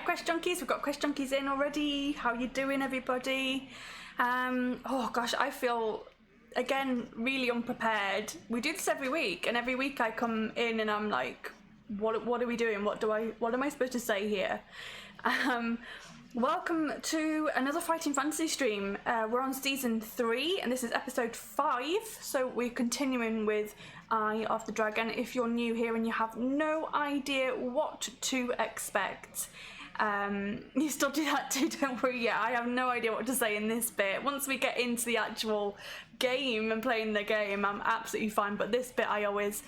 Quest Junkies. We've got Quest Junkies in already. How you doing, everybody? Oh gosh, I feel again really unprepared. We do this every week, and every week I come in and I'm like, what are we doing? What am I supposed to say here? Welcome to another Fighting Fantasy stream. We're on season 3 and this is episode 5, so we're continuing with Eye of the Dragon. If you're new here and you have no idea what to expect, you still do that too, don't worry. Yeah, I have no idea what to say in this bit. Once we get into the actual game and playing the game, I'm absolutely fine, but this bit I always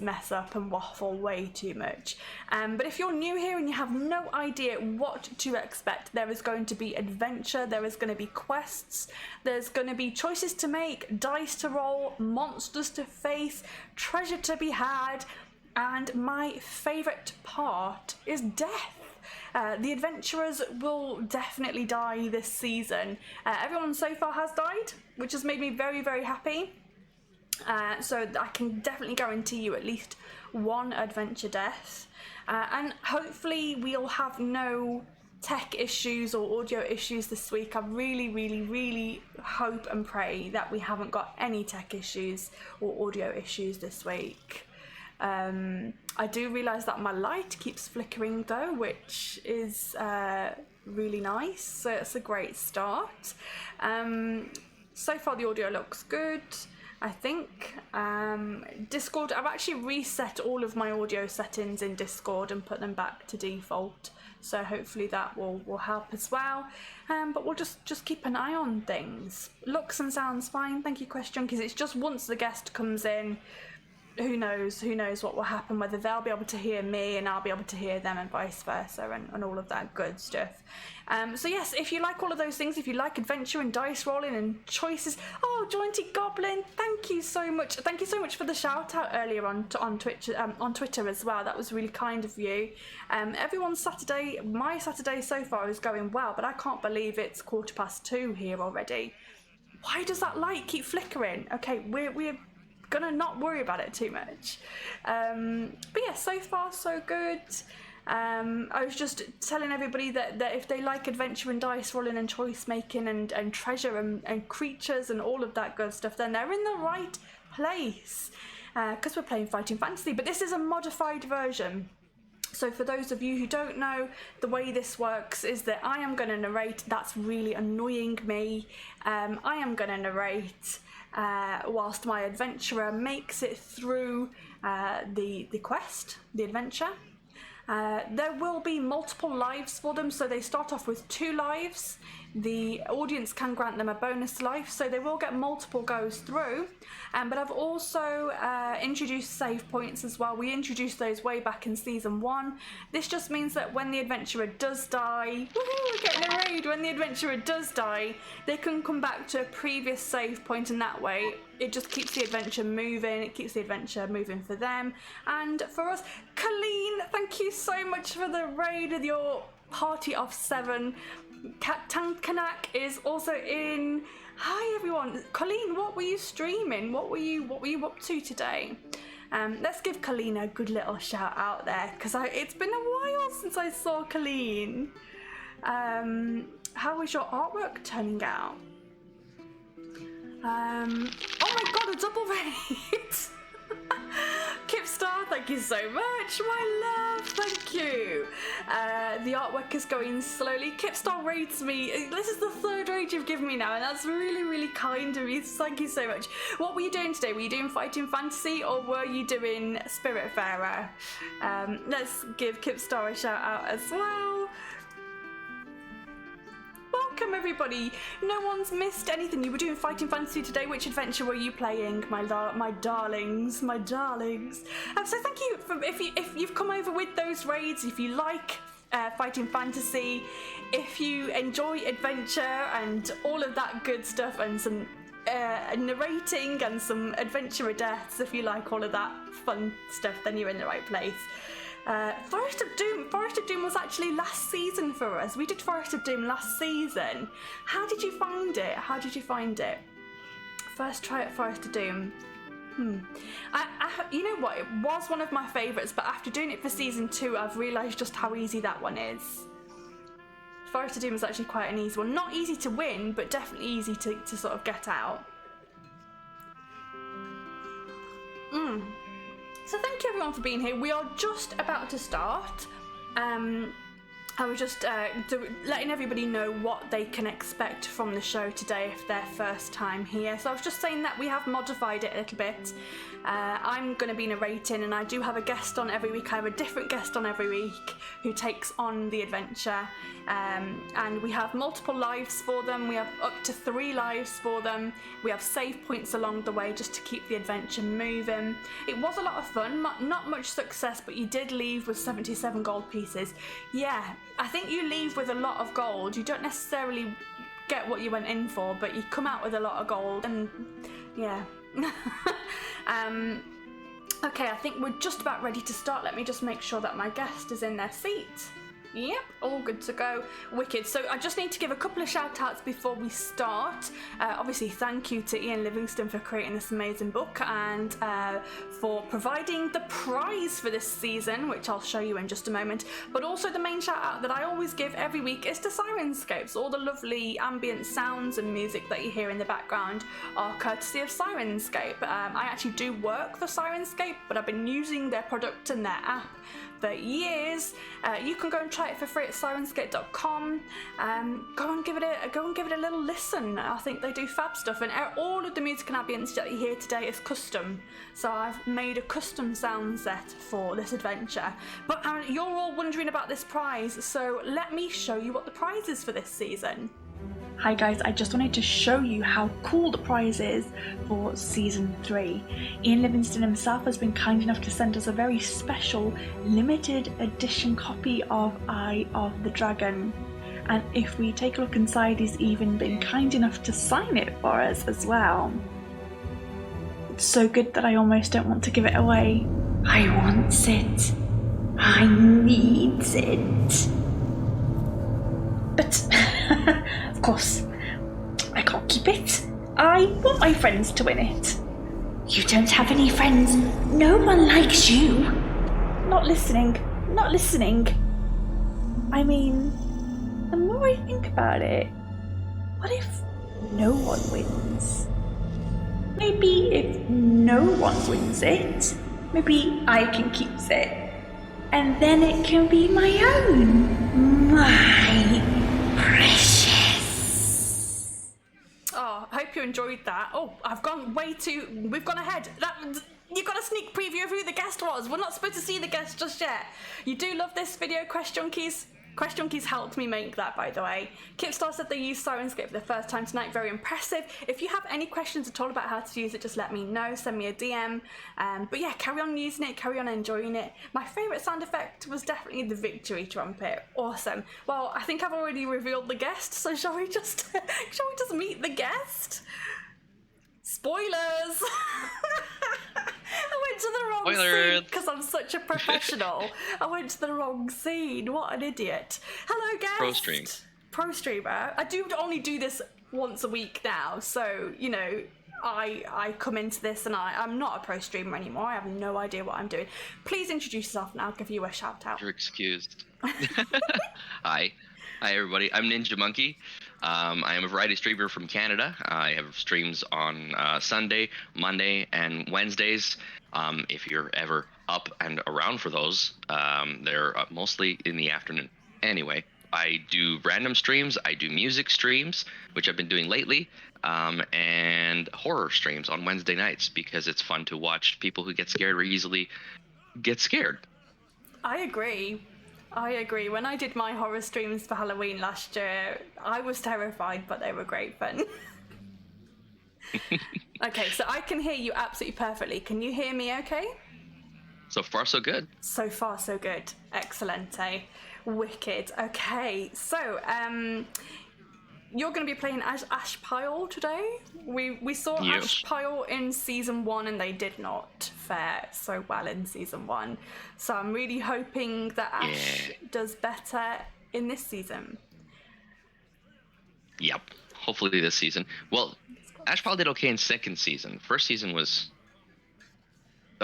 mess up and waffle way too much. But if you're new here and you have no idea what to expect, there is going to be adventure, there is going to be quests, there's going to be choices to make, dice to roll, monsters to face, treasure to be had, and my favourite part is death. The adventurers will definitely die this season. Everyone so far has died, which has made me very, very happy. So I can definitely guarantee you at least one adventure death. And hopefully we'll have no tech issues or audio issues this week. I really, really, really hope and pray that we haven't got any tech issues or audio issues this week. I do realise that my light keeps flickering though, which is really nice, so it's a great start. So far the audio looks good, I think. Discord, I've actually reset all of my audio settings in Discord and put them back to default, so hopefully that will help as well. But we'll just keep an eye on things. Looks and sounds fine, thank you Quest Junkies. It's just once the guest comes in, who knows what will happen, whether they'll be able to hear me and I'll be able to hear them and vice versa, and all of that good stuff. So yes, if you like all of those things, if you like adventure and dice rolling and choices, oh, Jointy Goblin, thank you so much for the shout out earlier on Twitter as well. That was really kind of you. Everyone's Saturday, my Saturday so far is going well, but I can't believe it's 2:15 here already. Why does that light keep flickering? Okay, we're gonna not worry about it too much. But yeah, so far so good. I was just telling everybody that if they like adventure and dice rolling and choice making and treasure and creatures and all of that good stuff, then they're in the right place, because we're playing Fighting Fantasy, but this is a modified version. So for those of you who don't know, the way this works is that I am going to narrate. That's really annoying me. I am going to narrate whilst my adventurer makes it through the quest, the adventure. There will be multiple lives for them, so they start off with 2 lives. The audience can grant them a bonus life, so they will get multiple goes through. But I've also introduced save points as well. We introduced those way back in season 1. This just means that when the adventurer does die, woohoo, we're getting a raid. When the adventurer does die, they can come back to a previous save point, and that way it just keeps the adventure moving. It keeps the adventure moving for them and for us. Colleen, thank you so much for the raid with your party of 7. Kanak is also in. Hi everyone. Colleen, what were you streaming? What were you up to today? Let's give Colleen a good little shout out there, because it's been a while since I saw Colleen. How is your artwork turning out? Oh my god, a double raid! Kipstar, thank you so much, my love, thank you. The artwork is going slowly. Kipstar raids me. This is the 3rd raid you've given me now, and that's really, really kind of you. Thank you so much. What were you doing today? Were you doing Fighting Fantasy, or were you doing Spiritfarer? Let's give Kipstar a shout out as well. Welcome everybody. No one's missed anything. You were doing Fighting Fantasy today. Which adventure were you playing, my darlings, my darlings? So thank you for if you've come over with those raids. If you like Fighting Fantasy, if you enjoy adventure and all of that good stuff, and some narrating and some adventurer deaths, if you like all of that fun stuff, then you're in the right place. Forest of Doom was actually last season for us. We did Forest of Doom last season. How did you find it? First try at Forest of Doom. You know what, it was one of my favourites, but after doing it for season 2, I've realised just how easy that one is. Forest of Doom is actually quite an easy one. Not easy to win, but definitely easy to sort of get out. So thank you everyone for being here. We are just about to start. I was just letting everybody know what they can expect from the show today if they're first time here. So I was just saying that we have modified it a little bit. I'm going to be narrating, and I do have a guest on every week. I have a different guest on every week who takes on the adventure, and we have multiple lives for them. We have up to 3 lives for them. We have save points along the way just to keep the adventure moving. It was a lot of fun, not much success, but you did leave with 77 gold pieces. Yeah, I think you leave with a lot of gold. You don't necessarily get what you went in for, but you come out with a lot of gold, and yeah. Okay, I think we're just about ready to start. Let me just make sure that my guest is in their seat. Yep, all good to go. Wicked. So I just need to give a couple of shout outs before we start. Obviously, thank you to Ian Livingston for creating this amazing book and for providing the prize for this season, which I'll show you in just a moment. But also the main shout out that I always give every week is to Sirenscapes. All the lovely ambient sounds and music that you hear in the background are courtesy of Sirenscape. I actually do work for Sirenscape, but I've been using their product and their app for years. You can go and try it for free at sirenscape.com. Go and give it a little listen. I think they do fab stuff, and all of the music and ambience that you hear today is custom. So I've made a custom sound set for this adventure. But you're all wondering about this prize, so let me show you what the prize is for this season. Hi guys, I just wanted to show you how cool the prize is for Season 3. Ian Livingston himself has been kind enough to send us a very special limited edition copy of Eye of the Dragon. And if we take a look inside, he's even been kind enough to sign it for us as well. It's so good that I almost don't want to give it away. I want it. I need it. But, of course, I can't keep it. I want my friends to win it. You don't have any friends. No one likes you. Not listening. I mean, the more I think about it, what if no one wins? Maybe if no one wins it, maybe I can keep it. And then it can be my own. My precious. Oh, I hope you enjoyed that. Oh, we've gone ahead. You got a sneak preview of who the guest was. We're not supposed to see the guest just yet. You do love this video, Quest Junkies? Quest Junkies helped me make that, by the way. Kipstar said they used Sirenscape for the first time tonight. Very impressive. If you have any questions at all about how to use it, just let me know. Send me a DM. But yeah, carry on using it. Carry on enjoying it. My favourite sound effect was definitely the victory trumpet. Awesome. Well, I think I've already revealed the guest, so shall we just meet the guest? Spoilers! I went to the wrong scene because I'm such a professional. I went to the wrong scene. What an idiot. Hello, guest. Pro streamer. I do only do this once a week now, so, you know, I come into this and I'm not a pro streamer anymore. I have no idea what I'm doing. Please introduce yourself and I'll give you a shout out. You're excused. Hi, everybody. I'm Ninja Munki. I am a variety streamer from Canada. I have streams on Sunday, Monday, and Wednesdays. If you're ever up and around for those, they're mostly in the afternoon. Anyway, I do random streams. I do music streams, which I've been doing lately, and horror streams on Wednesday nights because it's fun to watch people who get scared or easily get scared. I agree. When I did my horror streams for Halloween last year, I was terrified, but they were great fun. Okay, so I can hear you absolutely perfectly. Can you hear me okay? So far, so good. So far, so good. Excellent, eh? Wicked. Okay, so you're going to be playing as Ash Pyle today. We saw Ash Pyle in Season 1 and they did not fare so well in Season 1. So I'm really hoping that Ash does better in this season. Yep, hopefully this season. Well, Ash Pyle did okay in second season. First season was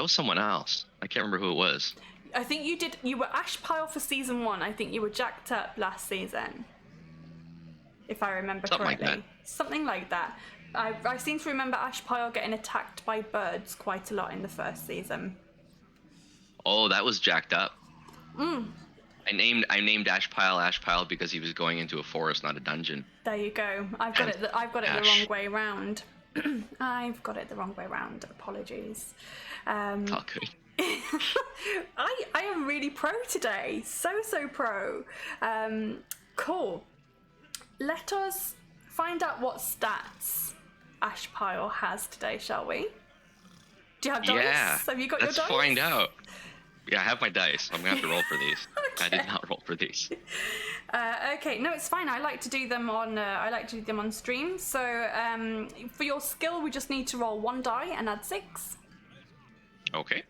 someone else. I can't remember who it was. I think you were Ash Pyle for Season 1. I think you were jacked up last season. if I remember Something correctly. like that. Something like that. I seem to remember Ashpile getting attacked by birds quite a lot in the first season. Oh, that was jacked up. I named Ashpile because he was going into a forest, not a dungeon. There you go. I've got it the wrong way round. I've got it the wrong way round. Apologies. All good. I am really pro today. So pro. Cool. Let us find out what stats Ashpile has today, shall we? Do you have dice? Yeah. Have you got your dice? Let's find out. Yeah, I have my dice. I'm gonna have to roll for these. Okay. I did not roll for these. Okay, no, it's fine. I like to do them on stream. So for your skill, we just need to roll 1 die and add 6. Okay.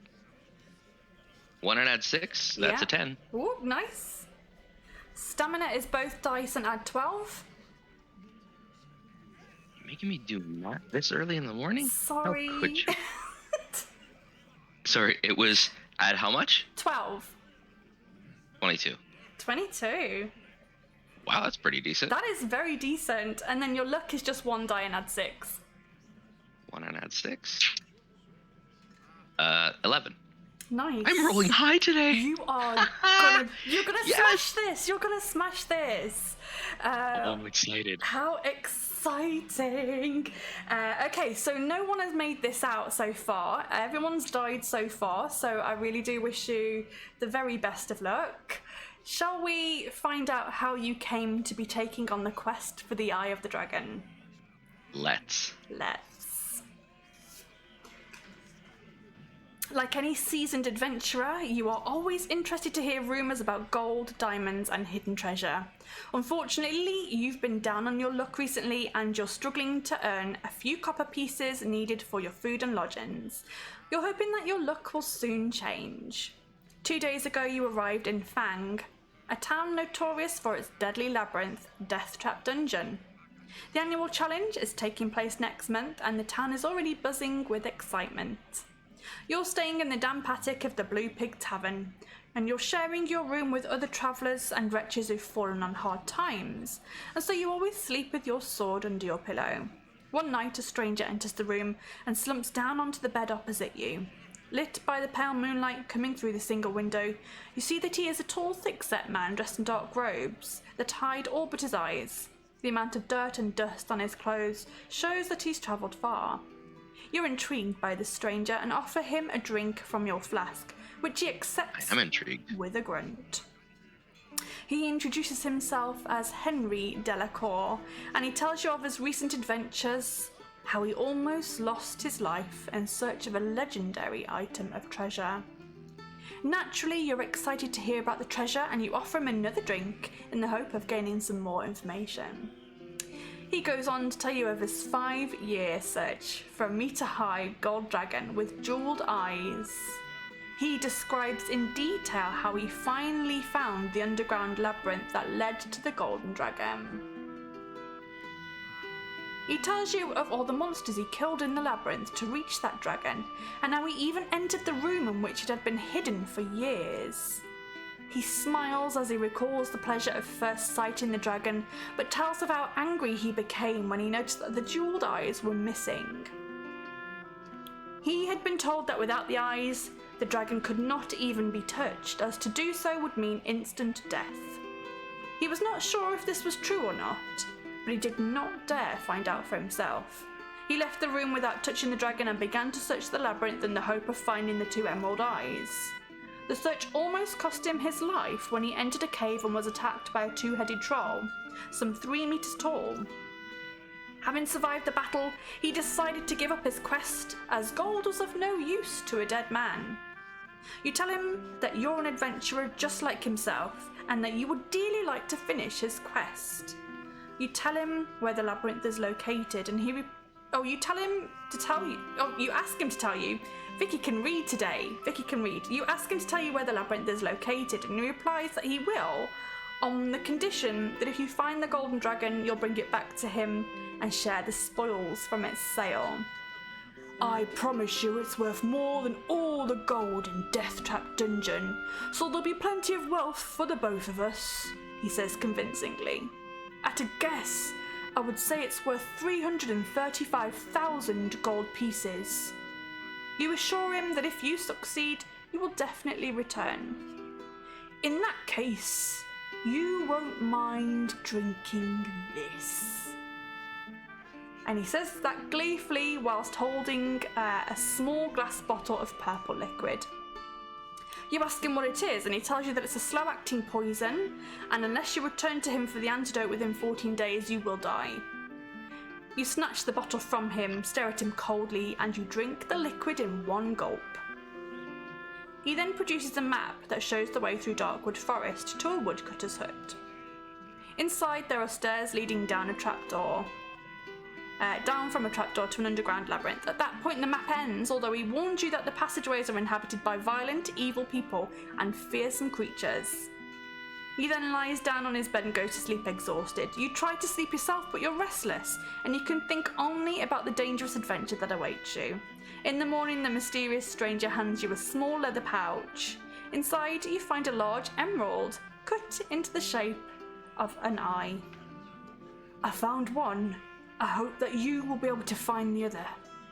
1 and add 6. That's Yeah. a 10. Ooh, nice. Stamina is both dice and add 12. You're making me do math this early in the morning? Sorry. How could you? Sorry, it was at how much? 12. 22. 22. Wow, that's pretty decent. That is very decent. And then your luck is just 1 die and add 6. 1 and add 6. 11. Nice. I'm rolling high today. You're gonna Yes. smash this. You're gonna smash this. I'm excited. How exciting. Okay, so no one has made this out so far. Everyone's died so far, so I really do wish you the very best of luck. Shall we find out how you came to be taking on the quest for the Eye of the Dragon? Let's. Like any seasoned adventurer, you are always interested to hear rumours about gold, diamonds, and hidden treasure. Unfortunately, you've been down on your luck recently and you're struggling to earn a few copper pieces needed for your food and lodgings. You're hoping that your luck will soon change. 2 days ago, you arrived in Fang, a town notorious for its deadly labyrinth, Death Trap Dungeon. The annual challenge is taking place next month and the town is already buzzing with excitement. You're staying in the damp attic of the Blue Pig Tavern, and you're sharing your room with other travellers and wretches who've fallen on hard times, and so you always sleep with your sword under your pillow. One night a stranger enters the room and slumps down onto the bed opposite you. Lit by the pale moonlight coming through the single window, you see that he is a tall, thick-set man dressed in dark robes that hide all but his eyes. The amount of dirt and dust on his clothes shows that he's travelled far. You're intrigued by the stranger and offer him a drink from your flask, which he accepts I'm intrigued. with a grunt. He introduces himself as Henry Delacour, and he tells you of his recent adventures, how he almost lost his life in search of a legendary item of treasure. Naturally, you're excited to hear about the treasure and you offer him another drink in the hope of gaining some more information. He goes on to tell you of his 5-year search for a meter-high gold dragon with jeweled eyes. He describes in detail how he finally found the underground labyrinth that led to the golden dragon. He tells you of all the monsters he killed in the labyrinth to reach that dragon, and how he even entered the room in which it had been hidden for years. He smiles as he recalls the pleasure of first sighting the dragon, but tells of how angry he became when he noticed that the jeweled eyes were missing. He had been told that without the eyes, the dragon could not even be touched, as to do so would mean instant death. He was not sure if this was true or not, but he did not dare find out for himself. He left the room without touching the dragon and began to search the labyrinth in the hope of finding the 2 emerald eyes. The search almost cost him his life when he entered a cave and was attacked by a 2-headed troll, some 3 meters tall. Having survived the battle, he decided to give up his quest, as gold was of no use to a dead man. You tell him that you're an adventurer just like himself, and that you would dearly like to finish his quest. You tell him where the labyrinth is located, and you ask him to tell you. Vicky can read today. Vicky can read. You ask him to tell you where the labyrinth is located, and he replies that he will, on the condition that if you find the golden dragon, you'll bring it back to him and share the spoils from its sale. I promise you it's worth more than all the gold in Death Trap Dungeon, so there'll be plenty of wealth for the both of us, he says convincingly. At a guess, I would say it's worth 335,000 gold pieces. You assure him that if you succeed, you will definitely return. In that case, you won't mind drinking this. And he says that gleefully whilst holding a small glass bottle of purple liquid. You ask him what it is, and he tells you that it's a slow-acting poison, and unless you return to him for the antidote within 14 days, you will die. You snatch the bottle from him, stare at him coldly, and you drink the liquid in one gulp. He then produces a map that shows the way through Darkwood Forest to a woodcutter's hut. Inside there are stairs leading down a trapdoor. Down from a trapdoor to an underground labyrinth. At that point the map ends, although he warned you that the passageways are inhabited by violent, evil people and fearsome creatures. He then lies down on his bed and goes to sleep exhausted. You try to sleep yourself, but you're restless, and you can think only about the dangerous adventure that awaits you. In the morning, the mysterious stranger hands you a small leather pouch. Inside, you find a large emerald, cut into the shape of an eye. I found one. I hope that you will be able to find the other.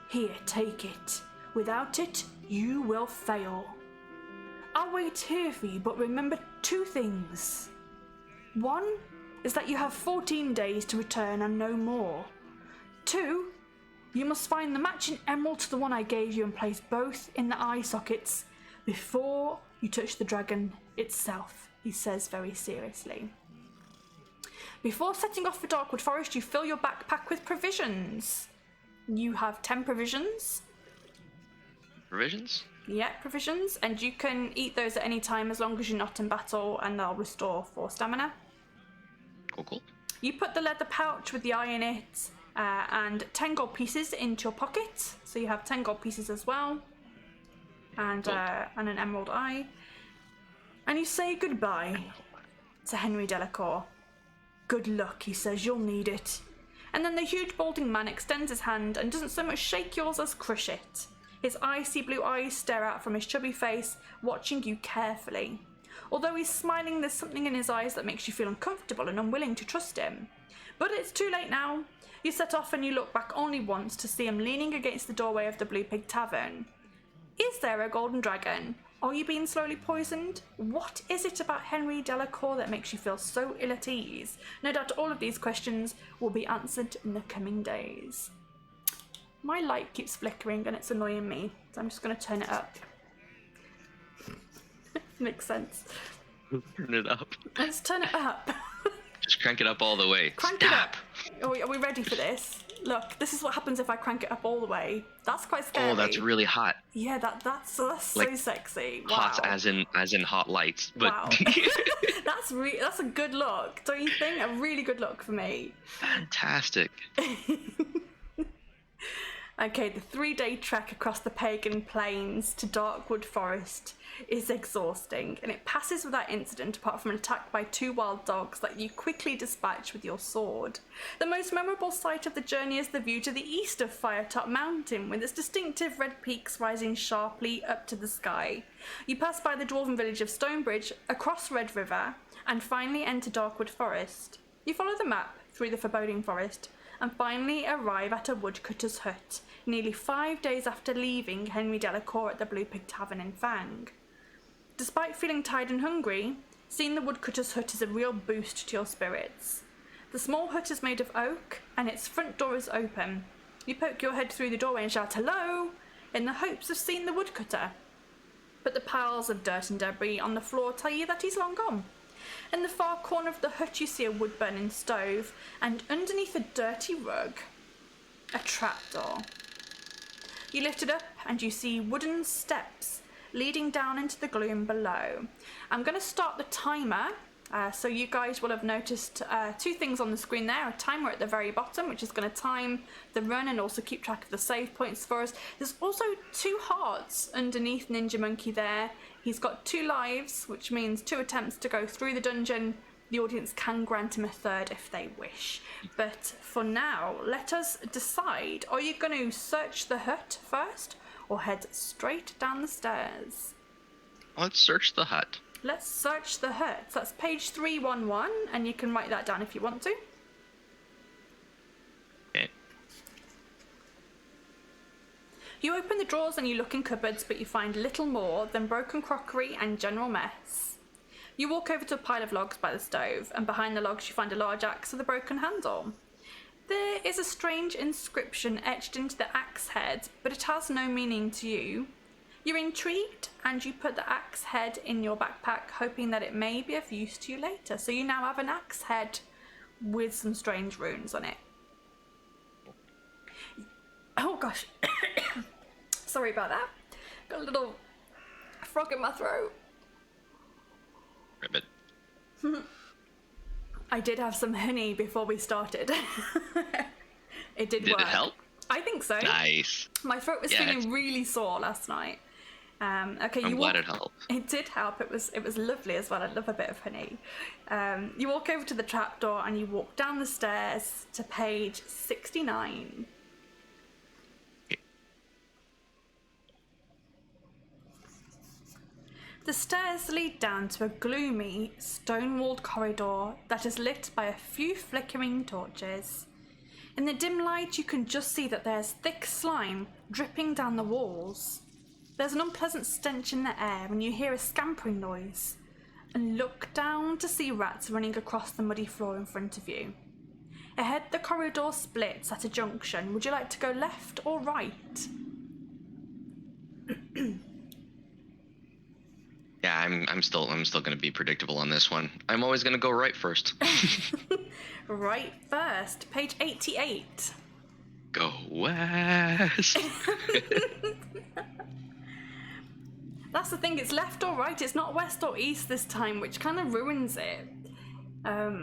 Here, take it. Without it, you will fail. I'll wait here for you, but remember 2 things. 1 is that you have 14 days to return and no more. 2, you must find the matching emerald to the one I gave you and place both in the eye sockets before you touch the dragon itself, he says very seriously. Before setting off for Darkwood Forest, you fill your backpack with provisions. You have 10 provisions. Provisions? Yeah, provisions. And you can eat those at any time as long as you're not in battle, and they'll restore 4 stamina. Cool. You put the leather pouch with the eye in it and 10 gold pieces into your pocket. So you have 10 gold pieces as well. And an emerald eye. And you say goodbye to Henry Delacour. Good luck, he says, you'll need it. And then the huge balding man extends his hand and doesn't so much shake yours as crush it. His icy blue eyes stare out from his chubby face, watching you carefully. Although he's smiling, there's something in his eyes that makes you feel uncomfortable and unwilling to trust him. But it's too late now. You set off and you look back only once to see him leaning against the doorway of the Blue Pig Tavern. Is there a golden dragon? Are you being slowly poisoned? What is it about Henry Delacour that makes you feel so ill at ease? No doubt all of these questions will be answered in the coming days. My light keeps flickering and it's annoying me, so I'm just going to turn it up. Makes sense. Turn it up. Let's turn it up. Just crank it up all the way. Crank it up. Are we ready for this? Look, this is what happens if I crank it up all the way. That's quite scary. Oh, that's really hot. Yeah, that's so Like, sexy. Wow. Hot as in hot lights. But Wow. That's a good look, don't you think? A really good look for me. Fantastic. Okay, the 3-day trek across the pagan plains to Darkwood Forest is exhausting, and it passes without incident apart from an attack by 2 wild dogs that you quickly dispatch with your sword. The most memorable sight of the journey is the view to the east of Firetop Mountain, with its distinctive red peaks rising sharply up to the sky. You pass by the dwarven village of Stonebridge, across Red River, and finally enter Darkwood Forest. You follow the map through the foreboding forest, and finally arrive at a woodcutter's hut, nearly 5 days after leaving Henry Delacour at the Blue Pig Tavern in Fang. Despite feeling tired and hungry, seeing the woodcutter's hut is a real boost to your spirits. The small hut is made of oak, and its front door is open. You poke your head through the doorway and shout hello, in the hopes of seeing the woodcutter. But the piles of dirt and debris on the floor tell you that he's long gone. In the far corner of the hut you see a wood-burning stove, and underneath a dirty rug, a trapdoor. You lift it up and you see wooden steps leading down into the gloom below. I'm going to start the timer, so you guys will have noticed 2 things on the screen there. A timer at the very bottom, which is going to time the run and also keep track of the save points for us. There's also 2 hearts underneath Ninja Monkey there. He's got 2 lives, which means 2 attempts to go through the dungeon. The audience can grant him a 3rd if they wish. But for now, let us decide. Are you going to search the hut first or head straight down the stairs? Let's search the hut. Let's search the hut. That's page 311, and you can write that down if you want to. You open the drawers and you look in cupboards, but you find little more than broken crockery and general mess. You walk over to a pile of logs by the stove, and behind the logs you find a large axe with a broken handle. There is a strange inscription etched into the axe head, but it has no meaning to you. You're intrigued, and you put the axe head in your backpack, hoping that it may be of use to you later. So you now have an axe head with some strange runes on it. Oh gosh. Sorry about that. Got a little frog in my throat. Ribbit. I did have some honey before we started. It did work. Did it help? I think so. Nice. My throat was feeling really sore last night. Okay, I'm glad it helped. It did help. It was lovely as well. I love a bit of honey. You walk over to the trapdoor and you walk down the stairs to page 69. The stairs lead down to a gloomy, stone-walled corridor that is lit by a few flickering torches. In the dim light, you can just see that there's thick slime dripping down the walls. There's an unpleasant stench in the air when you hear a scampering noise and look down to see rats running across the muddy floor in front of you. Ahead, the corridor splits at a junction. Would you like to go left or right? Yeah, I'm still gonna be predictable on this one. I'm always gonna go right first. Right first, page 88. Go west. That's the thing, it's left or right, it's not west or east this time, which kind of ruins it.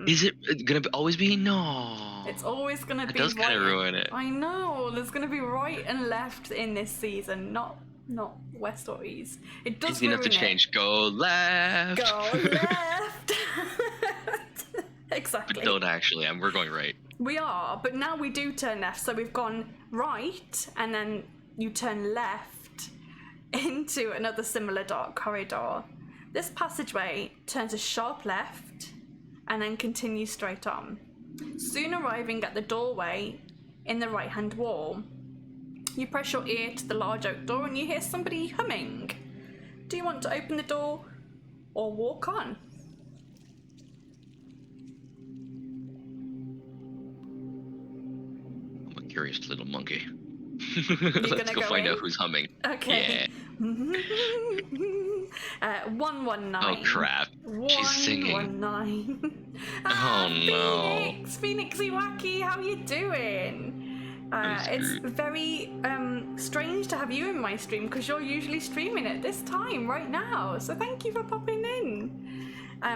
Is it gonna always be? No. It's always gonna be It does kind of ruin it. I know, there's gonna be right and left in this season, not west or east. It does Easy ruin enough to change. it. Go left. Go left. Exactly. But don't actually. We're going right. We are, but now we do turn left. So we've gone right, and then you turn left into another similar dark corridor. This passageway turns a sharp left and then continues straight on, soon arriving at the doorway in the right-hand wall. You press your ear to the large oak door and you hear somebody humming. Do you want to open the door or walk on? I'm a curious little monkey. You're Let's go find out who's humming. Okay. Yeah. 119. Oh crap. She's singing. 119. Oh no. Phoenix Iwaki, how you doing? It's very strange to have you in my stream because you're usually streaming at this time right now. So thank you for popping in.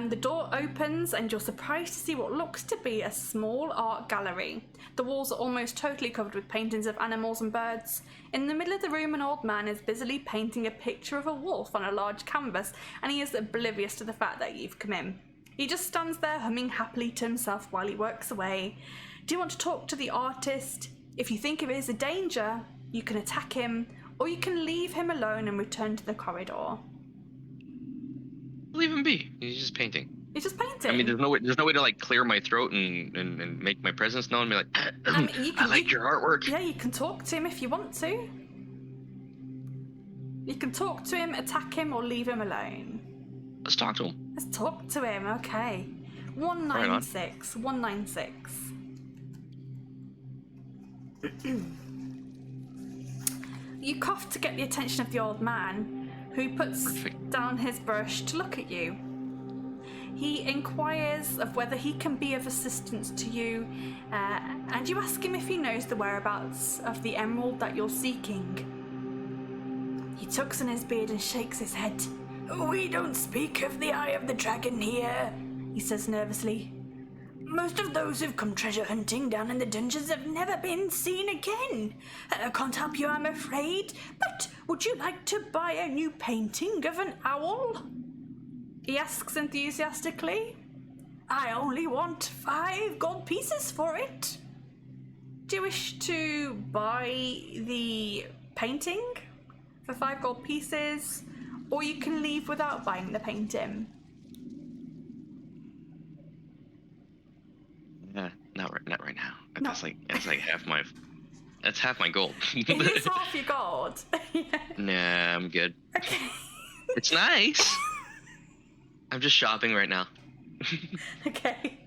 The door opens and you're surprised to see what looks to be a small art gallery. The walls are almost totally covered with paintings of animals and birds. In the middle of the room, an old man is busily painting a picture of a wolf on a large canvas, and he is oblivious to the fact that you've come in. He just stands there humming happily to himself while he works away. Do you want to talk to the artist? If you think of it as a danger, you can attack him, or you can leave him alone and return to the corridor. Leave him be. He's just painting. He's just painting. I mean, there's no way to like clear my throat and make my presence known. And be like, I like your artwork. Yeah, you can talk to him if you want to. You can talk to him, attack him, or leave him alone. Let's talk to him. Let's talk to him. Okay. 196. 196. You cough to get the attention of the old man, who puts down his brush to look at you. He inquires of whether he can be of assistance to you, and you ask him if he knows the whereabouts of the emerald that you're seeking. He tucks in his beard and shakes his head. "We don't speak of the Eye of the Dragon here," he says nervously. "Most of those who've come treasure hunting down in the dungeons have never been seen again. I can't help you, I'm afraid, but would you like to buy a new painting of an owl?" He asks enthusiastically. "I only want 5 gold pieces for it." Do you wish to buy the painting for 5 gold pieces, or you can leave without buying the painting? Yeah, not right now. That's like half my That's half my gold. It is half your gold. Yeah. Nah, I'm good. Okay. It's nice. I'm just shopping right now. Okay.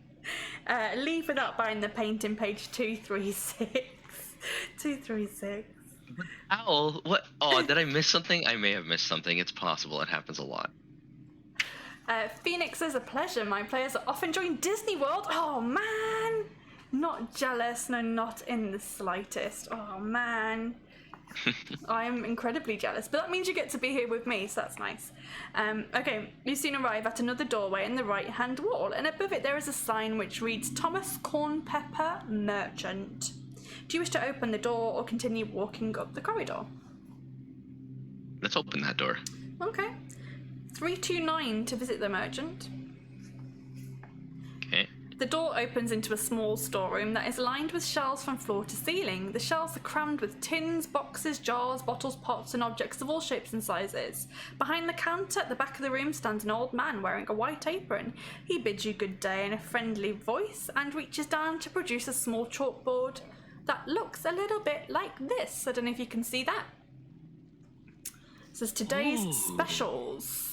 Leave without buying the painting, page 236. 236. Owl? What? Oh, did I miss something? I may have missed something. It's possible. It happens a lot. Phoenix says, a pleasure. My players are off enjoying Disney World. Oh, man. Not jealous. No, not in the slightest. Oh, man. I am incredibly jealous, but that means you get to be here with me, so that's nice. Okay, you soon arrive at another doorway in the right-hand wall, and above it there is a sign which reads Thomas Cornpepper Merchant. Do you wish to open the door or continue walking up the corridor? Let's open that door. Okay. 329 to visit the merchant. Okay. The door opens into a small storeroom that is lined with shelves from floor to ceiling. The shelves are crammed with tins, boxes, jars, bottles, pots, and objects of all shapes and sizes. Behind the counter at the back of the room stands an old man wearing a white apron. He bids you good day in a friendly voice and reaches down to produce a small chalkboard that looks a little bit like this. I don't know if you can see that. It says today's specials.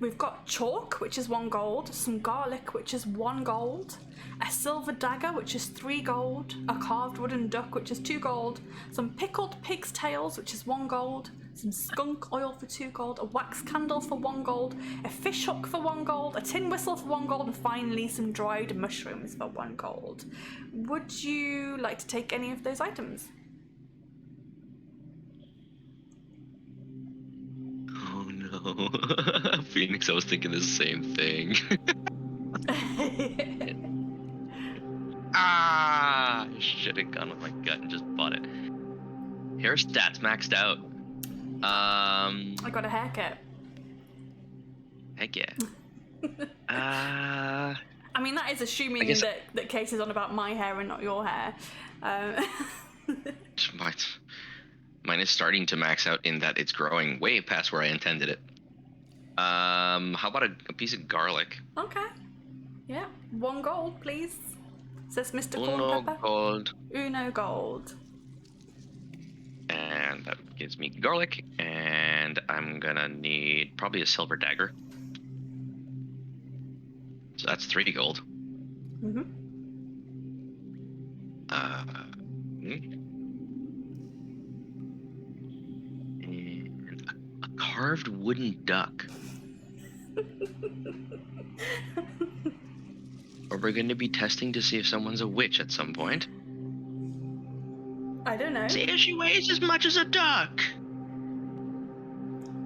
We've got chalk, which is 1 gold, some garlic, which is 1 gold, a silver dagger, which is 3 gold, a carved wooden duck, which is 2 gold, some pickled pig's tails, which is 1 gold, some skunk oil for 2 gold, a wax candle for 1 gold, a fish hook for 1 gold, a tin whistle for 1 gold, and finally some dried mushrooms for 1 gold. Would you like to take any of those items? No. Phoenix, I was thinking the same thing. I should have gone with my gut and just bought it. Hair stats maxed out. I got a haircut. Heck yeah. I mean, that is assuming that Case is on about my hair and not your hair. Mine is starting to max out in that it's growing way past where I intended it. How about a piece of garlic? Okay. Yeah. 1 gold, please. Says Mr. Uno Cornpepper. gold. Uno gold. And that gives me garlic, and I'm gonna need probably a silver dagger. So that's 3 gold. Mm-hmm. And a carved wooden duck. Are we going to be testing to see if someone's a witch at some point? I don't know. See if she weighs as much as a duck.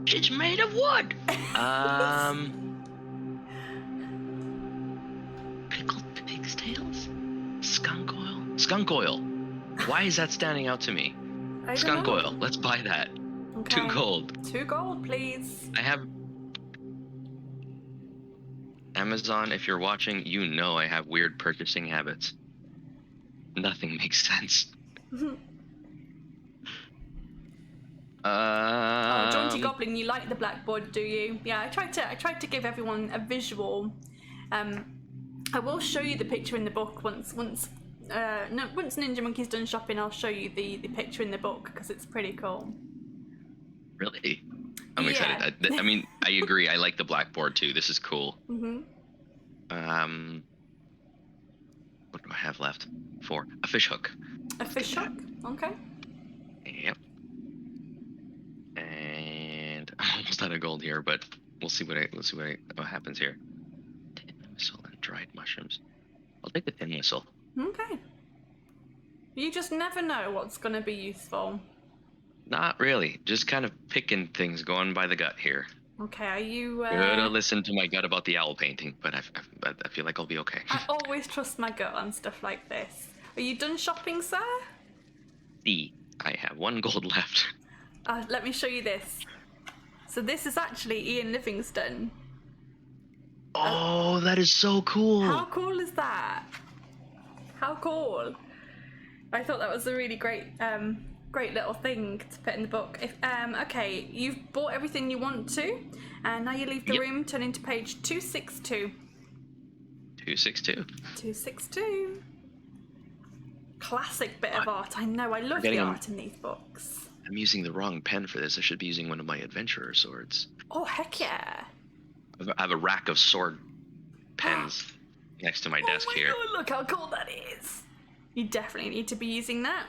She's made of wood. Pickled pig's tails? Skunk oil? Skunk oil. Why is that standing out to me? Skunk oil. Let's buy that. Okay. 2 gold. 2 gold, please. I have... Amazon, if you're watching, you know I have weird purchasing habits. Nothing makes sense. Jaunty Goblin, you like the blackboard, do you? Yeah, I tried to give everyone a visual. I will show you the picture in the book once Ninja Monkey's done shopping. I'll show you the picture in the book because it's pretty cool. Really? I'm excited. I mean, I agree. I like the blackboard too. This is cool. Mm-hmm. What do I have left? 4. A fish hook. A fish hook? Okay. Yep. And I'm almost out of gold here, but we'll see what happens here. Tin whistle and dried mushrooms. I'll take the tin whistle. Okay. You just never know what's going to be useful. Not really. Just kind of picking things, going by the gut here. Okay, are you... Gotta listen to my gut about the owl painting, but I feel like I'll be okay. I always trust my gut on stuff like this. Are you done shopping, sir? I have 1 gold left. Let me show you this. So this is actually Ian Livingstone. Oh, that is so cool. How cool is that? How cool. I thought that was a really great little thing to put in the book. Okay, you've bought everything you want to, and now you leave the room, turn into page 262. 262. 262. classic bit of art. I know, I love the art in these books. I'm using the wrong pen for this. I should be using one of my adventurer swords. Oh, heck yeah. I have a rack of sword pens next to my desk here. Oh my god, look how cool that is. You definitely need to be using that.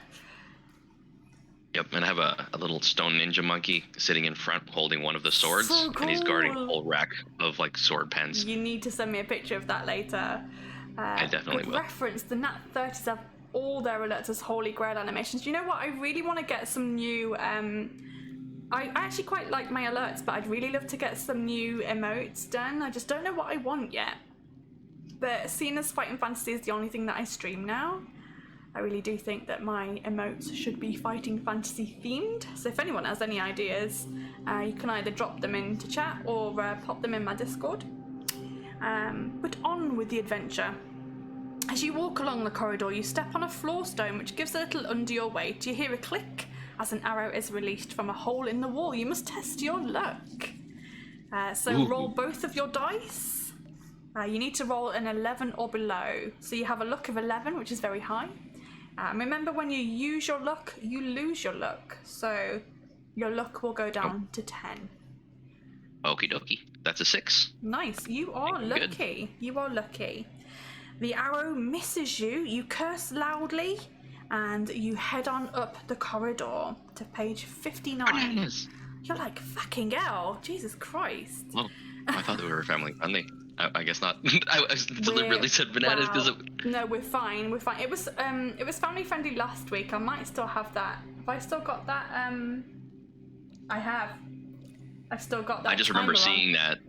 Yep, and I have a little stone ninja monkey sitting in front holding one of the swords, So cool. And he's guarding a whole rack of like sword pens. You need to send me a picture of that later. I definitely will. Reference the Nat 30s have all their alerts as Holy Grail animations. You know what? I really want to get some new. I actually quite like my alerts, but I'd really love to get some new emotes done. I just don't know what I want yet. But seeing as Fighting Fantasy is the only thing that I stream now, I really do think that my emotes should be Fighting Fantasy themed. So if anyone has any ideas, you can either drop them into chat or pop them in my Discord. But on with the adventure. As you walk along the corridor, you step on a floor stone which gives a little under your weight. You hear a click as an arrow is released from a hole in the wall. You must test your luck. So roll both of your dice. You need to roll an 11 or below. So you have a luck of 11, which is very high. Remember, when you use your luck, you lose your luck. So your luck will go down to 10. Okie dokie. That's a 6. Nice. You are lucky. Good. You are lucky. The arrow misses you. You curse loudly, and you head on up the corridor to page 59. Bananas. You're like, fucking hell. Jesus Christ. Oh, I thought they were family friendly. I guess not. I deliberately said bananas because No, we're fine. We're fine. It was family friendly last week. I might still have that. Have I still got that? I have. I've still got that. I just remember seeing that.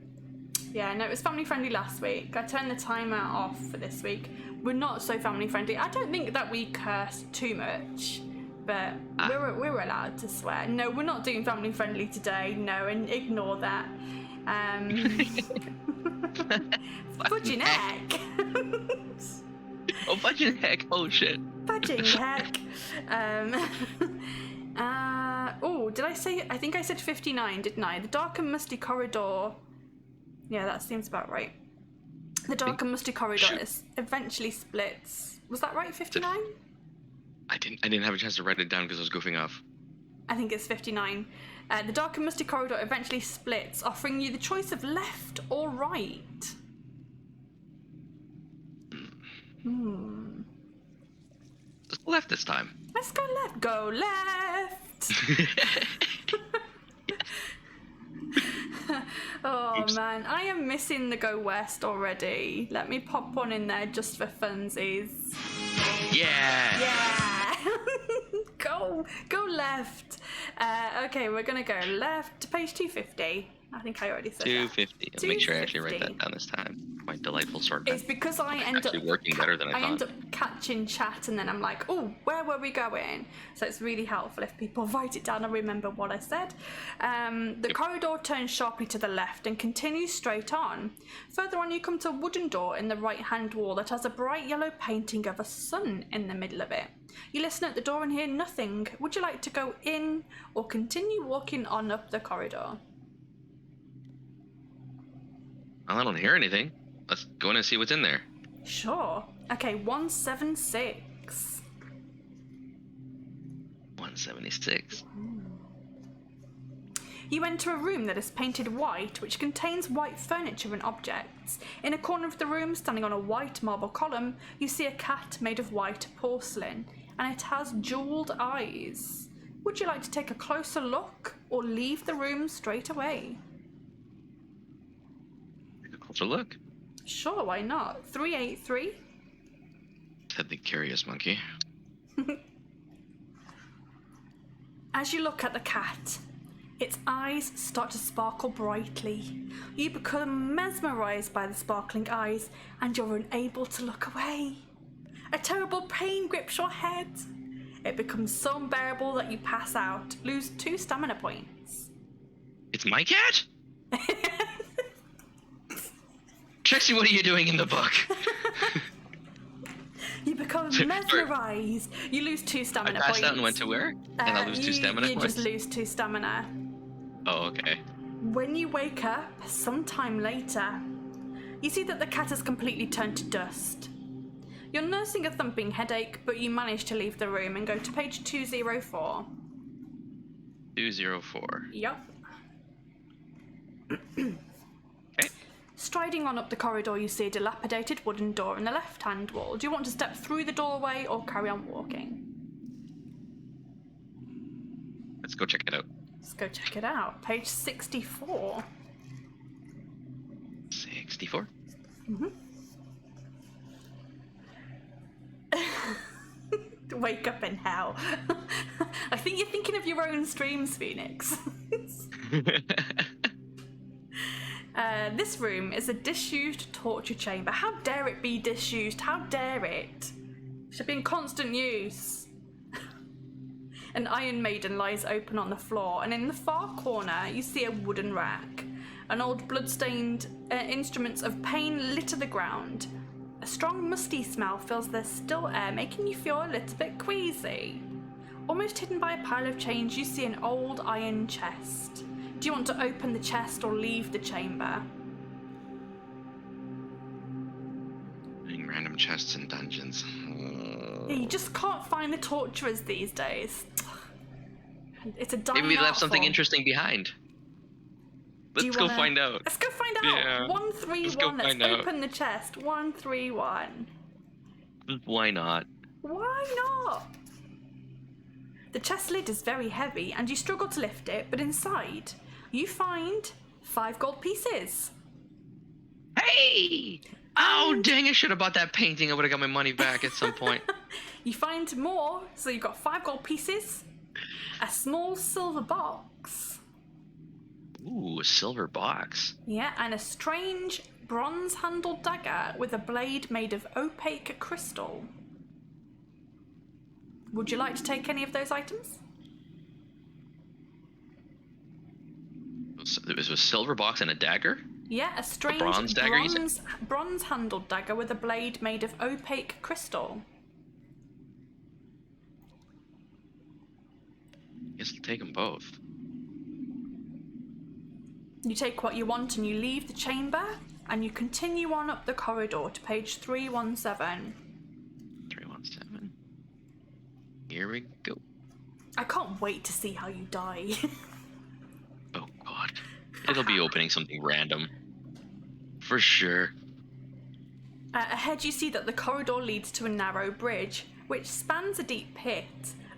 Yeah, no, it was family friendly last week. I turned the timer off for this week. We're not so family friendly. I don't think that we curse too much, but we're allowed to swear. No, we're not doing family friendly today. No, and ignore that. Fudging heck. Oh, fudging heck. Oh, shit. Fudging heck. Oh, did I say? I think I said 59, didn't I? The dark and musty corridor. Yeah, that seems about right. The dark and musty corridor eventually splits. Was that right? 59? I didn't have a chance to write it down because I was goofing off. I think it's 59. The dark and musty corridor eventually splits, offering you the choice of left or right. Let's go left this time. Let's go left. Go left! Oh, oops. Man, I am missing the go west already. Let me pop one in there just for funsies. Yeah! Yeah! Go left. Okay, we're gonna go left to page 250. I think I already said 250. I'll make sure I actually write that down this time. My delightful sword pen. It's because I end up working better than I thought. I end up catching chat and then I'm like, oh, where were we going? So it's really helpful if people write it down and remember what I said. The corridor turns sharply to the left and continues straight on. Further on, you come to a wooden door in the right-hand wall that has a bright yellow painting of a sun in the middle of it. You listen at the door and hear nothing. Would you like to go in or continue walking on up the corridor? Well, I don't hear anything. Let's go in and see what's in there. Sure. Okay, 176. 176. You enter a room that is painted white, which contains white furniture and objects. In a corner of the room, standing on a white marble column, you see a cat made of white porcelain, and it has jeweled eyes. Would you like to take a closer look, or leave the room straight away? Take a closer look. Sure, why not? 383. Said the curious monkey. As you look at the cat, its eyes start to sparkle brightly. You become mesmerized by the sparkling eyes, and you're unable to look away. A terrible pain grips your head. It becomes so unbearable that you pass out, lose 2 stamina points. It's my cat? Trixie, what are you doing in the book? You become mesmerized. You lose 2 stamina points. I passed out and went to where? And I lose 2 stamina points? You just lose 2 stamina. Oh, okay. When you wake up, sometime later, you see that the cat has completely turned to dust. You're nursing a thumping headache, but you manage to leave the room and go to page 204. 204. Yep. Okay. Striding on up the corridor, you see a dilapidated wooden door in the left-hand wall. Do you want to step through the doorway or carry on walking? Let's go check it out. Let's go check it out. Page 64. 64? Mm-hmm. Wake up in hell. I think you're thinking of your own streams, Phoenix. This room is a disused torture chamber. How dare it be disused? How dare it? It should be in constant use. An Iron Maiden lies open on the floor, and in the far corner you see a wooden rack. An old blood-stained instruments of pain litter the ground. A strong musty smell fills the still air, making you feel a little bit queasy. Almost hidden by a pile of change, you see an old iron chest. Do you want to open the chest or leave the chamber? Finding random chests in dungeons. Yeah, you just can't find the torturers these days. It's a dying Maybe we left art something form. interesting behind. Let's go find out. Let's go find out. Yeah. 131. Let's open the chest. 131. Why not? Why not? The chest lid is very heavy and you struggle to lift it, but inside you find 5 gold pieces. Hey! Oh, dang, I should have bought that painting. I would have got my money back at some point. You find more, so you've got 5 gold pieces, a small silver box. Ooh, a silver box. Yeah, and a strange bronze-handled dagger with a blade made of opaque crystal. Would you like to take any of those items? It was a silver box and a dagger? Yeah, a strange bronze dagger, you said? bronze-handled dagger with a blade made of opaque crystal. Guess I'll take them both. You take what you want and you leave the chamber, and you continue on up the corridor to page 317. 317. Here we go. I can't wait to see how you die. Oh, God. It'll be opening something random. For sure. Ahead you see that the corridor leads to a narrow bridge, which spans a deep pit.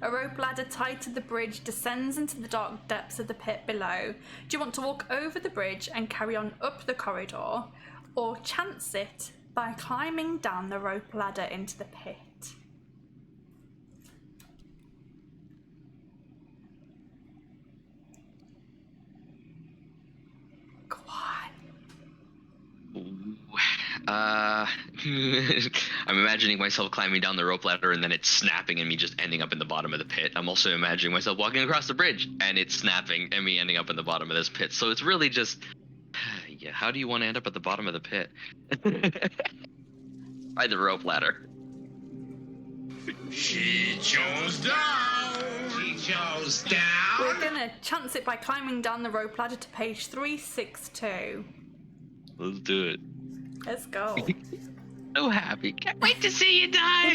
A rope ladder tied to the bridge descends into the dark depths of the pit below. Do you want to walk over the bridge and carry on up the corridor, or chance it by climbing down the rope ladder into the pit? Go on. Ooh. I'm imagining myself climbing down the rope ladder and then it's snapping and me just ending up in the bottom of the pit. I'm also imagining myself walking across the bridge and it's snapping and me ending up in the bottom of this pit. So it's really just, yeah, how do you want to end up at the bottom of the pit? By the rope ladder. She chose down. She chose down. We're gonna chance it by climbing down the rope ladder to page 362. Let's do it. Let's go. So happy. Can't wait to see you die.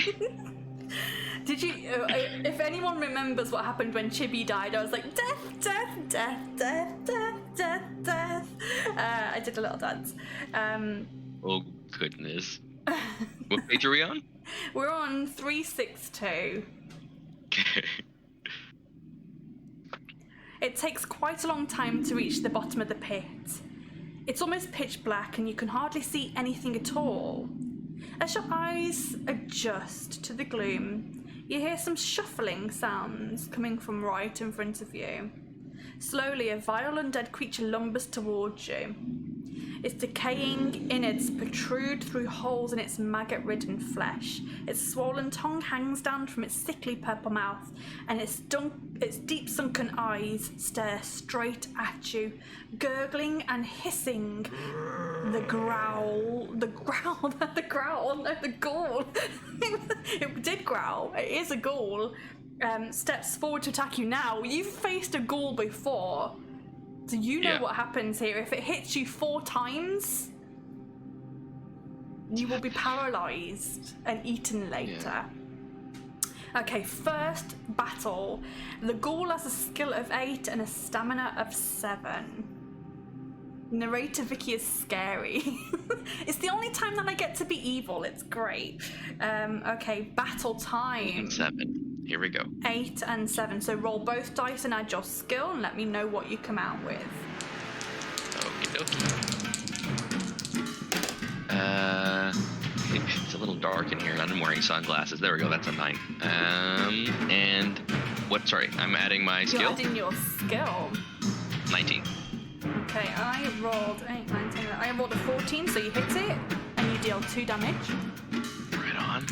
Did you, if anyone remembers what happened when Chibi died, I was like, death, death, death, death, death, death, death. I did a little dance. Oh, goodness. What page are we on? We're on 362. Okay. It takes quite a long time to reach the bottom of the pit. It's almost pitch black and you can hardly see anything at all. As your eyes adjust to the gloom, you hear some shuffling sounds coming from right in front of you. Slowly, a vile undead creature lumbers towards you. Its decaying innards protrude through holes in its maggot-ridden flesh. Its swollen tongue hangs down from its sickly purple mouth, and its deep sunken eyes stare straight at you, gurgling and hissing. The ghoul. It did growl. It is a ghoul. Steps forward to attack you now. You've faced a ghoul before. So you know what happens here. If it hits you 4 times, You will be paralyzed and eaten later. Okay, first battle. The ghoul has a skill of 8 and a stamina of 7. Narrator Vicky is scary. It's the only time that I get to be evil. It's great. Okay, battle time. 7. Here we go. 8 and 7. So roll both dice and add your skill and let me know what you come out with. Okie dokie. It's a little dark in here, and I'm wearing sunglasses. There we go, that's a 9. And what? Sorry, I'm adding my skill. You're adding your skill. 19. Okay, I rolled 8, 9, 10. I rolled a 14, so you hit it, and you deal 2 damage. Right on.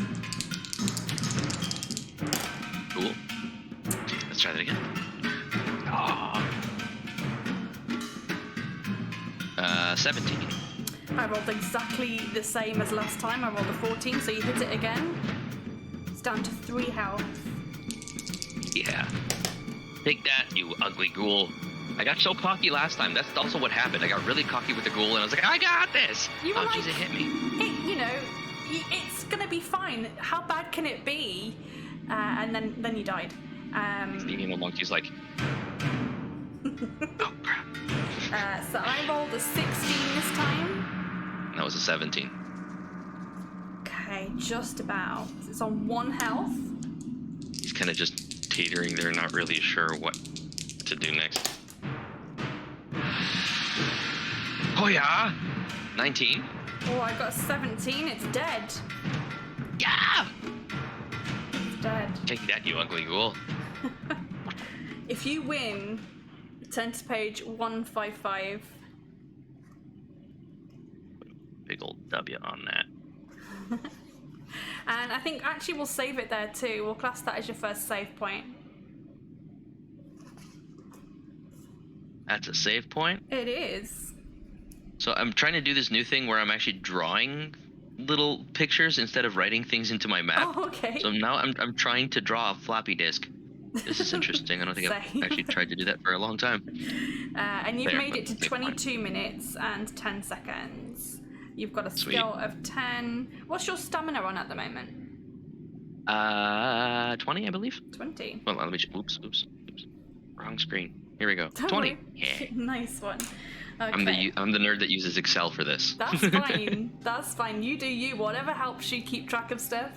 Cool. Let's try that again. Oh. 17. I rolled exactly the same as last time. I rolled a 14, so you hit it again. It's down to 3 health. Yeah. Take that, you ugly ghoul. I got so cocky last time. That's also what happened. I got really cocky with the ghoul, and I was like, I got this! You were oh, like, jeez, it hit me. It's gonna be fine. How bad can it be? And then you died. The monkey's like, oh, crap. So I rolled a 16 this time. That was a 17. Okay, just about. It's on 1 health. He's kind of just teetering there, not really sure what to do next. Oh yeah! 19. Oh, I got a 17. It's dead. Yeah! It's dead. Take that, you ugly ghoul. If you win, turn to page 155. Big old W on that. And I think actually we'll save it there too. We'll class that as your first save point. That's a save point? It is. So I'm trying to do this new thing where I'm actually drawing little pictures instead of writing things into my map. Oh, okay. So now I'm trying to draw a floppy disk. This is interesting. I don't think I've actually tried to do that for a long time. And you've There, made it to save 22 minutes and 10 seconds. You've got a Sweet. skill of 10. What's your stamina on at the moment? 20, I believe. 20. Well, let me. Oops. Wrong screen. Here we go. Don't 20. worry. Yeah. Nice one. Okay. I'm the nerd that uses Excel for this. That's fine. That's fine. You do you. Whatever helps you keep track of stuff.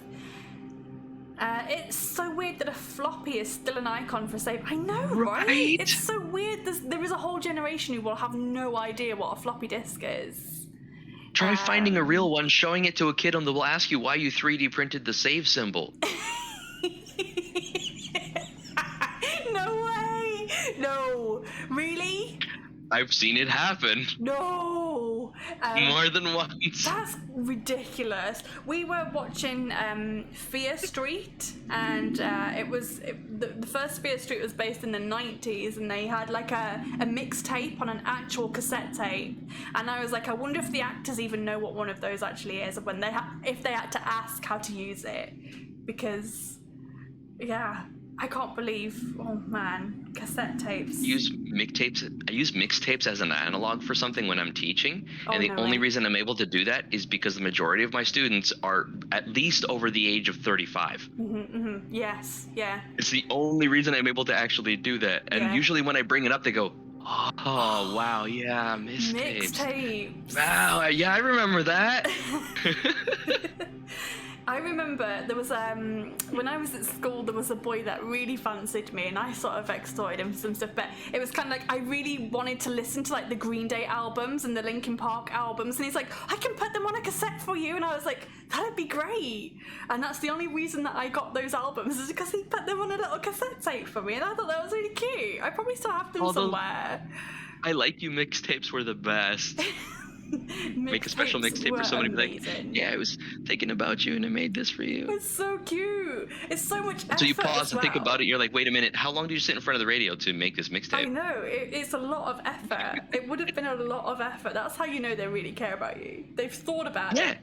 It's so weird that a floppy is still an icon for save. I know, right? It's so weird. There is a whole generation who will have no idea what a floppy disk is. Try finding a real one, showing it to a kid, and they'll ask you why you 3D printed the save symbol. No way! No! Really? I've seen it happen. No! More than once. That's ridiculous. We were watching Fear Street, and the first Fear Street was based in the 90s, and they had like a mixtape on an actual cassette tape. And I was like, I wonder if the actors even know what one of those actually is, when if they had to ask how to use it, because yeah. I can't believe, oh man, cassette tapes. I use mixtapes as an analog for something when I'm teaching, and the only reason I'm able to do that is because the majority of my students are at least over the age of 35. Yes, yeah. It's the only reason I'm able to actually do that, and usually when I bring it up, they go, "Oh, wow, yeah, mixtapes. Wow, yeah, I remember that." I remember there was when I was at school, there was a boy that really fancied me, and I sort of extorted him for some stuff, but it was kind of like I really wanted to listen to like the Green Day albums and the Linkin Park albums, and he's like, I can put them on a cassette for you, and I was like, that'd be great. And that's the only reason that I got those albums, is because he put them on a little cassette tape for me, and I thought that was really cute. I probably still have them somewhere. I Like You mixtapes were the best. Make a special mixtape for somebody, be like, yeah, I was thinking about you and I made this for you. It's so cute. It's so much effort. So you pause and think about it. You're like, wait a minute, how long did you sit in front of the radio to make this mixtape? I know, it's a lot of effort. It would have been a lot of effort. That's how you know they really care about you. They've thought about it.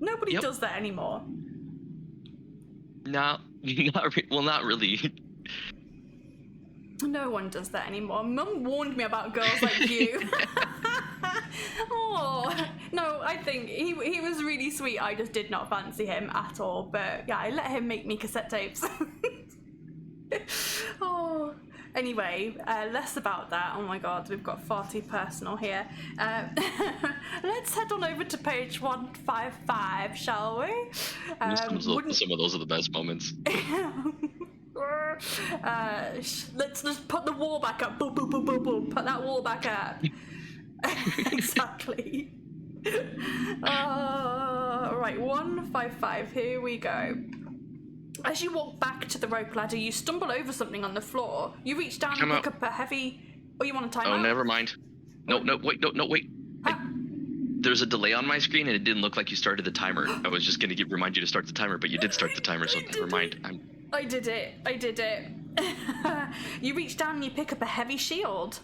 Nobody does that anymore. No, not really. No one does that anymore. Mum warned me about girls like you. Oh, no, I think he was really sweet. I just did not fancy him at all. But yeah, I let him make me cassette tapes. Oh, anyway, less about that. Oh my god, we've got far too personal here. Let's head on over to page 155, shall we? Some of those are the best moments. Let's just put the wall back up. Boom, boom, boom, boom, boom. Put that wall back up. Exactly. Right, 155. Here we go. As you walk back to the rope ladder, you stumble over something on the floor. You reach down and pick up a heavy... Oh, you want a timer? Oh, never mind. No, wait. There's a delay on my screen, and it didn't look like you started the timer. I was just going to remind you to start the timer, but you did start the timer, so never mind. I did it. You reach down and you pick up a heavy shield.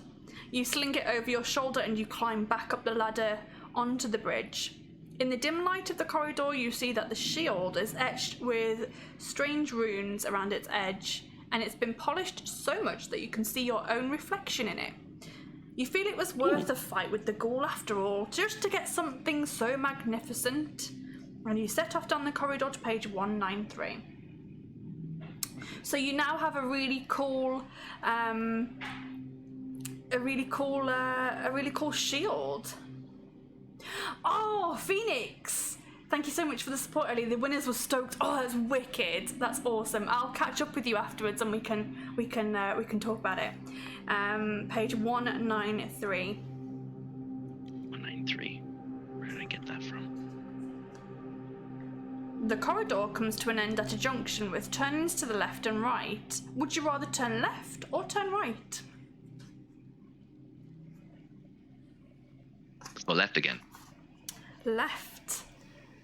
You sling it over your shoulder and you climb back up the ladder onto the bridge. In the dim light of the corridor, you see that the shield is etched with strange runes around its edge, and it's been polished so much that you can see your own reflection in it. You feel it was worth a fight with the ghoul after all, just to get something so magnificent. And you set off down the corridor to page 193. So you now have a really cool shield. Oh, Phoenix! Thank you so much for the support earlier. The winners were stoked. Oh, that's wicked. That's awesome. I'll catch up with you afterwards, and we can talk about it. Page 193. 193. Where did I get that from? The corridor comes to an end at a junction with turnings to the left and right. Would you rather turn left or turn right? Go left again. Left.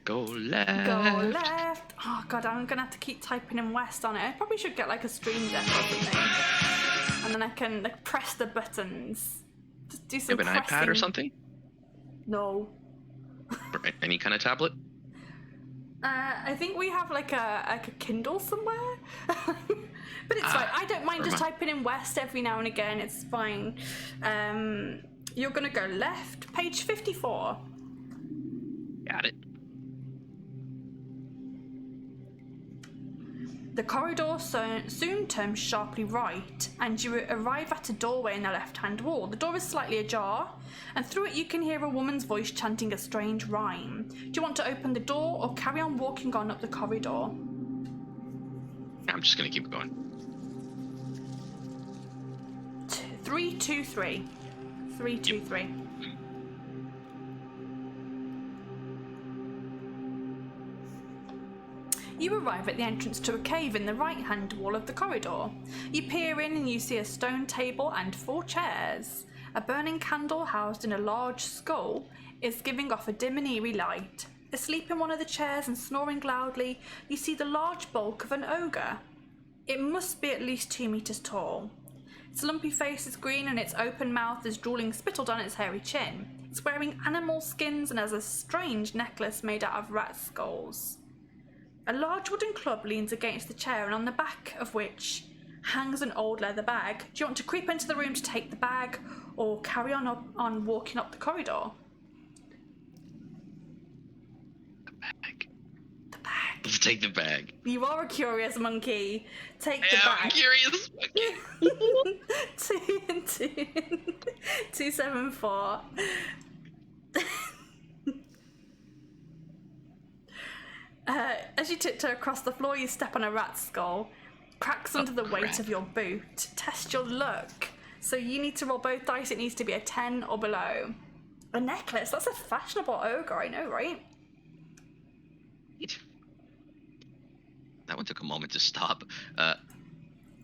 Go left. Go left. Oh god, I'm gonna have to keep typing in west on it. I probably should get like a stream deck or something, and then I can like press the buttons. Just do some. You have an iPad or something? No. Or any kind of tablet? I think we have like a Kindle somewhere. But it's fine. I don't mind just typing in west every now and again. It's fine. You're gonna go left. Page 54. Got it. The corridor soon turns sharply right, and you arrive at a doorway in the left-hand wall. The door is slightly ajar, and through it you can hear a woman's voice chanting a strange rhyme. Do you want to open the door or carry on walking on up the corridor? I'm just gonna keep going. 323. 323. Yep. You arrive at the entrance to a cave in the right-hand wall of the corridor. You peer in and you see a stone table and 4 chairs. A burning candle housed in a large skull is giving off a dim and eerie light. Asleep in one of the chairs and snoring loudly, you see the large bulk of an ogre. It must be at least 2 meters tall. Its lumpy face is green and its open mouth is drooling spittle down its hairy chin. It's wearing animal skins and has a strange necklace made out of rat skulls. A large wooden club leans against the chair, and on the back of which hangs an old leather bag. Do you want to creep into the room to take the bag, or carry on walking up the corridor? The bag. The bag. Let's take the bag. You are a curious monkey. Take the I'm bag. curious. 274. As you tiptoe across the floor, you step on a rat skull. Cracks under the weight of your boot. Test your luck. So you need to roll both dice. It needs to be a 10 or below. A necklace. That's a fashionable ogre, I know, right? That one took a moment to stop.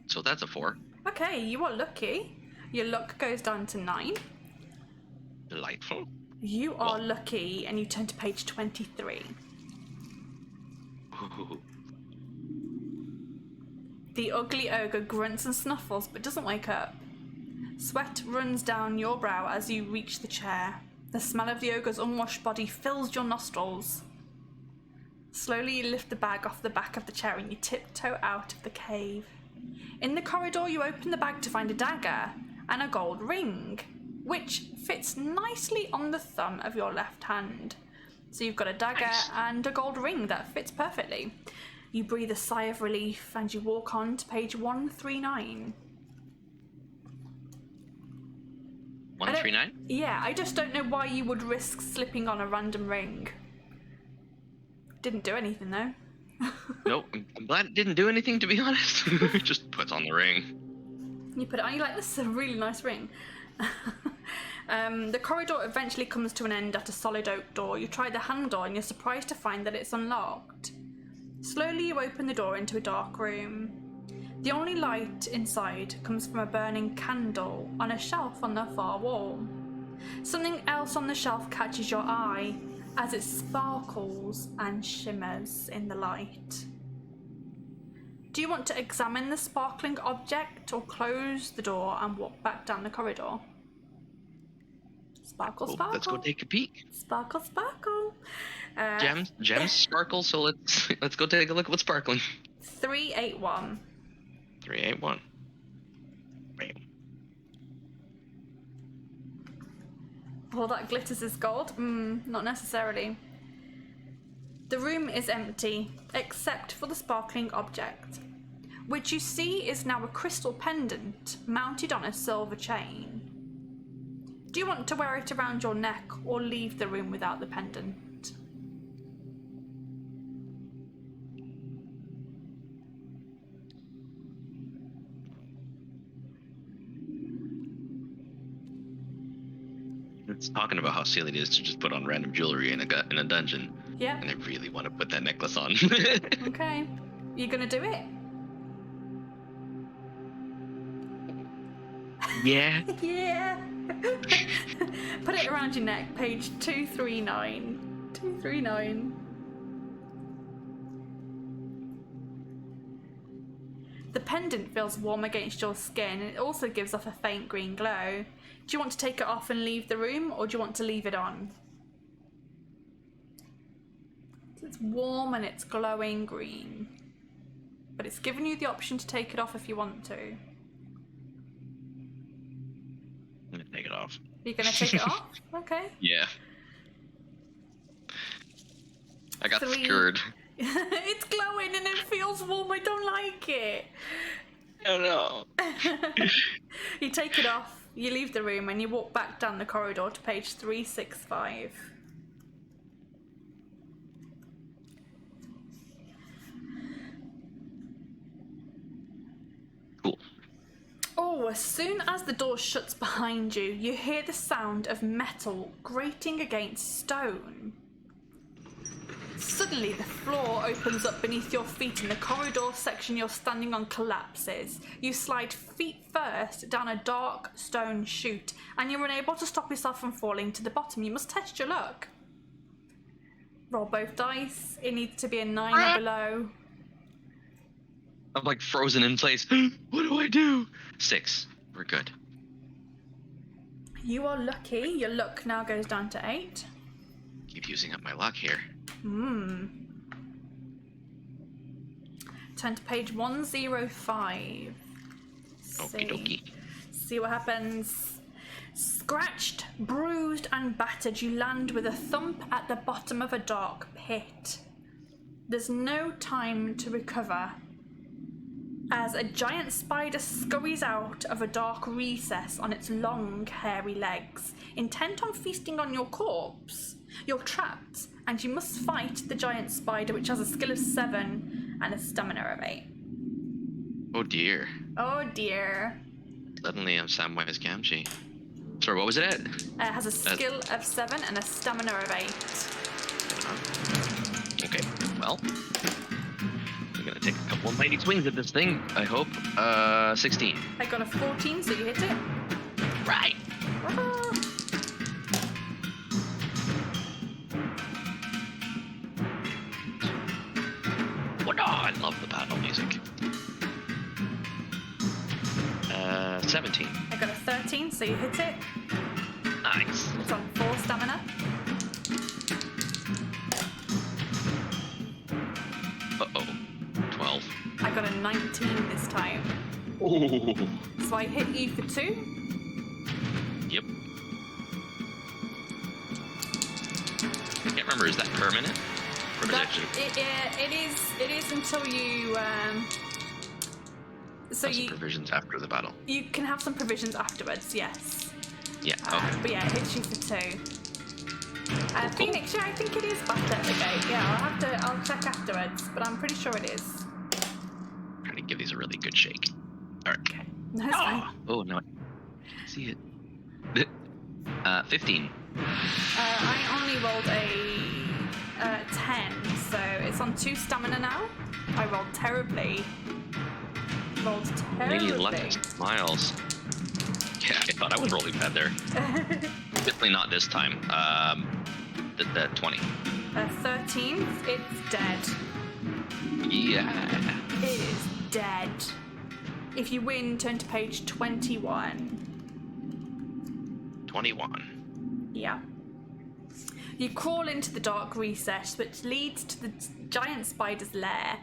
So that's a 4. Okay, you are lucky. Your luck goes down to 9. Delightful. You are lucky, and you turn to page 23. Ooh. The ugly ogre grunts and snuffles, but doesn't wake up. Sweat runs down your brow as you reach the chair. The smell of the ogre's unwashed body fills your nostrils. Slowly you lift the bag off the back of the chair and you tiptoe out of the cave. In the corridor, you open the bag to find a dagger and a gold ring. which fits nicely on the thumb of your left hand. So you've got a dagger Nice. and a gold ring that fits perfectly. You breathe a sigh of relief and you walk on to page 139. 139? Yeah, I just don't know why you would risk slipping on a random ring. Didn't do anything though. Nope. I'm glad it didn't do anything, to be honest. Just puts on the ring. You put it on, you're like, this is a really nice ring. The corridor eventually comes to an end at a solid oak door. You try the handle and you're surprised to find that it's unlocked. Slowly you open the door into a dark room. The only light inside comes from a burning candle on a shelf on the far wall. Something else on the shelf catches your eye as it sparkles and shimmers in the light. Do you want to examine the sparkling object or close the door and walk back down the corridor? Sparkle, sparkle. Let's go take a peek. Sparkle, sparkle. Gems sparkle, so let's go take a look at what's sparkling. 381. 381. Bam. All that glitters is gold? Not necessarily. The room is empty, except for the sparkling object, which you see is now a crystal pendant mounted on a silver chain. Do you want to wear it around your neck or leave the room without the pendant? It's talking about how silly it is to just put on random jewelry in a dungeon. Yeah. And I really want to put that necklace on. Okay. You gonna do it? Yeah. Yeah. Put it around your neck, page 239. 239. The pendant feels warm against your skin and it also gives off a faint green glow. Do you want to take it off and leave the room, or do you want to leave it on? It's warm and it's glowing green, but it's given you the option to take it off if you want to. I'm gonna take it off. You're gonna take it off? Okay. Yeah. I got 3. scared. It's glowing and it feels warm. I don't like it. Oh no. You take it off, you leave the room, and you walk back down the corridor to page 365. Cool. Oh, as soon as the door shuts behind you, you hear the sound of metal grating against stone. Suddenly, the floor opens up beneath your feet and the corridor section you're standing on collapses. You slide feet first down a dark stone chute and you're unable to stop yourself from falling to the bottom. You must test your luck. Roll both dice. It needs to be a 9 or below. I'm like frozen in place. What do I do? 6. We're good. You are lucky. Your luck now goes down to 8. Keep using up my luck here. Turn to page 105. Okie dokie. See what happens. Scratched, bruised, and battered, you land with a thump at the bottom of a dark pit. There's no time to recover, as a giant spider scurries out of a dark recess on its long, hairy legs, intent on feasting on your corpse. You're trapped, and you must fight the giant spider, which has a skill of 7 and a stamina of 8. Oh dear. Oh dear. Suddenly I'm Samwise Gamgee. Sorry, what was it at? It has a skill of 7 and a stamina of 8. Okay, well. I'm gonna take a couple of mighty swings at this thing, I hope. 16. I got a 14, so you hit it. Right. Woohoo! Oh, I love the battle music. 17. I got a 13, so you hit it. Nice. It's on 4 stamina. Uh-oh. 12. I got a 19 this time. Oh. So I hit you for 2. Yep. remember, is that permanent? Or It is until you. So some provisions after the battle. You can have some provisions afterwards. Yes. Yeah. Okay. But yeah, it hits you for 2. Cool. Phoenix, yeah, I think it is back at the gate. Yeah, I'll check afterwards, but I'm pretty sure it is. Trying to give these a really good shake. All right. Okay. No, it's fine. Oh no, I can't see it. 15. I only rolled a 10, so it's on 2 stamina now. I rolled terribly. Lady Luck smiles. Yeah, I thought I was rolling bad there. Definitely not this time. The 20. 13, it's dead. Yeah. It is dead. If you win, turn to page 21. 21. Yeah. You crawl into the dark recess, which leads to the giant spider's lair.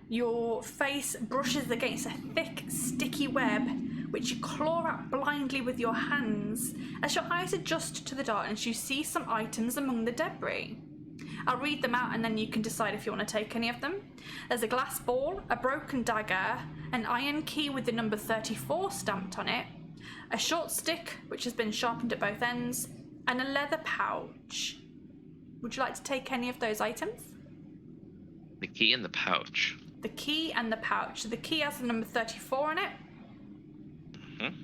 Your face brushes against a thick, sticky web, which you claw at blindly with your hands. As your eyes adjust to the darkness, you see some items among the debris. I'll read them out and then you can decide if you want to take any of them. There's a glass ball, a broken dagger, an iron key with the number 34 stamped on it, a short stick which has been sharpened at both ends, and a leather pouch. Would you like to take any of those items? The key in the pouch. The key and the pouch. So the key has the number 34 on it. Mm-hmm.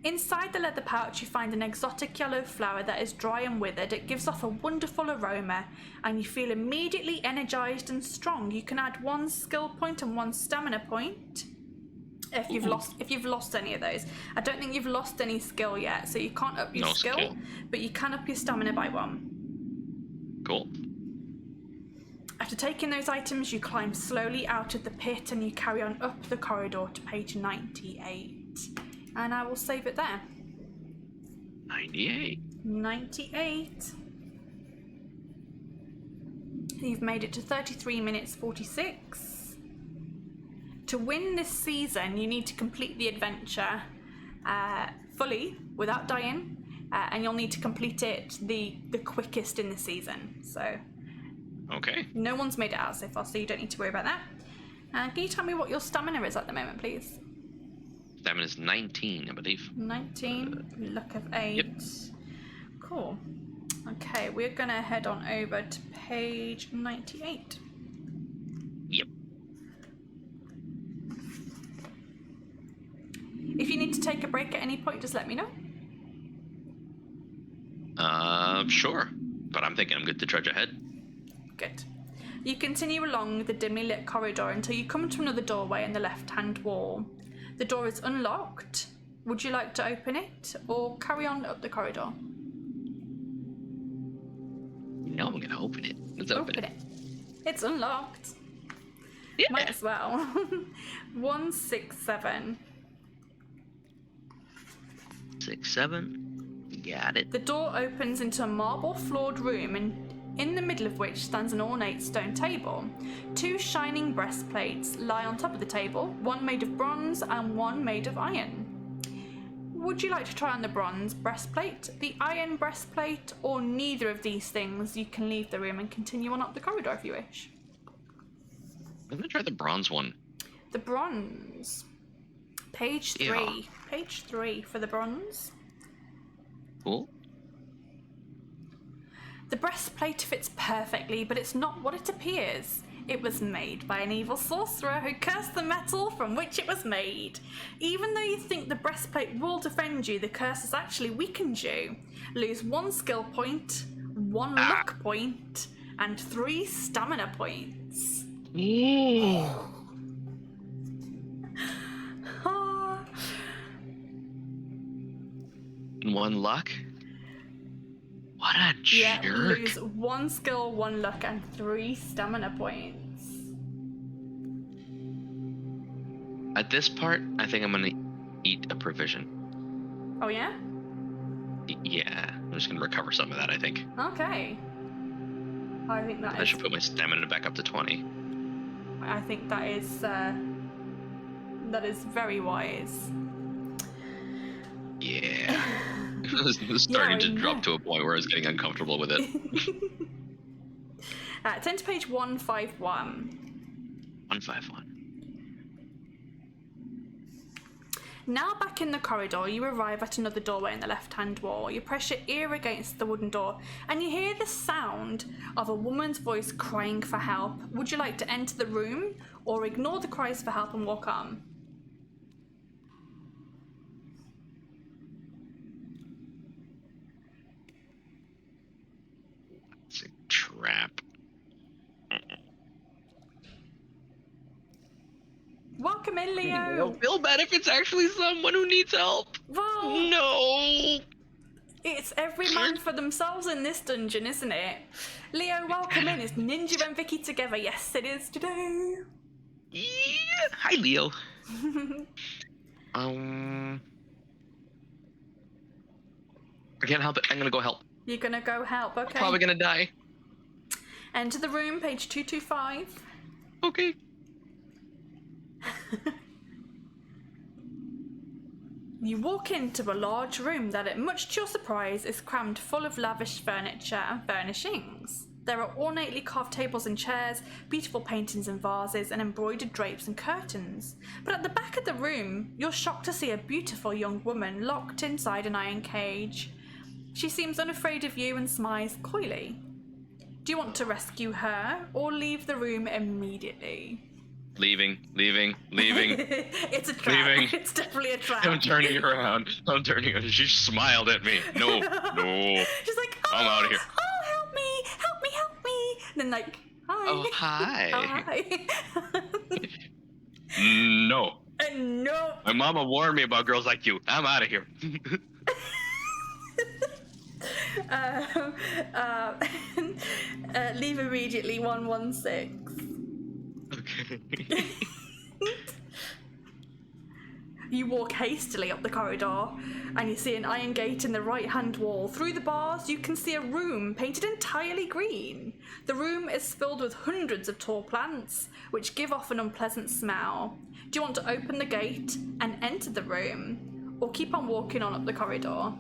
Inside the leather pouch, you find an exotic yellow flower that is dry and withered. It gives off a wonderful aroma, and you feel immediately energized and strong. You can add 1 skill point and 1 stamina point if you've lost any of those. I don't think you've lost any skill yet, so you can't up your skill, but you can up your stamina by 1. Cool. After taking those items, you climb slowly out of the pit and you carry on up the corridor to page 98. And I will save it there. 98. 98. You've made it to 33 minutes 46. To win this season, you need to complete the adventure fully without dying, and you'll need to complete it the quickest in the season. So. Okay. No one's made it out so far, so you don't need to worry about that. Can you tell me what your stamina is at the moment, please? Stamina is 19, I believe. 19, luck of 8. Yep. Cool. Okay, we're going to head on over to page 98. Yep. If you need to take a break at any point, just let me know. Sure. But I'm thinking I'm good to trudge ahead. Good. You continue along the dimly lit corridor until you come to another doorway in the left-hand wall. The door is unlocked. Would you like to open it or carry on up the corridor? No, I'm gonna open it. Let's open it. It's unlocked. Yeah. Might as well. 167. 67. Got it. The door opens into a marble-floored room, and in the middle of which stands an ornate stone table. 2 shining breastplates lie on top of the table, 1 made of bronze and 1 made of iron. Would you like to try on the bronze breastplate, the iron breastplate, or neither of these things? You can leave the room and continue on up the corridor if you wish. I'm gonna try the bronze one. The bronze. Page 3. Yeah. Page 3 for the bronze. Cool. The breastplate fits perfectly, but it's not what it appears. It was made by an evil sorcerer who cursed the metal from which it was made. Even though you think the breastplate will defend you, the curse has actually weakened you. Lose 1 skill point, 1 luck point, and 3 stamina points. And 1 luck? What a jerk. Yeah, lose 1 skill, 1 luck, and 3 stamina points. At this part, I think I'm gonna eat a provision. Oh yeah? Yeah, I'm just gonna recover some of that, I think. Okay. I think that I should put my stamina back up to 20. I think that is very wise. Yeah. It was starting to drop to a point where I was getting uncomfortable with it. Turn to page 151. 151. Now back in the corridor, you arrive at another doorway in the left-hand wall. You press your ear against the wooden door, and you hear the sound of a woman's voice crying for help. Would you like to enter the room, or ignore the cries for help and walk on? It's a trap. Welcome in, Leo. I don't feel bad if it's actually someone who needs help. Well, No. it's every man for themselves in this dungeon, isn't it? Leo, welcome in. It's Ninja and Vicky together. Yes, it is today. Yeah. Hi, Leo. I can't help it. I'm gonna go help. You're gonna go help, okay? Probably gonna die. Enter the room, page 225. Okay. You walk into a large room that, much to your surprise, is crammed full of lavish furniture and furnishings. There are ornately carved tables and chairs, beautiful paintings and vases, and embroidered drapes and curtains. But at the back of the room, you're shocked to see a beautiful young woman locked inside an iron cage. She seems unafraid of you and smiles coyly. Do you want to rescue her or leave the room immediately? Leaving. It's a trap. Leaving. It's definitely a trap. I'm turning around. She smiled at me. No. She's like, oh, I'm outta here. Oh, help me. And then like, hi. Oh, hi. Oh, hi. No. No. My mama warned me about girls like you. I'm out of here. Leave immediately, 116. Okay. You walk hastily up the corridor and you see an iron gate in the right-hand wall. Through the bars, you can see a room painted entirely green. The room is filled with hundreds of tall plants, which give off an unpleasant smell. Do you want to open the gate and enter the room, or keep on walking on up the corridor?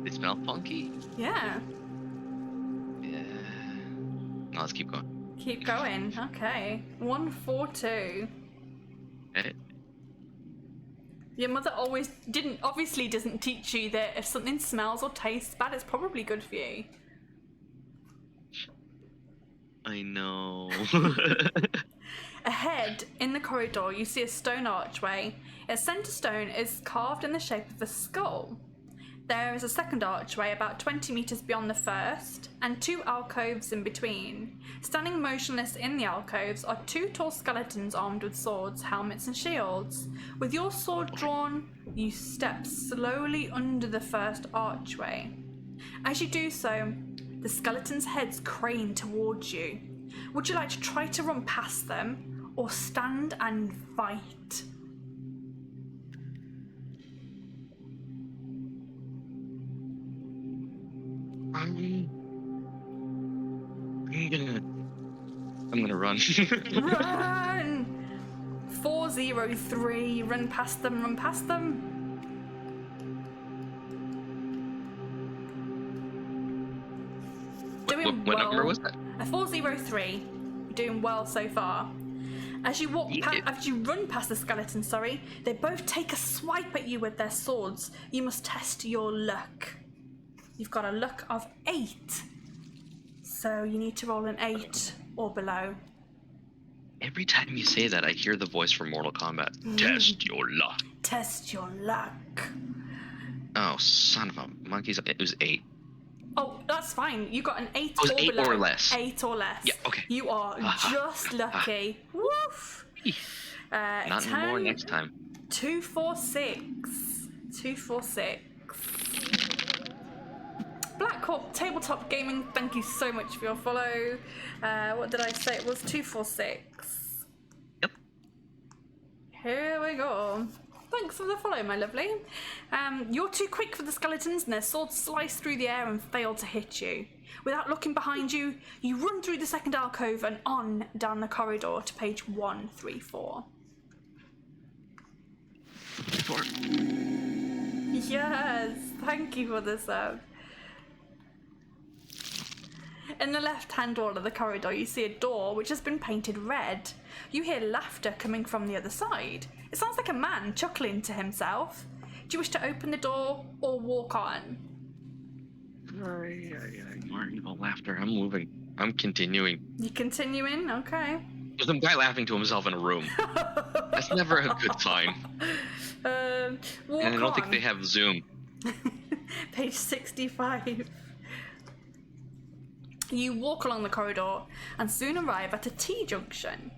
They smell funky. Yeah. Yeah. No, let's keep going. Keep going. Okay. 142. Eh, Your mother obviously doesn't teach you that if something smells or tastes bad, it's probably good for you. I know. Ahead, in the corridor, you see a stone archway. Its centre stone is carved in the shape of a skull. There is a second archway about 20 metres beyond the first, and two alcoves in between. Standing motionless in the alcoves are two tall skeletons armed with swords, helmets and shields. With your sword drawn, you step slowly under the first archway. As you do so, the skeletons' heads crane towards you. Would you like to try to run past them, or stand and fight? I'm gonna run. Run! 403. Run past them. What number was that? A 403. You're doing well so far. As you run past the skeletons, they both take a swipe at you with their swords. You must test your luck. You've got a luck of 8. So you need to roll an 8 or below. Every time you say that, I hear the voice from Mortal Kombat. Test your luck. Test your luck. Oh, son of a monkeys. It was 8. Oh, that's fine. You got an 8 Oh, it was or 8 below. or less. 8 or less. Yeah, okay. You are just lucky. Woof. Not anymore next time. 246. 246. Black Hawk Tabletop Gaming, thank you so much for your follow. What did I say? It was 246. Yep. Here we go. Thanks for the follow, my lovely. You're too quick for the skeletons, and their swords slice through the air and fail to hit you. Without looking behind you, you run through the second alcove and on down the corridor to page 134. Yes, thank you for the sub. In the left-hand wall of the corridor, you see a door which has been painted red. You hear laughter coming from the other side. It sounds like a man chuckling to himself. Do you wish to open the door or walk on? More evil laughter. I'm moving. I'm continuing. You continuing? Okay. There's some guy laughing to himself in a room. That's never a good sign. Walk And I don't on. think they have Zoom. Page 65. You walk along the corridor and soon arrive at a T-junction.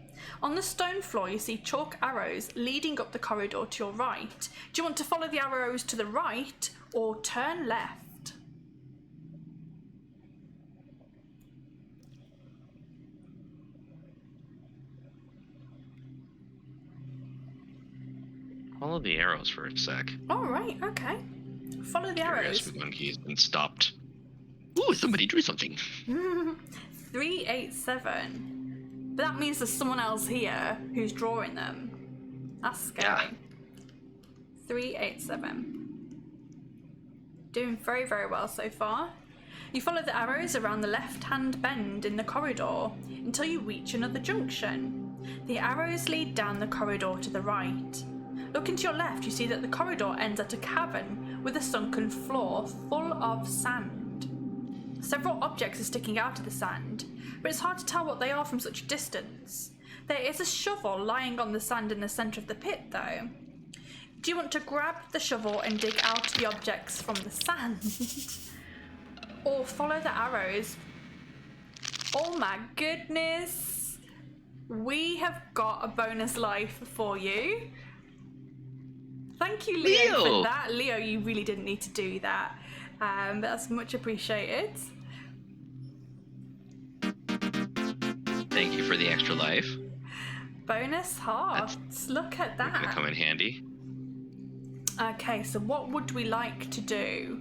On the stone floor, you see chalk arrows leading up the corridor to your right. Do you want to follow the arrows to the right or turn left? Follow the arrows for a sec. All right, okay. Follow the arrows. Monkey's been stopped. Ooh, somebody drew something. 387. But that means there's someone else here who's drawing them. That's scary. Yeah. 387. Doing very, very well so far. You follow the arrows around the left-hand bend in the corridor until you reach another junction. The arrows lead down the corridor to the right. Looking to your left, you see that the corridor ends at a cavern with a sunken floor full of sand. Several objects are sticking out of the sand, but it's hard to tell what they are from such a distance. There is a shovel lying on the sand in the centre of the pit, though. Do you want to grab the shovel and dig out the objects from the sand? Or follow the arrows? Oh my goodness! We have got a bonus life for you. Thank you, Leo, for that. Leo, you really didn't need to do that. But that's much appreciated. Thank you for the extra life. Bonus hearts. Look at Gonna that. come in handy. Okay, so what would we like to do?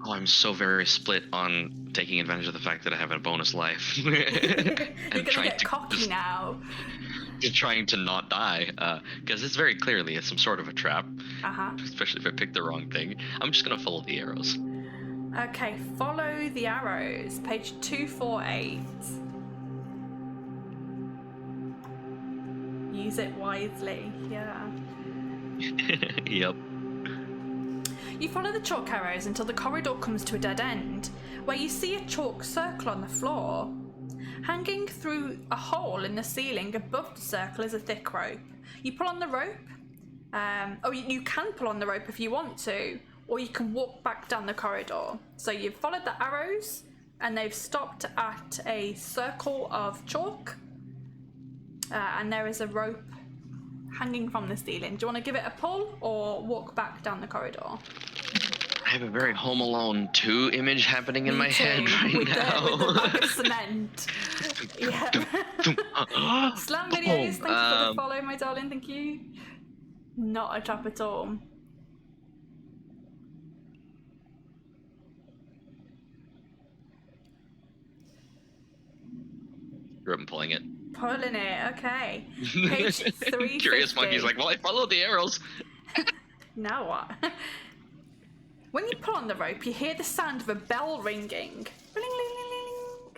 Oh, I'm so very split on taking advantage of the fact that I have a bonus life. You're gonna get cocky now. Just trying to not die, because it's very clearly some sort of a trap. Especially if I pick the wrong thing. I'm just gonna follow the arrows. Okay, follow the arrows. Page 248. Use it wisely. Yeah. Yep. You follow the chalk arrows until the corridor comes to a dead end, where you see a chalk circle on the floor. Hanging through a hole in the ceiling above the circle is a thick rope. You pull on the rope. You can pull on the rope if you want to, or you can walk back down the corridor. So you've followed the arrows, and they've stopped at a circle of chalk, and there is a rope hanging from the ceiling. Do you want to give it a pull or walk back down the corridor? I have a very Home Alone 2 image happening in my head right with now. with the bag of cement. Yeah. Slam videos, thank you for the follow, my darling, thank you. Not a trap at all. I'm pulling it. Pulling it, okay. Page 350. Curious Monkey's like, well, I followed the arrows. Now what? When you pull on the rope, you hear the sound of a bell ringing. Ring, ling, ling, ling.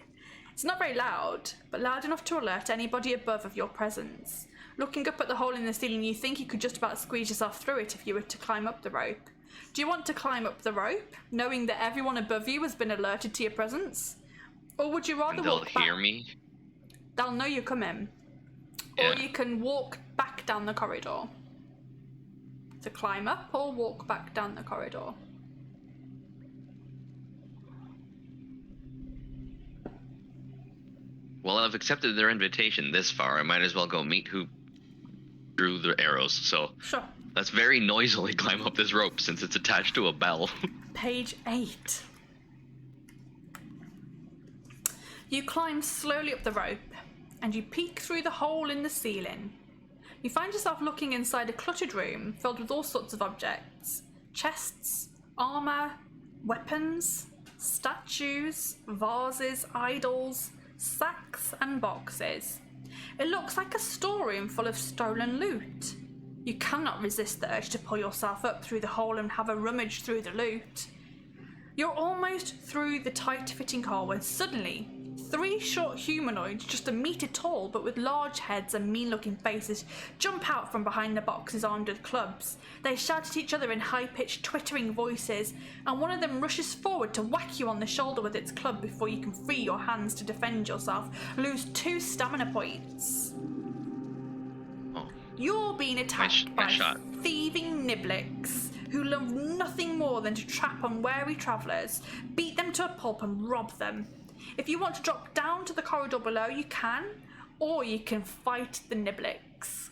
It's not very loud, but loud enough to alert anybody above of your presence. Looking up at the hole in the ceiling, you think you could just about squeeze yourself through it if you were to climb up the rope. Do you want to climb up the rope, knowing that everyone above you has been alerted to your presence? Or would you rather walk back? They'll hear me? They'll know you're coming. Yeah. Or you can walk back down the corridor. To climb up or walk back down the corridor. Well, I've accepted their invitation this far. I might as well go meet who drew the arrows. So Sure. let's very noisily climb up this rope since it's attached to a bell. Page 8. You climb slowly up the rope and you peek through the hole in the ceiling. You find yourself looking inside a cluttered room filled with all sorts of objects. Chests, armour, weapons, statues, vases, idols, sacks and boxes. It looks like a storeroom full of stolen loot. You cannot resist the urge to pull yourself up through the hole and have a rummage through the loot. You're almost through the tight-fitting hole when suddenly 3 short humanoids, just a metre tall but with large heads and mean-looking faces, jump out from behind the boxes armed with clubs. They shout at each other in high-pitched, twittering voices, and one of them rushes forward to whack you on the shoulder with its club before you can free your hands to defend yourself. Lose 2 stamina points. Oh. You're being attacked by shot. thieving Niblix, who love nothing more than to trap unwary travellers, beat them to a pulp and rob them. If you want to drop down to the corridor below, you can, or you can fight the Niblix.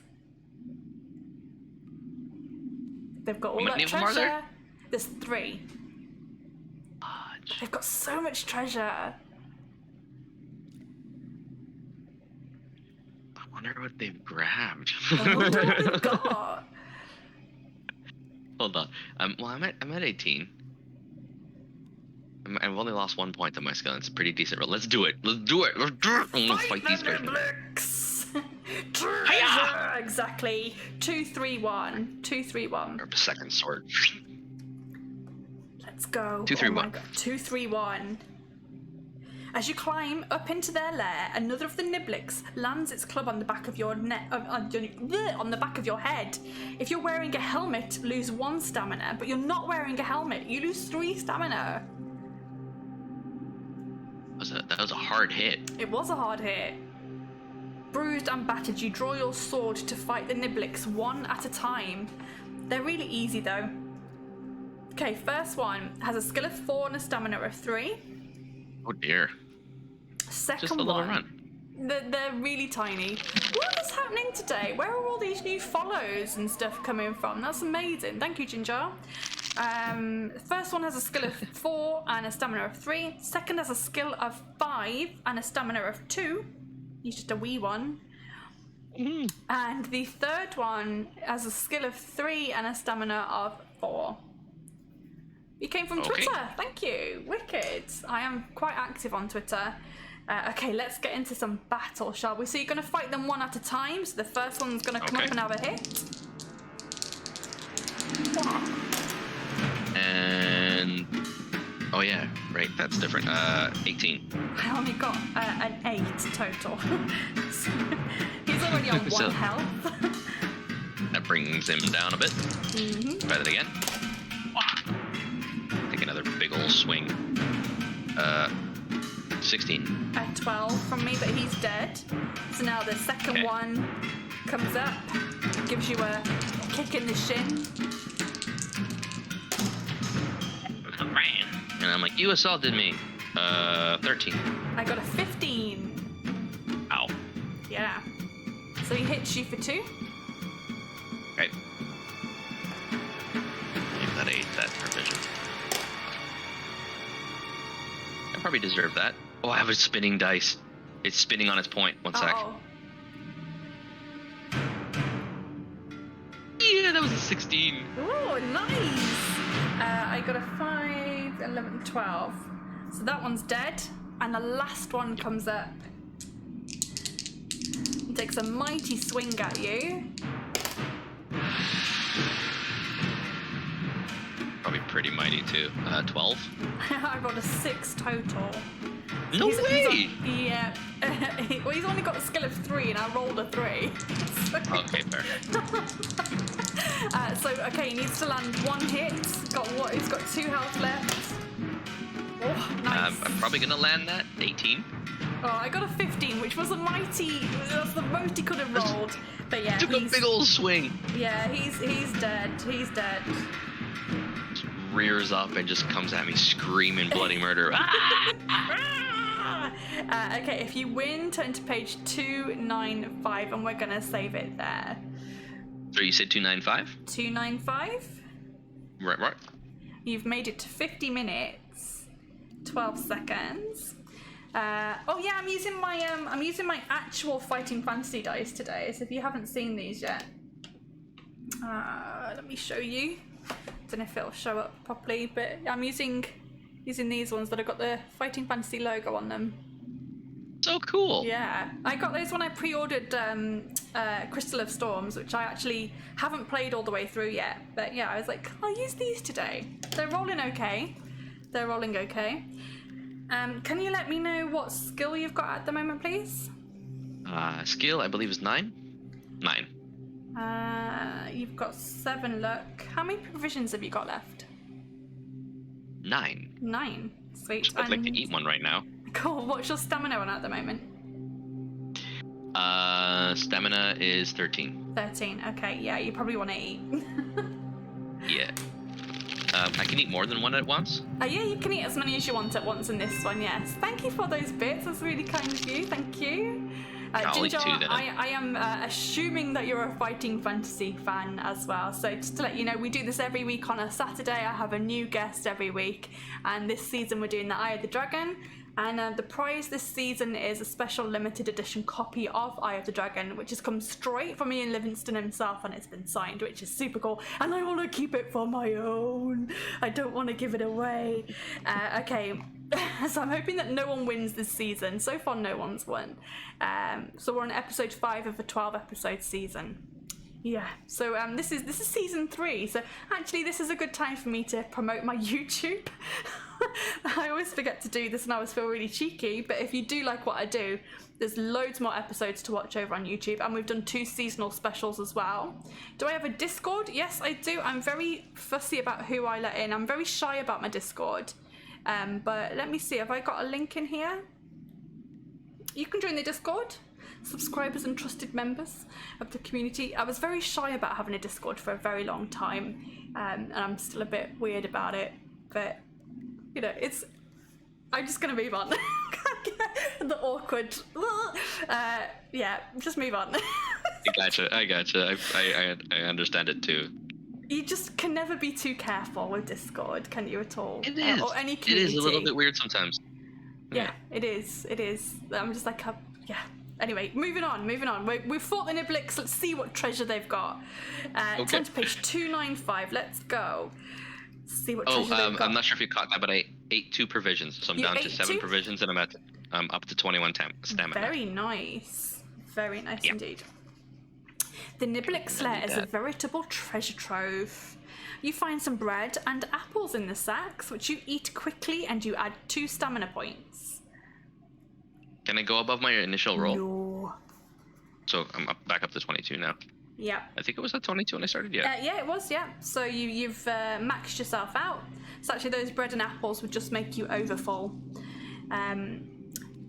They've got all that many of them are treasure. there? There's 3. Fudge. They've got so much treasure. I wonder what they've grabbed. I wonder what they've got. Hold on. Well, I'm at 18. I've only lost 1 point on my skill. It's a pretty decent roll. Let's do it. Let's do it. I'm gonna fight these guys. Treasure! Exactly. 2, 3, 1. 2, 3, 1. Grab a second sword. Let's go. 2, 3, 1. 2, 3, 1. As you climb up into their lair, another of the Niblix lands its club on the back of your on the back of your head. If you're wearing a helmet, lose 1 stamina, but you're not wearing a helmet, you lose 3 stamina. That was a hard hit. It was a hard hit. Bruised and battered, you draw your sword to fight the Niblix one at a time. They're really easy though. Okay, first one has a skill of 4 and a stamina of 3. Oh dear. Second Just a little one, run. they're really tiny. What is happening today? Where are all these new follows and stuff coming from? That's amazing. Thank you, Ginger. First one has a skill of 4 and a stamina of 3. Second has a skill of 5 and a stamina of 2. He's just a wee one. Mm. And the third one has a skill of 3 and a stamina of 4. You came from Twitter. Thank you. Wicked. I am quite active on Twitter. Okay, let's get into some battle, shall we? So you're going to fight them one at a time. So the first one's going to come up and have a hit. And oh yeah, right. That's different. 18. I only got an 8 total. He's already on 1 health. That brings him down a bit. Mm-hmm. Try that again. Take another big ol' swing. 16. A 12 from me, but he's dead. So now the second one comes up, gives you a kick in the shin. And I'm like, you assaulted me. 13. I got a 15. Ow. Yeah. So he hits you for 2. Okay. Give that 8, that provision. I probably deserve that. Oh, I have a spinning dice. It's spinning on its point. 1 sec. Oh. Yeah, that was a 16. Ooh, nice. I got a 5, 11, 12. So that one's dead. And the last one comes up. He takes a mighty swing at you. Probably pretty mighty too. 12. I got a 6 total. No way! Yeah. Well, he's only got a skill of 3 and I rolled a 3. So, Okay, fair. okay, he needs to land 1 hit. He's got 2 health left. Oh, nice. I'm probably gonna land that 18. Oh, I got a 15, which was a mighty. That's the most he could have rolled. But yeah, Took a big old swing. Yeah, he's dead. He's dead. Just rears up and just comes at me screaming bloody murder. Okay, if you win, turn to page 295, and we're gonna save it there. So you said 295? 295. Right. You've made it to 50 minutes, 12 seconds. Oh yeah, I'm using my actual Fighting Fantasy dice today. So if you haven't seen these yet, let me show you. Don't know if it'll show up properly, but I'm using these ones that have got the Fighting Fantasy logo on them. So cool. Yeah, I got those when I pre-ordered Crystal of Storms, which I actually haven't played all the way through yet. But yeah, I was like, I'll use these today. They're rolling okay. Can you let me know what skill you've got at the moment, please? Skill, I believe, is 9. 9. You've got 7 luck. How many provisions have you got left? 9. 9. Sweet. I'd like to eat one right now. Cool. What's your stamina on at the moment? Stamina is 13. 13. Okay, yeah, you probably want to eat. Yeah. I can eat more than one at once? Yeah, you can eat as many as you want at once in this one, yes. Thank you for those bits. That's really kind of you. Thank you. I'll eat Ginger, 2 then. I am assuming that you're a Fighting Fantasy fan as well. So just to let you know, we do this every week on a Saturday. I have a new guest every week. And this season we're doing the Eye of the Dragon. And the prize this season is a special limited edition copy of Eye of the Dragon, which has come straight from Ian Livingston himself, and it's been signed, which is super cool. And I want to keep it for my own. I don't want to give it away. Okay, so I'm hoping that no one wins this season. So far, no one's won. So we're on episode 5 of a 12-episode season. Yeah, so this is season 3. So actually, this is a good time for me to promote my YouTube. I always forget to do this and I always feel really cheeky, but if you do like what I do, there's loads more episodes to watch over on YouTube, and we've done 2 seasonal specials as well. Do I have a Discord? Yes, I do. I'm very fussy about who I let in. I'm very shy about my Discord. But let me see, have I got a link in here? You can join the Discord. Subscribers and trusted members of the community. I was very shy about having a Discord for a very long time, and I'm still a bit weird about it, but you know, I'm just gonna move on. The awkward. Yeah, just move on. I gotcha. I understand it too. You just can never be too careful with Discord, can you at all? It is. Or any It community. is a little bit weird sometimes. Yeah, it is. I'm just like, yeah. Anyway, moving on. We've fought the Niblix. Let's see what treasure they've got. Okay. Turn to page 295. Let's go. See what treasure they've got. I'm not sure if you caught that, but I ate 2 provisions, so I'm You down to ate 7 2? provisions, and I'm up to 21 stamina. Very nice. Very nice Yeah. indeed. The Niblix lair is a veritable treasure trove. You find some bread and apples in the sacks, which you eat quickly, and you add 2 stamina points. Can I go above my initial roll? No. So I'm back up to 22 now. Yeah. I think it was at 22 when I started, yeah. Yeah, it was, yeah. So you've maxed yourself out. So actually those bread and apples would just make you overfull.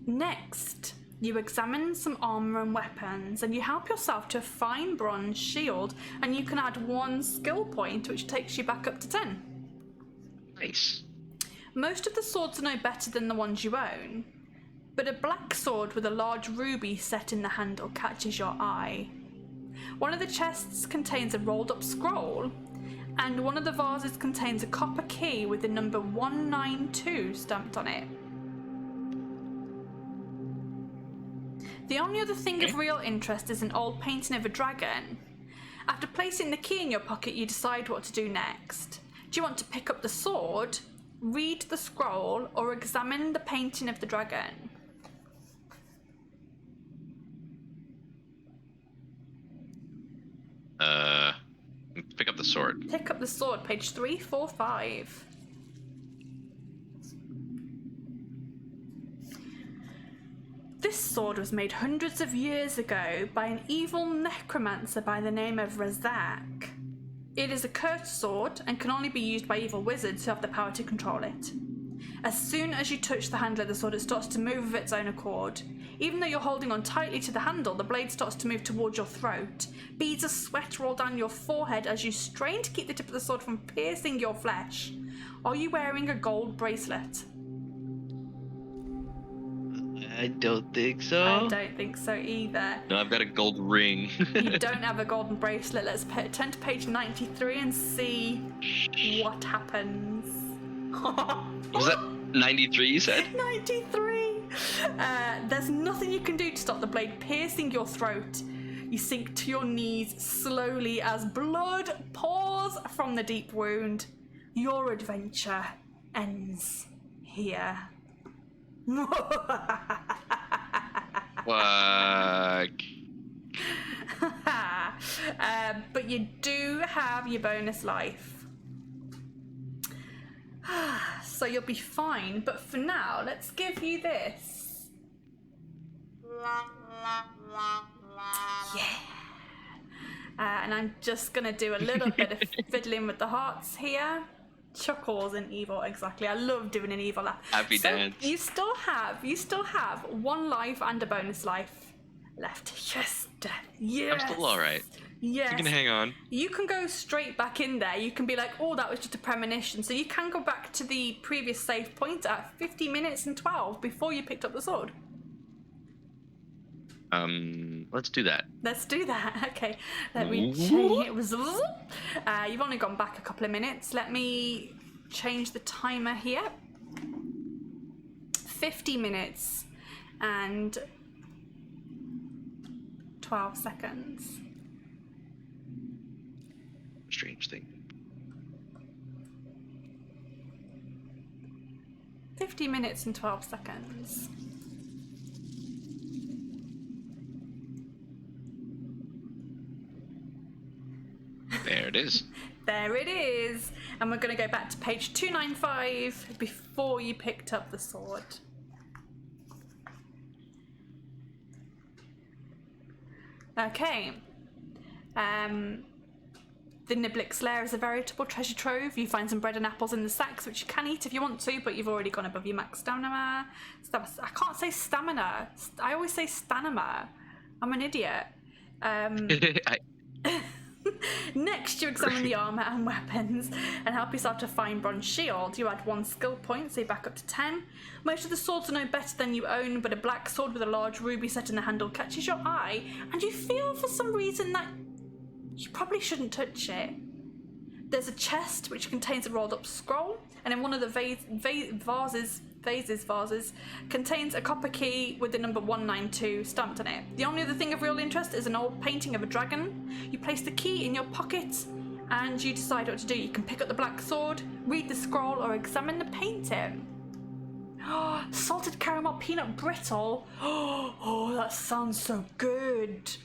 Next, you examine some armor and weapons, and you help yourself to a fine bronze shield, and you can add 1 skill point, which takes you back up to 10. Nice. Most of the swords are no better than the ones you own, but a black sword with a large ruby set in the handle catches your eye. One of the chests contains a rolled up scroll, and one of the vases contains a copper key with the number 192 stamped on it. The only other thing of real interest is an old painting of a dragon. After placing the key in your pocket, you decide what to do next. Do you want to pick up the sword, read the scroll, or examine the painting of the dragon? Pick up the sword. Pick up the sword, page 345. This sword was made hundreds of years ago by an evil necromancer by the name of Razak. It is a cursed sword and can only be used by evil wizards who have the power to control it. As soon as you touch the handle of the sword, it starts to move of its own accord. Even though you're holding on tightly to the handle, the blade starts to move towards your throat. Beads of sweat roll down your forehead as you strain to keep the tip of the sword from piercing your flesh. Are you wearing a gold bracelet? I don't think so. I don't think so either. No, I've got a gold ring. You don't have a golden bracelet. Let's turn to page 93 and see what happens. Was that 93 you said? 93! There's nothing you can do to stop the blade piercing your throat. You sink to your knees slowly as blood pours from the deep wound. Your adventure ends here. Fuck. But you do have your bonus life. so you'll be fine. But for now, let's give you this. Yeah. And I'm just gonna do a little bit of fiddling with the hearts here. Chuckles and evil, exactly. I love doing an evil laugh. Happy so dance. You still have 1 life and a bonus life left. Yes, Death. Yes. I'm still all right. Yes. You can hang on. You can go straight back in there. You can be like, oh, that was just a premonition. So you can go back to the previous save point at 50 minutes and 12 before you picked up the sword. Let's do that. Let's do that. Okay. Let me change it. You've only gone back a couple of minutes. Let me change the timer here. 50 minutes and 12 seconds. Strange thing. 50 minutes and 12 seconds. There it is. There it is. And we're going to go back to page 295 before you picked up the sword. Okay. The Niblick's lair is a veritable treasure trove. You find some bread and apples in the sacks, which you can eat if you want to, but you've already gone above your max stamina. I can't say stamina. I always say stamina. I'm an idiot. Next, you examine the armour and weapons and help yourself to find bronze shield. You add 1 skill point, so you're back up to 10. Most of the swords are no better than you own, but a black sword with a large ruby set in the handle catches your eye, and you feel for some reason that you probably shouldn't touch it. There's a chest which contains a rolled up scroll, and in one of the vases contains a copper key with the number 192 stamped on it. The only other thing of real interest is an old painting of a dragon. You place the key in your pocket and you decide what to do. You can pick up the black sword, read the scroll, or examine the painting. Salted caramel peanut brittle. Oh, that sounds so good.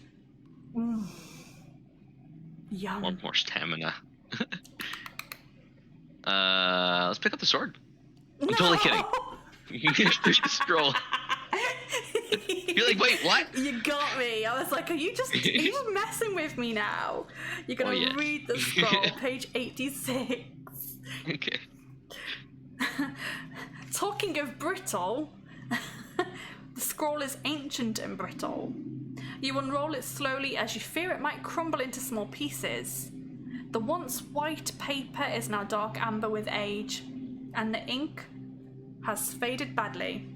Yum. 1 more stamina. Let's pick up the sword. I'm totally kidding. You just scroll. You're like, wait, what? You got me. I was like, are you just messing with me now? You're gonna read the scroll, page 86. Okay. Talking of brittle, the scroll is ancient and brittle. You unroll it slowly as you fear it might crumble into small pieces. The once white paper is now dark amber with age, and the ink has faded badly.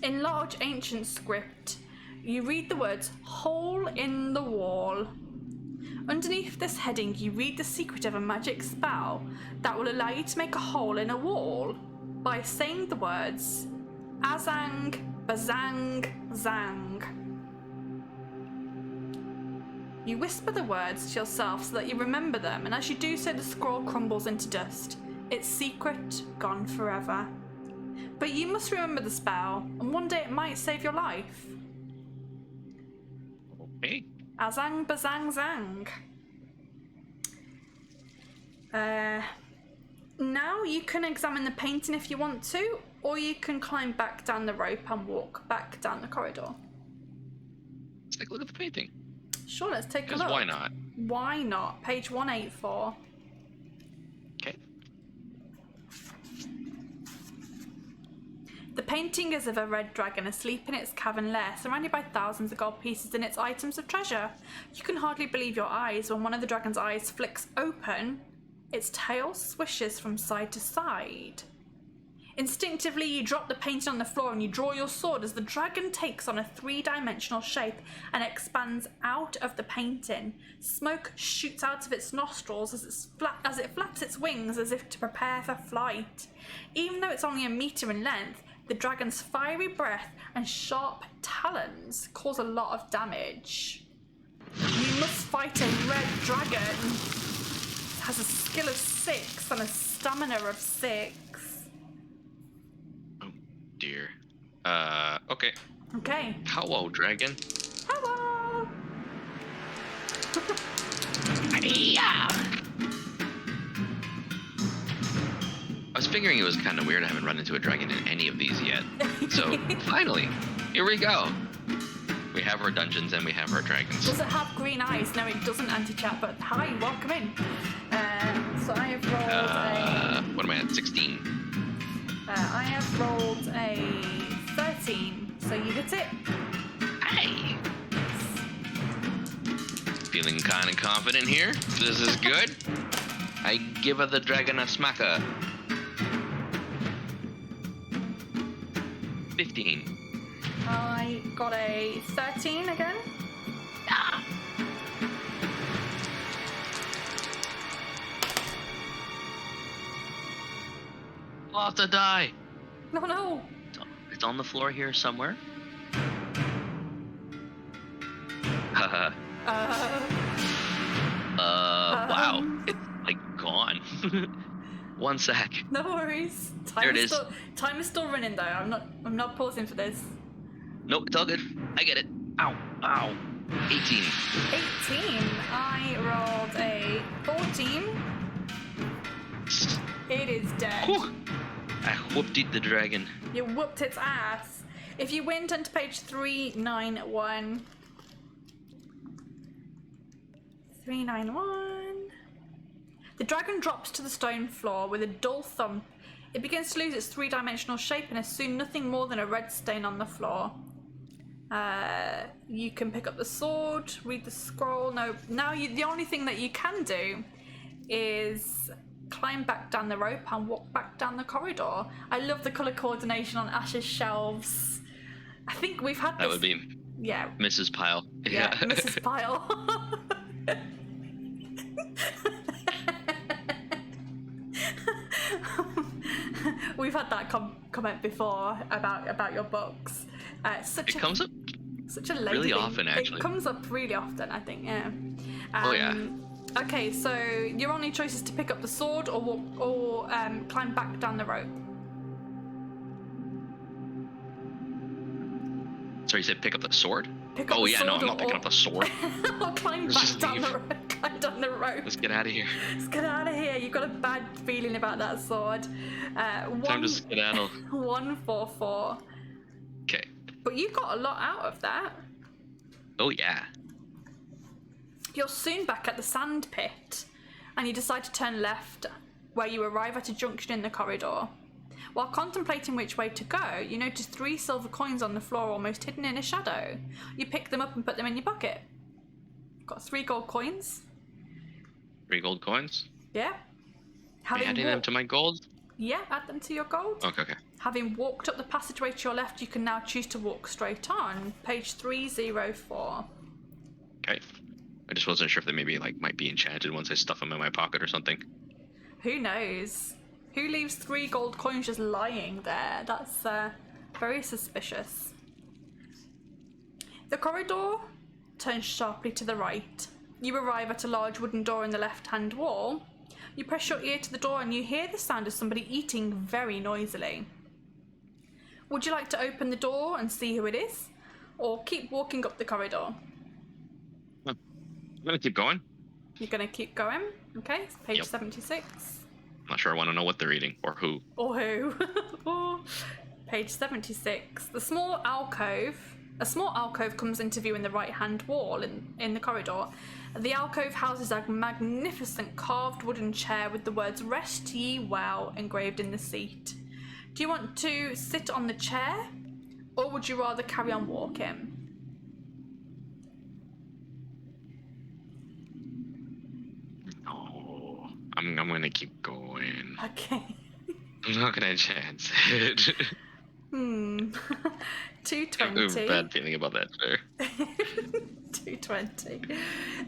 In large ancient script, you read the words "hole in the wall." Underneath this heading, you read the secret of a magic spell that will allow you to make a hole in a wall by saying the words "Azang, Bazang, Zang." You whisper the words to yourself so that you remember them, and as you do so, the scroll crumbles into dust. Its secret gone forever. But you must remember the spell, and one day it might save your life. Okay. Azang bazang zang. Now you can examine the painting if you want to, or you can climb back down the rope and walk back down the corridor. Let's take a look at the painting. Sure, let's take a Because look. why not? Why not? Page 184. Okay. The painting is of a red dragon asleep in its cavern lair, surrounded by thousands of gold pieces and its items of treasure. You can hardly believe your eyes when one of the dragon's eyes flicks open. Its tail swishes from side to side. Instinctively, you drop the painting on the floor and you draw your sword as the dragon takes on a 3-dimensional shape and expands out of the painting. Smoke shoots out of its nostrils as it flaps its wings as if to prepare for flight. Even though it's only a meter in length, the dragon's fiery breath and sharp talons cause a lot of damage. You must fight a red dragon. It has a skill of 6 and a stamina of 6. Dear. Okay. Okay. Hello, dragon. Hello! I was figuring it was kind of weird. I haven't run into a dragon in any of these yet. So finally, here we go. We have our dungeons and we have our dragons. Does it have green eyes? No, it doesn't, anti-chat, but hi, welcome in. So I have rolled what am I at? 16. I have rolled a 13, so you hit it. Hey! Feeling kind of confident here. This is good. I give the dragon a smacker. 15. I got a 13 again. Ah. I'll have to die. No. It's on the floor here somewhere. Haha. Wow. It's like gone. 1 sec. No worries. There it is. Time is still running though. I'm not pausing for this. Nope, it's all good. I get it. Ow. Ow. 18. 18. I rolled a 14. It is dead. Whew. I whooped the dragon. You whooped its ass. If you went onto page 391. 391. The dragon drops to the stone floor with a dull thump. It begins to lose its three-dimensional shape and is soon nothing more than a red stain on the floor. You can pick up the sword, read the scroll. No, now the only thing that you can do is climb back down the rope and walk back down the corridor. I love the colour coordination on Ash's shelves. I think we've had this. That would be Mrs. Pyle. Yeah, Mrs. Pyle. We've had that comment before about your books. It comes up such a lady really thing. often, actually. It comes up really often, I think. Yeah. Oh yeah. Okay, so your only choice is to pick up the sword or walk, or climb back down the rope. So you said pick up the sword? Pick up oh the yeah, sword no, I'm not picking up the sword. Or climb Let's back just down leave. the rope. Climb down the rope. Let's get out of here. Let's get out of here. You've got a bad feeling about that sword. Time to skedaddle. 144. Okay. But you got a lot out of that. Oh yeah. You're soon back at the sand pit, and you decide to turn left, where you arrive at a junction in the corridor. While contemplating which way to go, you notice 3 silver coins on the floor almost hidden in a shadow. You pick them up and put them in your pocket. Got 3 gold coins. 3 gold coins? Yeah. Adding them to my gold? Yeah, add them to your gold. Okay. Having walked up the passageway to your left, you can now choose to walk straight on. Page 304. Okay. I just wasn't sure if they maybe might be enchanted once I stuff them in my pocket or something. Who knows? Who leaves 3 gold coins just lying there? That's very suspicious. The corridor turns sharply to the right. You arrive at a large wooden door in the left-hand wall. You press your ear to the door and you hear the sound of somebody eating very noisily. Would you like to open the door and see who it is? Or keep walking up the corridor? I'm gonna keep going. You're going to keep going? Okay, it's page Yep. 76. I'm not sure I want to know what they're eating or who. Or who? Page 76. A small alcove comes into view in the right-hand wall in the corridor. The alcove houses a magnificent carved wooden chair with the words "Rest ye well" engraved in the seat. Do you want to sit on the chair, or would you rather carry on walking? No, I'm gonna keep going. Okay. I'm not gonna chance it. 220. I have a bad feeling about that chair. 220.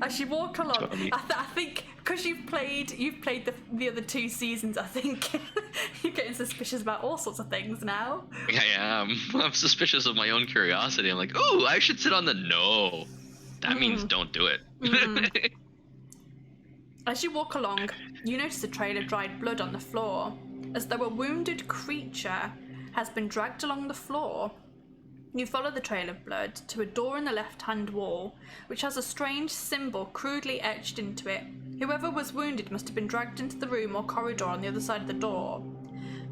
As you walk along, I think because you've played the other 2 seasons, I think you're getting suspicious about all sorts of things now. I am. I'm suspicious of my own curiosity. I'm like, ooh, I should sit on the no. That means don't do it. As you walk along, you notice a trail of dried blood on the floor, as though a wounded creature has been dragged along the floor. You follow the trail of blood to a door in the left-hand wall, which has a strange symbol crudely etched into it. Whoever was wounded must have been dragged into the room or corridor on the other side of the door.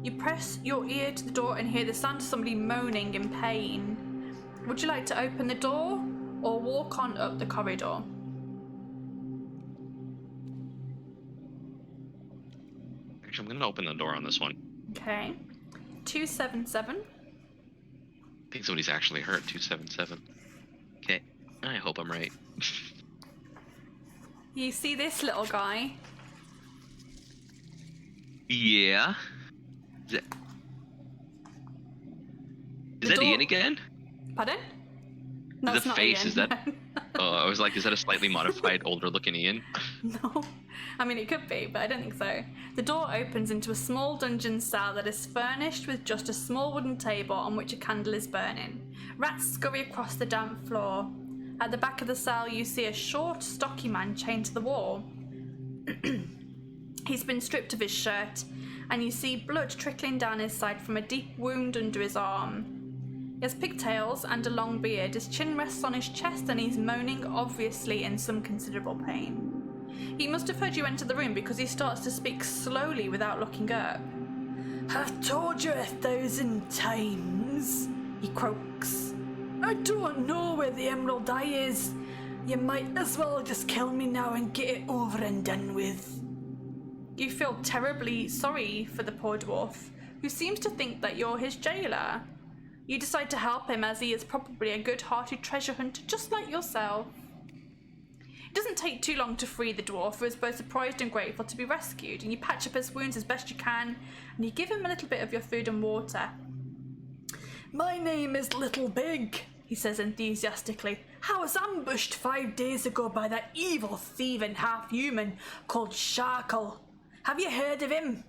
You press your ear to the door and hear the sound of somebody moaning in pain. Would you like to open the door or walk on up the corridor? Actually, I'm going to open the door on this one. Okay. 277. I think somebody's actually hurt. 277. Okay. I hope I'm right. You see this little guy? Yeah. Is The that door- Ian again? Pardon? No, The it's not face, Ian. is that? Oh, I was like, is that a slightly modified, older-looking Ian? No. I mean, it could be, but I don't think so. The door opens into a small dungeon cell that is furnished with just a small wooden table on which a candle is burning. Rats scurry across the damp floor. At the back of the cell, you see a short, stocky man chained to the wall. He's been stripped of his shirt, and you see blood trickling down his side from a deep wound under his arm. He has pigtails and a long beard. His chin rests on his chest and he's moaning, obviously in some considerable pain. He must have heard you enter the room because he starts to speak slowly without looking up. "I've told you 1,000 times," he croaks. "I don't know where the Emerald Eye is. You might as well just kill me now and get it over and done with." You feel terribly sorry for the poor dwarf, who seems to think that you're his jailer. You decide to help him as he is probably a good-hearted treasure hunter just like yourself. It doesn't take too long to free the dwarf, who is both surprised and grateful to be rescued, and you patch up his wounds as best you can, and you give him a little bit of your food and water. "My name is Little Big," he says enthusiastically. "I was ambushed 5 days ago by that evil thieving half-human called Sharkle. Have you heard of him?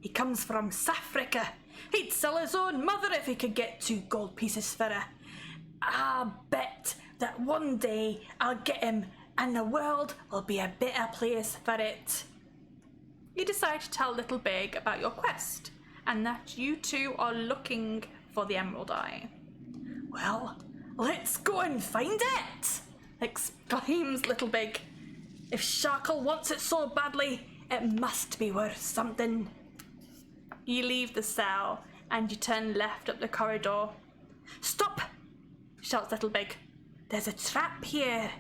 He comes from Safrika. He'd sell his own mother if he could get 2 gold pieces for her. I'll bet that one day I'll get him and the world will be a better place for it." You decide to tell Little Big about your quest and that you two are looking for the Emerald Eye. "Well, let's go and find it!" exclaims Little Big. "If Sharkle wants it so badly, it must be worth something." You leave the cell and you turn left up the corridor. "Stop!" shouts Little Big. "There's a trap here."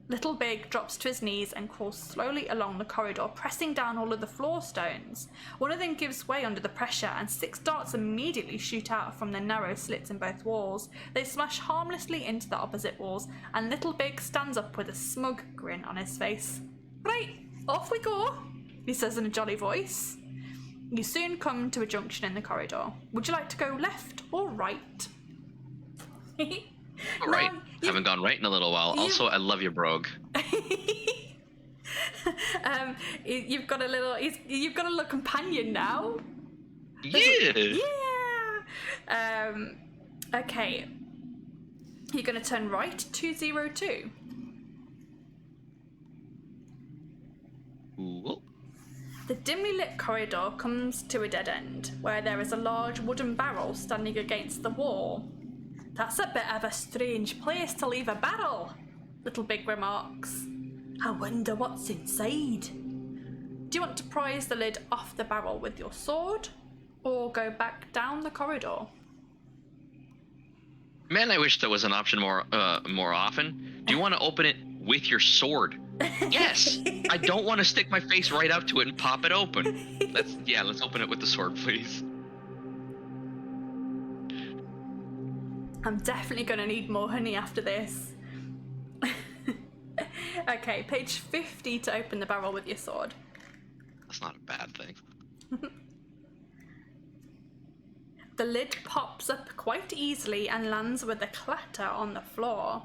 Little Big drops to his knees and crawls slowly along the corridor, pressing down all of the floor stones. One of them gives way under the pressure and 6 darts immediately shoot out from the narrow slits in both walls. They smash harmlessly into the opposite walls and Little Big stands up with a smug grin on his face. "Right, off we go," he says in a jolly voice. You soon come to a junction in the corridor. Would you like to go left or right? All right. Haven't gone right in a little while. Also, I love your brogue. You've got a little companion now. Yeah. Yeah. Okay. You're gonna turn right 202. Cool. The dimly lit corridor comes to a dead end, where there is a large wooden barrel standing against the wall. "That's a bit of a strange place to leave a barrel," Little Big remarks. "I wonder what's inside." Do you want to prise the lid off the barrel with your sword, or go back down the corridor? Man, I wish there was an option more often. Do you want to open it with your sword? Yes. I don't want to stick my face right up to it and pop it open. Let's open it with the sword, please. I'm definitely going to need more honey after this. Okay, page 50 to open the barrel with your sword. That's not a bad thing. The lid pops up quite easily and lands with a clatter on the floor.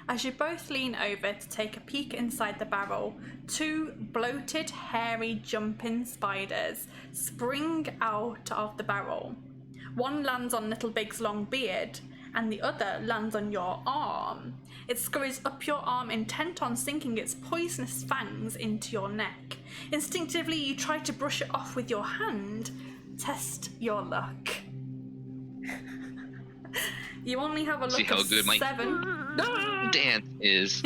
As you both lean over to take a peek inside the barrel, 2 bloated, hairy, jumping spiders spring out of the barrel. One lands on Little Big's long beard, and the other lands on your arm. It scurries up your arm, intent on sinking its poisonous fangs into your neck. Instinctively, you try to brush it off with your hand. Test your luck. You only have a look See how of good my 7. dance is.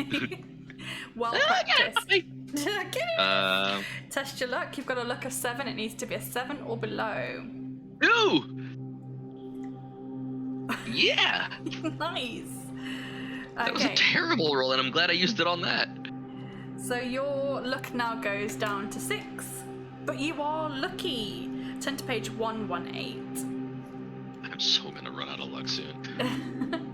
Well practiced. Get it? Uh, Test your luck. You've got a luck of 7. It needs to be a 7 or below. 2! Yeah! Nice. That was a terrible roll, and I'm glad I used it on that. So your luck now goes down to 6, but you are lucky. Turn to page 118. I'm so gonna run out of luck soon.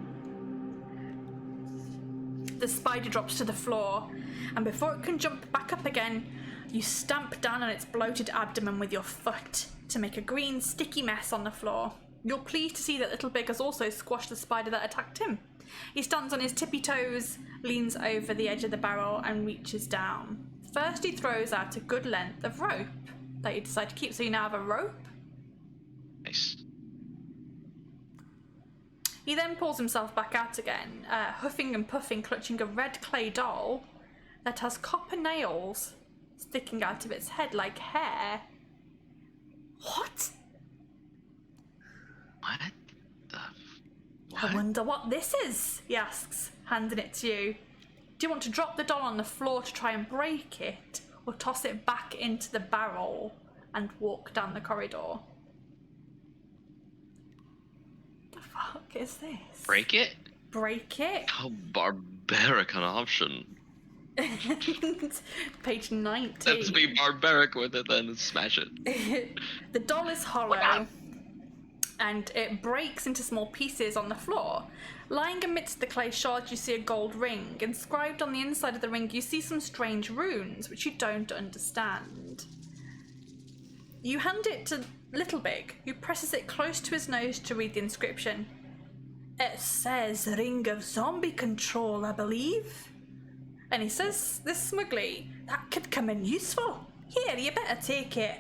The spider drops to the floor, and before it can jump back up again, you stamp down on its bloated abdomen with your foot to make a green, sticky mess on the floor. You're pleased to see that Little Big has also squashed the spider that attacked him. He stands on his tippy toes, leans over the edge of the barrel, and reaches down. First, he throws out a good length of rope that you decide to keep, so you now have a rope. Nice. He then pulls himself back out again, huffing and puffing, clutching a red clay doll that has copper nails sticking out of its head like hair. What? What the... What? I wonder what this is, he asks, handing it to you. Do you want to drop the doll on the floor to try and break it, or toss it back into the barrel and walk down the corridor? The fuck is this? Break it? Break it? How barbaric an option. Page 19. Let's be barbaric with it then and smash it. The doll is hollow, and it breaks into small pieces on the floor. Lying amidst the clay shards, you see a gold ring. Inscribed on the inside of the ring, you see some strange runes, which you don't understand. You hand it to Little Big, who presses it close to his nose to read the inscription. It says Ring of Zombie Control, I believe. And he says this smugly, that could come in useful. Here, you better take it.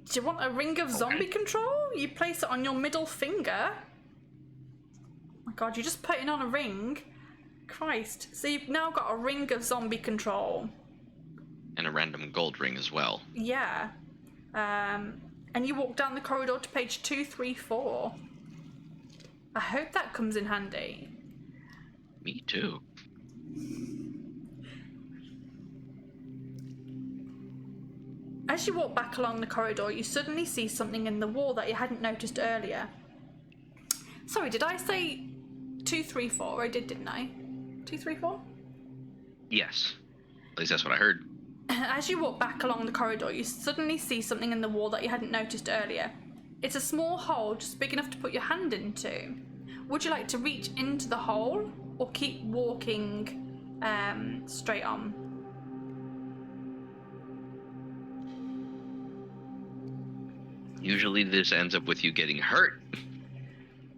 Do you want a ring of zombie control? You place it on your middle finger. Oh my god, you're just putting on a ring. Christ. So you've now got a ring of zombie control. And a random gold ring as well. Yeah. And you walk down the corridor to page 234. I hope that comes in handy. Me too. As you walk back along the corridor, you suddenly see something in the wall that you hadn't noticed earlier. Sorry, did I say 234? I did, didn't I? 234? Yes. At least that's what I heard. As you walk back along the corridor, you suddenly see something in the wall that you hadn't noticed earlier. It's a small hole just big enough to put your hand into. Would you like to reach into the hole or keep walking straight on? Usually this ends up with you getting hurt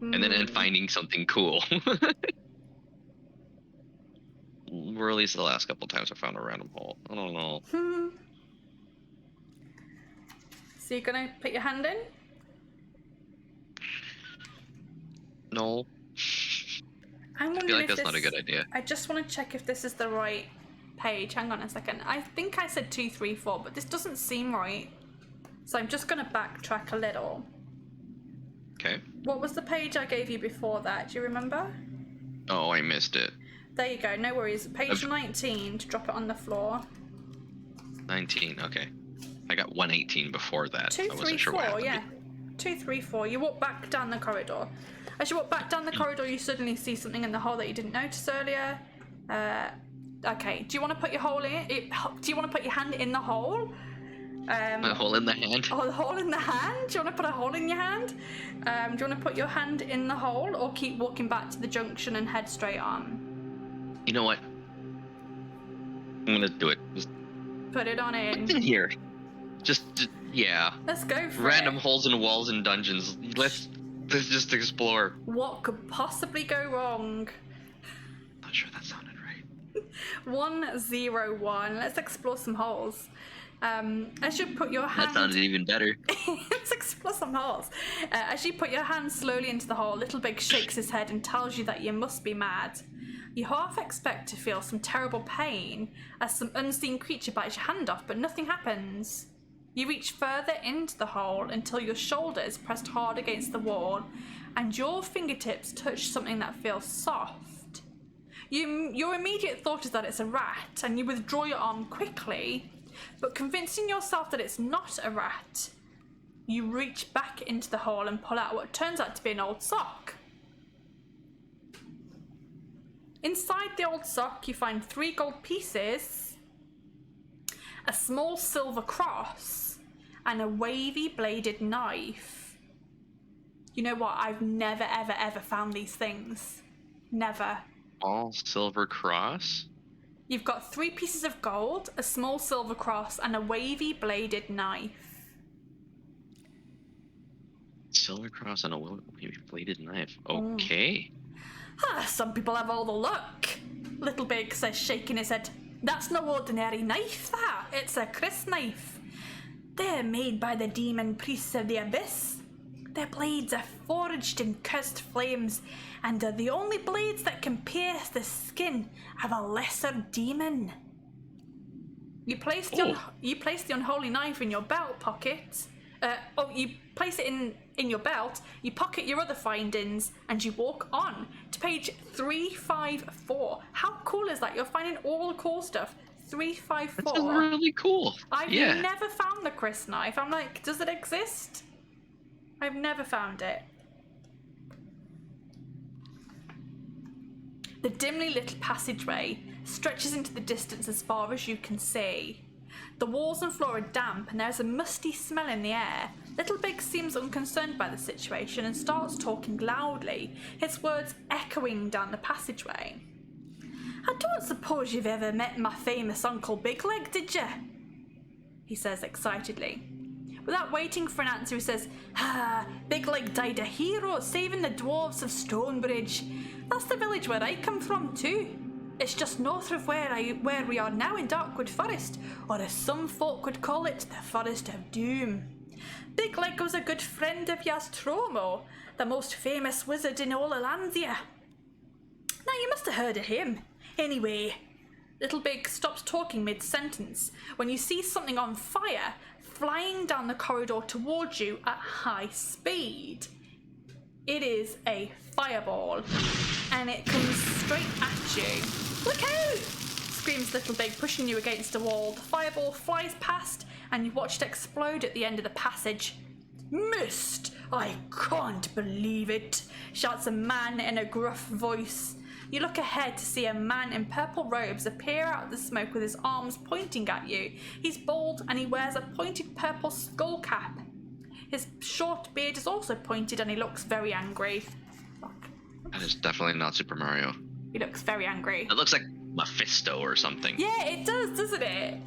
and then finding something cool. Or at least the last couple times I found a random hole. I don't know. So you're gonna put your hand in? No. I'm I feel like that's not a good idea. I just want to check if this is the right page. Hang on a second. I think I said 234, but this doesn't seem right. So I'm just going to backtrack a little. Okay. What was the page I gave you before that? Do you remember? Oh, I missed it. There you go. No worries. Page 19 to drop it on the floor. 19. Okay. I got 118 before that. I wasn't sure 234, what happened. yeah. 234. You walk back down the corridor. As you walk back down the corridor, you suddenly see something in the hole that you didn't notice earlier. Okay. Do you want to put your hole in? Do you want to put your hand in the hole? A hole in the hand? Oh, the hole in the hand? Do you want to put a hole in your hand? Do you want to put your hand in the hole or keep walking back to the junction and head straight on? You know what? I'm gonna do it. Just put it on in. What's in here? Just yeah. Let's go for Random it. holes in walls and dungeons. Let's just explore. What could possibly go wrong? Not sure that sounded right. 101. Let's explore some holes. As you put your hand... That sounded even better. Let's explore some holes. As you put your hand slowly into the hole, Little Big shakes his head and tells you that you must be mad. You half expect to feel some terrible pain as some unseen creature bites your hand off, but nothing happens. You reach further into the hole until your shoulder is pressed hard against the wall and your fingertips touch something that feels soft. Your immediate thought is that it's a rat, and you withdraw your arm quickly, but convincing yourself that it's not a rat, You reach back into the hole and pull out what turns out to be an old sock. Inside the old sock, you find 3 gold pieces, a small silver cross, and a wavy bladed knife. You know what? I've never, ever, ever found these things. Never. All silver cross? You've got 3 pieces of gold, a small silver cross, and a wavy bladed knife. Silver cross and a wavy bladed knife. Okay. Some people have all the luck. Little Big says, shaking his head. That's no ordinary knife, that. It's a Chris knife. They're made by the demon priests of the abyss. Their blades are forged in cursed flames and are the only blades that can pierce the skin of a lesser demon. You place the unholy knife in your belt pocket. You place it in your belt, you pocket your other findings, and you walk on to page 354. How cool is that? You're finding all the cool stuff. 354. That's really cool. I've never found the Chris knife. I'm like, does it exist? I've never found it. The dimly lit passageway stretches into the distance as far as you can see. The walls and floor are damp and there's a musty smell in the air. Little Big seems unconcerned by the situation and starts talking loudly, his words echoing down the passageway. I don't suppose you've ever met my famous Uncle Big Leg, did you? He says excitedly. Without waiting for an answer, he says, Big Leg died a hero saving the dwarves of Stonebridge. That's the village where I come from too. It's just north of where we are now in Darkwood Forest, or as some folk would call it, the Forest of Doom. Big Leg was a good friend of Yaztromo, the most famous wizard in all Alandia. Now you must have heard of him. Anyway, Little Big stops talking mid-sentence when you see something on fire flying down the corridor towards you at high speed. It is a fireball, and it comes straight at you. Look out! Screams Little Big, pushing you against a wall. The fireball flies past, and you watch it explode at the end of the passage. Missed! I can't believe it! Shouts a man in a gruff voice. You look ahead to see a man in purple robes appear out of the smoke with his arms pointing at you. He's bald and he wears a pointed purple skull cap. His short beard is also pointed and he looks very angry. That is definitely not Super Mario. He looks very angry. It looks like Mephisto or something. Yeah, it does, doesn't it?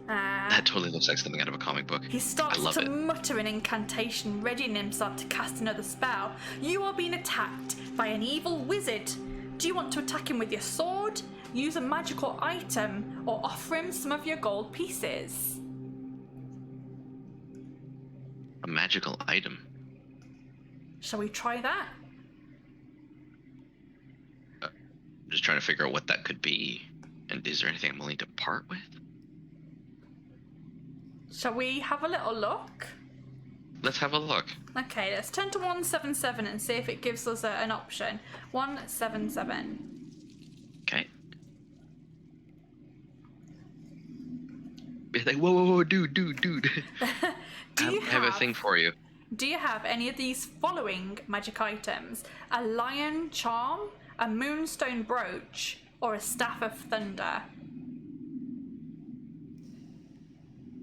That totally looks like something out of a comic book. He starts to mutter an incantation, readying himself to cast another spell. You are being attacked by an evil wizard. Do you want to attack him with your sword, use a magical item, or offer him some of your gold pieces? A magical item. Shall we try that? I'm just trying to figure out what that could be. And is there anything I'm willing to part with? Shall we have a little look? Let's have a look. Okay, let's turn to 177 and see if it gives us an option. 177. Okay. Like, whoa, dude. I have a thing for you. Do you have any of these following magic items? A lion charm, a moonstone brooch, or a staff of thunder?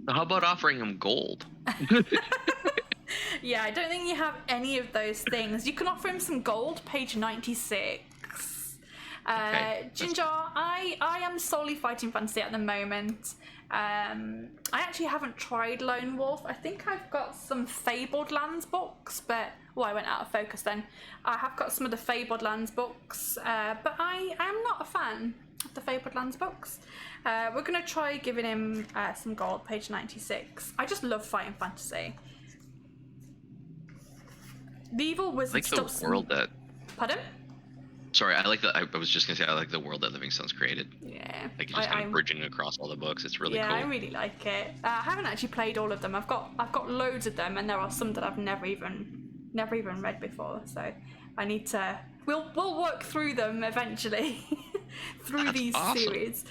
How about offering him gold? Yeah, I don't think you have any of those things. You can offer him some gold, page 96. Okay. Ginger, I am solely fighting fantasy at the moment. I actually haven't tried Lone Wolf. I think I've got some Fabled Lands books, but... Well, I went out of focus then. I have got some of the Fabled Lands books, but I am not a fan of the Fabled Lands books. We're going to try giving him some gold, page 96. I just love fighting fantasy. The evil wizard like stops... the world that... Pardon? Sorry, I like the... I was just going to say, I like the world that Livingstone's created. Yeah. Like, just kind of bridging across all the books. It's really cool. Yeah, I really like it. I haven't actually played all of them. I've got loads of them, and there are some that I've never even read before. So I need to... We'll work through them eventually. through That's these awesome. series.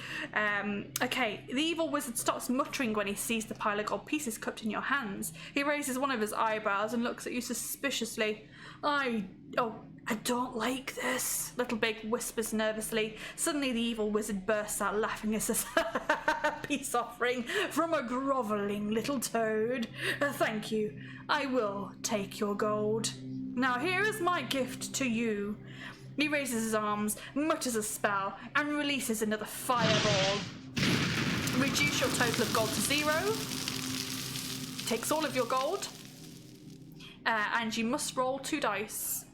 Okay, the evil wizard stops muttering when he sees the pile of gold pieces cupped in your hands. He raises one of his eyebrows and looks at you suspiciously. I don't like this, Little Big whispers nervously. Suddenly the evil wizard bursts out laughing and says, peace offering from a grovelling little toad. Thank you, I will take your gold. Now here is my gift to you. He raises his arms, mutters a spell, and releases another fireball. Reduce your total of gold to 0. Takes all of your gold. And you must roll 2 dice.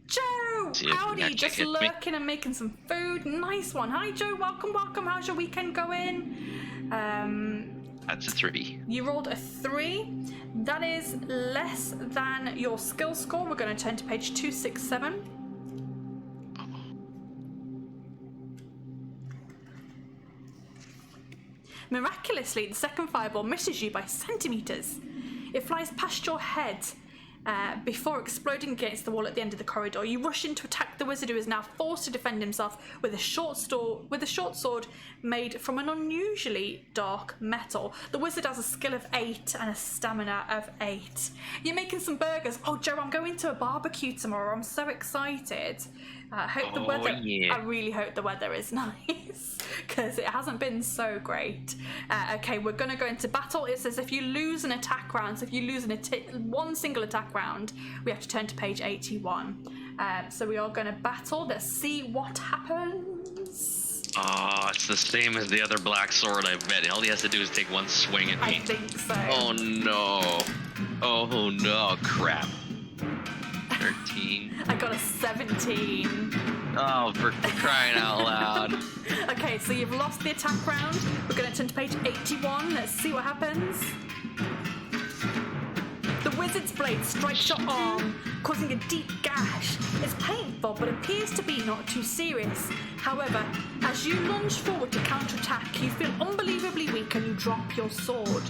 Joe! Howdy, just lurking and making some food. Nice one. Hi, Joe. Welcome. How's your weekend going? That's a 3. You rolled a 3. That is less than your skill score. We're going to turn to page 267. Miraculously, the second fireball misses you by centimeters. It flies past your head before exploding against the wall at the end of the corridor. You rush in to attack the wizard, who is now forced to defend himself with a short sword made from an unusually dark metal. The wizard has a skill of 8 and a stamina of 8. You're making some burgers. Oh, Joe, I'm going to a barbecue tomorrow. I'm so excited. Hope the weather. Yeah. I really hope the weather is nice because it hasn't been so great. Okay, we're going to go into battle. It says if you lose an attack round, so if you lose one single attack round, we have to turn to page 81. So we are going to battle. Let's see what happens. Oh, it's the same as the other black sword, I bet. All he has to do is take one swing at me. I think so. Oh no. Oh no, crap. 13. I got a 17. Oh, for crying out loud. Okay, so you've lost the attack round. We're going to turn to page 81. Let's see what happens. The wizard's blade strikes your arm, causing a deep gash. It's painful, but appears to be not too serious. However, as you lunge forward to counterattack, you feel unbelievably weak and you drop your sword.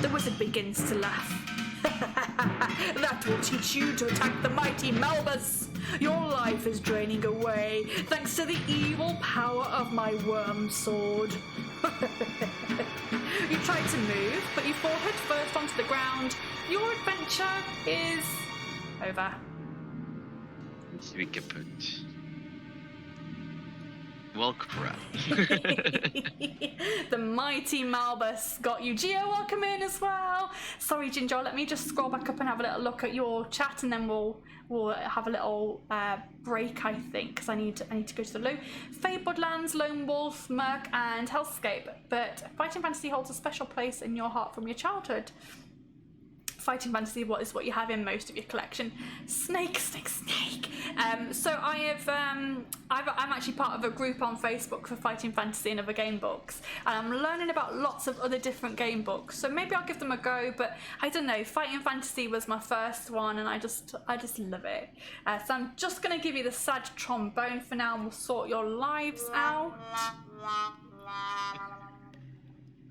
The wizard begins to laugh. That will teach you to attack the mighty Malbus. Your life is draining away thanks to the evil power of my worm sword. You try to move, but you fall head first onto the ground. Your adventure is over. We can put. Well, crap. The mighty Malbus got you. Gio, welcome in as well. Sorry, Ginger, let me just scroll back up and have a little look at your chat, and then we'll have a little break, I think, because I need to go to the loo. Fabled Lands, Lone Wolf, Merc, and Hellscape. But Fighting Fantasy holds a special place in your heart from your childhood. Fighting Fantasy is what you have in most of your collection. Snake. So I'm actually part of a group on Facebook for Fighting Fantasy and other game books, and I'm learning about lots of other different game books. So maybe I'll give them a go. But I don't know. Fighting Fantasy was my first one, and I just love it. So I'm just gonna give you the sad trombone for now, and we'll sort your lives out.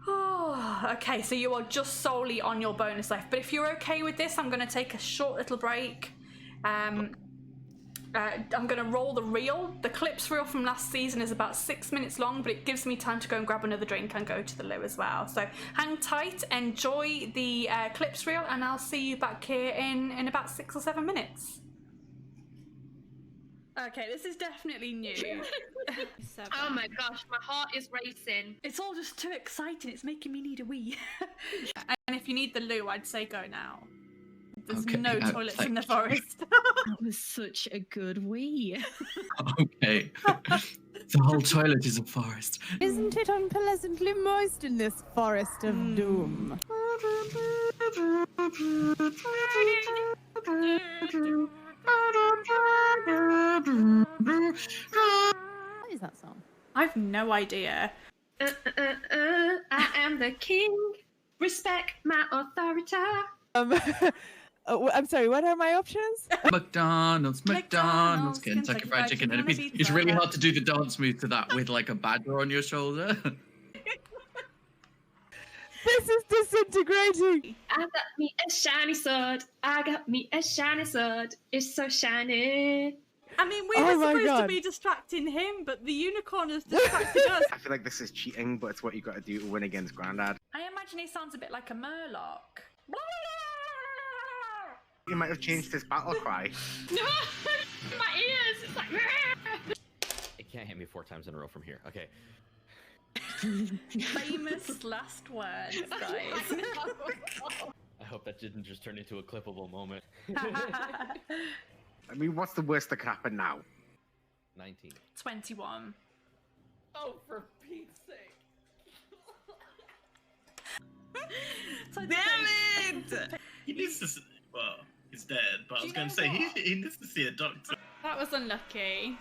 Oh, okay, so you are just solely on your bonus life. But if you're okay with this, I'm going to take a short little break. I'm going to roll the reel. The clips reel from last season is about 6 minutes long, but it gives me time to go and grab another drink and go to the loo as well. So hang tight, enjoy the clips reel, and I'll see you back here in about 6 or 7 minutes. Okay, this is definitely new. Oh my gosh, my heart is racing. It's all just too exciting. It's making me need a wee. And if you need the loo, I'd say go now. There's no toilets in the forest. That was such a good wee. Okay. The whole toilet is a forest. Isn't it unpleasantly moist in this forest of doom? What is that song? I have no idea. I am the king. Respect my authority. I'm sorry, what are my options? McDonald's, Kentucky Fried Chicken. And it's really hard to do the dance move to that with like a badger on your shoulder. This is disintegrating. I got me a shiny sword. I got me a shiny sword. It's so shiny. I mean, we Oh were my supposed to God. be distracting him, but the unicorn has distracted us. I feel like this is cheating, but it's what you got to do to win against Grandad. I imagine he sounds a bit like a murloc. He might have changed his battle cry. No! My ears! It's like. It can't hit me 4 times in a row from here. Okay. Famous last words, guys. I hope that didn't just turn into a clippable moment. I mean, what's the worst that could happen now? 19. 21. Oh, for Pete's sake. So Damn it! He needs to. Well, he's dead, but I was going to say he needs to see a doctor. that was unlucky.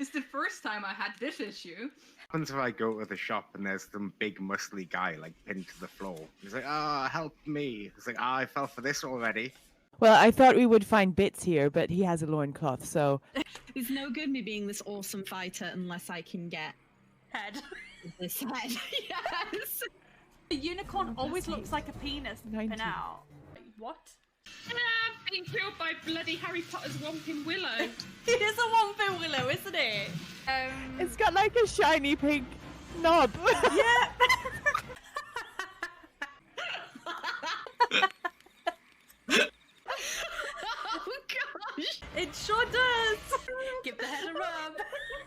It's the first time I had this issue. Happens if I go to the shop and there's some big muscly guy like pinned to the floor. He's like, "Ah, help me!" It's like, "Ah, I fell for this already." Well, I thought we would find bits here, but he has a loincloth, so... It's no good me being this awesome fighter unless I can get Head. this head. Yes! The unicorn always looks like a penis popping 19. out. Wait, what? I'm being killed by bloody Harry Potter's Whomping Willow. It is a Whomping Willow, isn't it? It's got like a shiny pink knob. Yeah. Oh gosh! It sure does. Give the head a rub.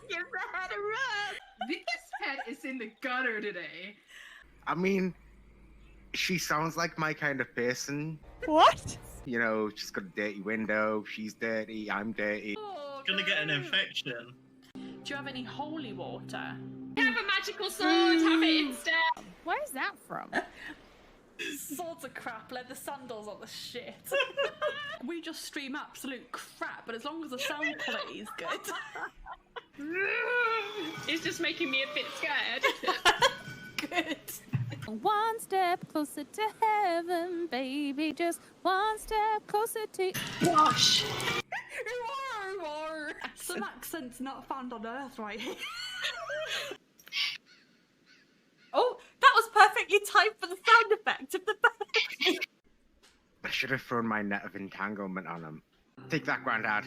Give the head a rub! This head is in the gutter today. I mean, she sounds like my kind of person. What? You know, she's got a dirty window, she's dirty, I'm dirty. Oh, Gonna get an no. infection. Do you have any holy water? Have a magical sword, have it instead. Where's that from? Swords are crap, leather sandals are the shit. We just stream absolute crap, but as long as the sound quality is good. It's just making me a bit scared. Good. One step closer to heaven, baby. Just one step closer to... Wash. Some accent's not found on Earth right here. Oh, that was perfectly timed for the sound effect of the bird. I should have thrown my net of entanglement on him. Take that, Grandad.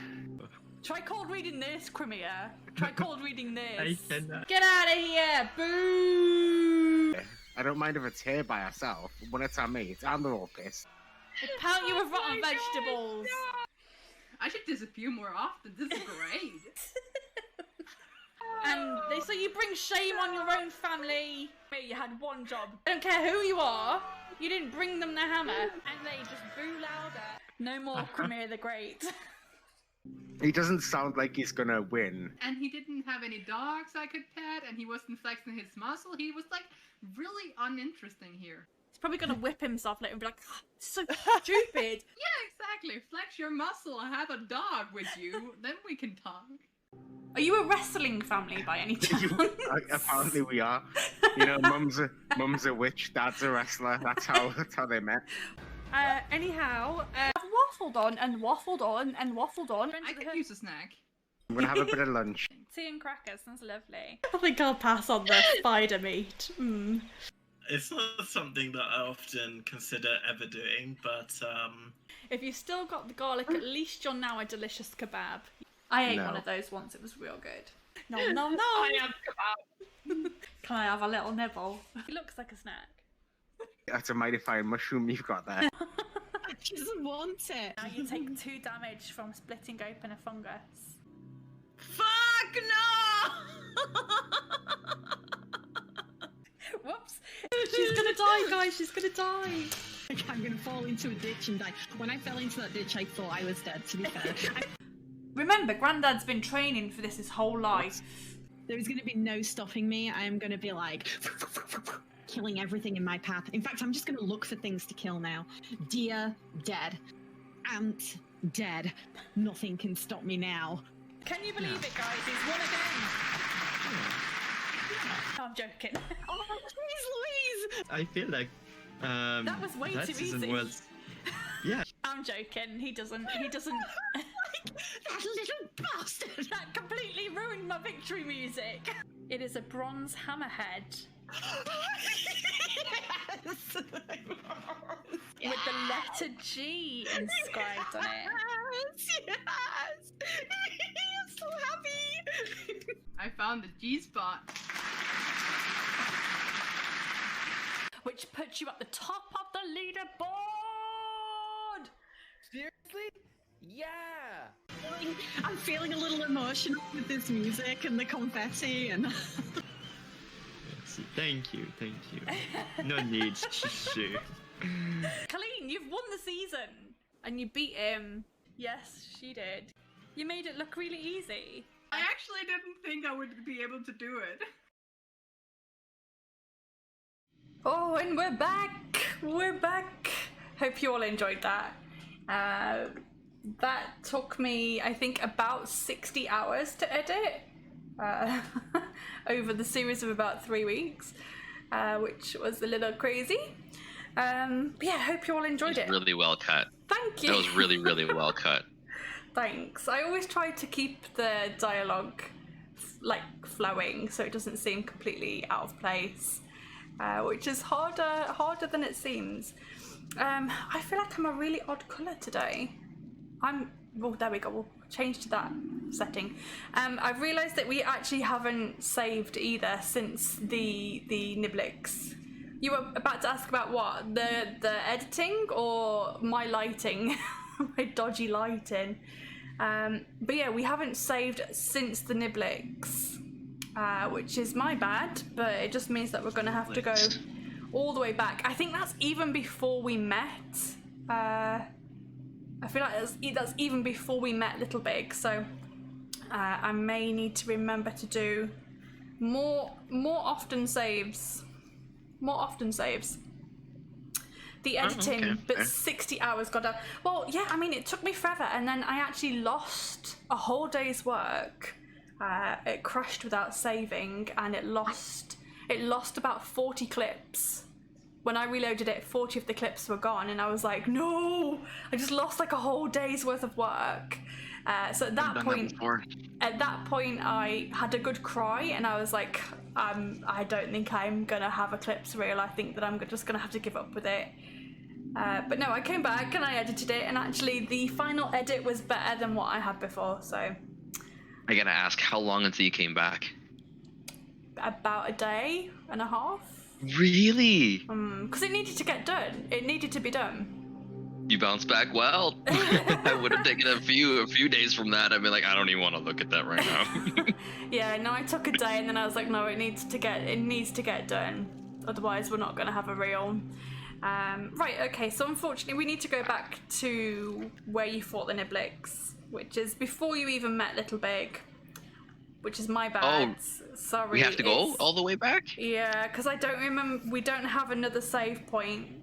Try cold reading this, Crimea. Try cold reading this. I cannot. Get out of here! Boo! I don't mind if it's here by herself. When it's on me, I'm the all pissed. Pound you with rotten vegetables. I should disappear more often. This is great. And they say you bring shame on your own family. Mate, you had one job. I don't care who you are. You didn't bring them the hammer. And they just boo louder. No more Crimea the Great. He doesn't sound like he's gonna win. And he didn't have any dogs I could pet, and he wasn't flexing his muscle. He was like really uninteresting here. He's probably gonna whip himself later and be like, oh, so stupid. Yeah, exactly. Flex your muscle. have a dog with you. Then we can talk. Are you a wrestling family by any chance? Apparently we are. You know, mum's a witch, dad's a wrestler. That's how they met. Anyhow, I've waffled on and waffled on and waffled on. I could use a snack. I'm gonna have a bit of lunch. Tea and crackers, sounds lovely. I think I'll pass on the spider meat. Mm. It's not something that I often consider ever doing, but If you still got the garlic, at least you're now a delicious kebab. I ate one of those once, it was real good. No. I am kebab. Can I have a little nibble? It looks like a snack. That's a mighty fine mushroom you've got there. She doesn't want it. Now you take 2 damage from splitting open a fungus. fuck no! Whoops! She's gonna die, guys, she's gonna die! I'm gonna fall into a ditch and die. When I fell into that ditch, I thought I was dead, to be fair. Remember, Grandad's been training for this his whole life. There's gonna be no stopping me. I am gonna be like... killing everything in my path. In fact, I'm just gonna look for things to kill now. Deer, dead. Ant, dead. Nothing can stop me now. Can you believe it, guys? He's won again! No, I'm joking. Oh, please, Louise! I feel like That was way too season easy. was. Yeah. I'm joking. He doesn't. That little bastard! That completely ruined my victory music. It is a bronze hammerhead. Yes! With the letter G inscribed on it. Yes! Yes! found the G spot. Which puts you at the top of the leaderboard! Seriously? Yeah! I'm feeling a little emotional with this music and the confetti and... Thank you. No need to share. Colleen, you've won the season! And you beat him. Yes, she did. You made it look really easy. I actually didn't think I would be able to do it. Oh, and we're back! We're back! Hope you all enjoyed that. That took me, I think, about 60 hours to edit over the series of about 3 weeks, which was a little crazy. But yeah, hope you all enjoyed it. Really well cut. Thank you. That was really, really well cut. Thanks. I always try to keep the dialogue flowing so it doesn't seem completely out of place, which is harder than it seems. I feel like I'm a really odd colour today. Well, there we go. We'll change to that setting. I've realised that we actually haven't saved either since the Niblix. You were about to ask about what? The editing or my lighting? My dodgy lighting. But yeah, we haven't saved since the Niblix, which is my bad, but it just means that we're going to have to go all the way back. I think that's even before we met. I feel like that's even before we met Little Big, so I may need to remember to do more often saves. The editing, but 60 hours got out. Well, yeah, I mean, it took me forever, and then I actually lost a whole day's work. It crashed without saving, and it lost about 40 clips. When I reloaded it, 40 of the clips were gone, and I was like, no! I just lost like a whole day's worth of work. So at that point, I had a good cry, and I was like, I don't think I'm gonna have a clips reel. I think that I'm just gonna have to give up with it. But no, I came back and I edited it, and actually the final edit was better than what I had before. So I gotta ask, how long until you came back? About a day and a half. Really? Because it needed to get done. It needed to be done. You bounced back well. I would have taken a few days from that. I'd be like, I don't even want to look at that right now. Yeah, no, I took a day, and then I was like, no, it needs to get done. Otherwise, we're not going to have a reel. Right, okay, so unfortunately, we need to go back to where you fought the Niblix, which is before you even met Little Big, which is my bad. Oh, sorry. we have to go all the way back? Yeah, because I don't remember. We don't have another save point.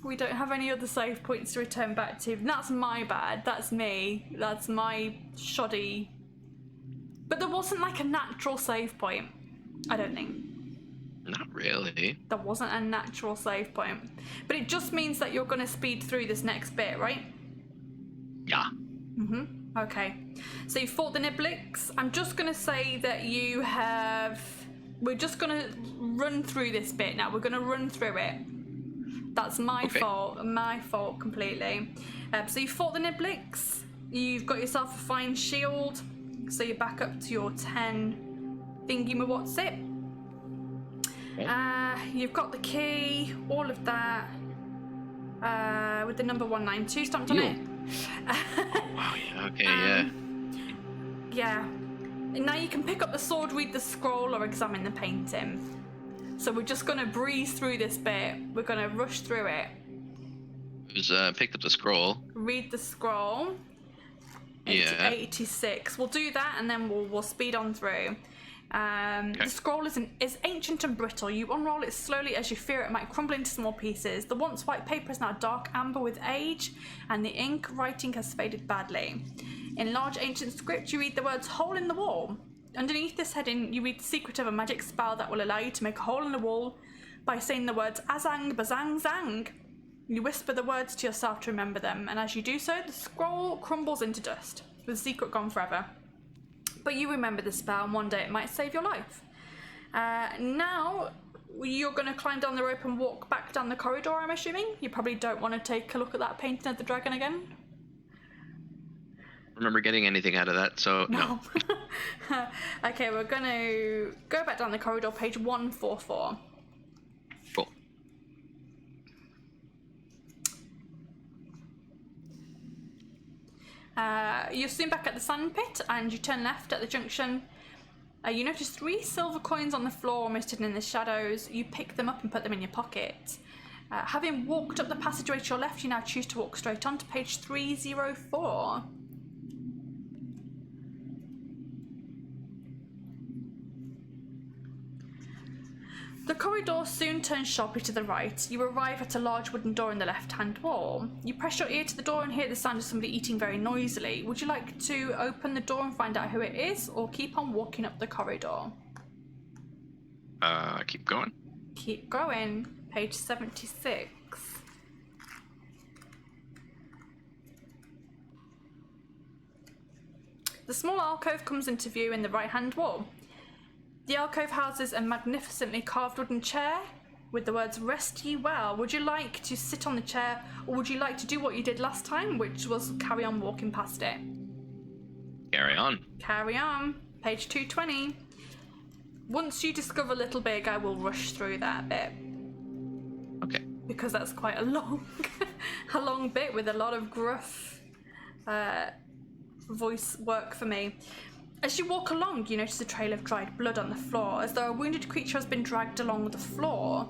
We don't have any other save points to return back to. And that's my bad. That's me. That's my shoddy. But there wasn't like a natural save point, I don't think. Not really. There wasn't a natural save point. But it just means that you're going to speed through this next bit, right? Yeah. Okay. So you fought the Niblix. I'm just going to say that you have... We're just going to run through this bit now. We're going to run through it. That's my fault. My fault completely. So you fought the Niblix. You've got yourself a fine shield. So you're back up to your 10 thingy-ma-what's-it. You've got the key, all of that, with the number 192 stamped on it. Wow, yeah, okay, yeah. Yeah. And now you can pick up the sword, read the scroll, or examine the painting. So we're just going to breeze through this bit. We're going to rush through it. Who's picked up the scroll? Read the scroll. Yeah. 86. We'll do that, and then we'll speed on through. The scroll is ancient and brittle. You unroll it slowly as you fear it might crumble into small pieces. The once white paper is now dark amber with age, and the ink writing has faded badly. In large ancient script, you read the words "hole in the wall." Underneath this heading, you read the secret of a magic spell that will allow you to make a hole in the wall by saying the words "azang bazang zang." You whisper the words to yourself to remember them, and as you do so, the scroll crumbles into dust, with the secret gone forever. But you remember the spell, and one day it might save your life. Now, you're going to climb down the rope and walk back down the corridor, I'm assuming? You probably don't want to take a look at that painting of the dragon again? remember getting anything out of that, so no. Okay, we're gonna go back down the corridor, page 144. Cool. You're soon back at the sand pit, and you turn left at the junction. You notice 3 silver coins on the floor, almost hidden in the shadows. You pick them up and put them in your pocket. Having walked up the passageway to your left, you now choose to walk straight on to page 304. The corridor soon turns sharply to the right. You arrive at a large wooden door in the left-hand wall. You press your ear to the door and hear the sound of somebody eating very noisily. Would you like to open the door and find out who it is, or keep on walking up the corridor? Keep going. Keep going. Page 76. The small alcove comes into view in the right-hand wall. The alcove houses a magnificently carved wooden chair with the words "Rest ye well." Would you like to sit on the chair, or would you like to do what you did last time, which was carry on walking past it? Carry on. Carry on. Page 220. Once you discover Little Big, I will rush through that bit. Okay. Because that's quite a long bit with a lot of gruff voice work for me. As you walk along, you notice a trail of dried blood on the floor, as though a wounded creature has been dragged along the floor.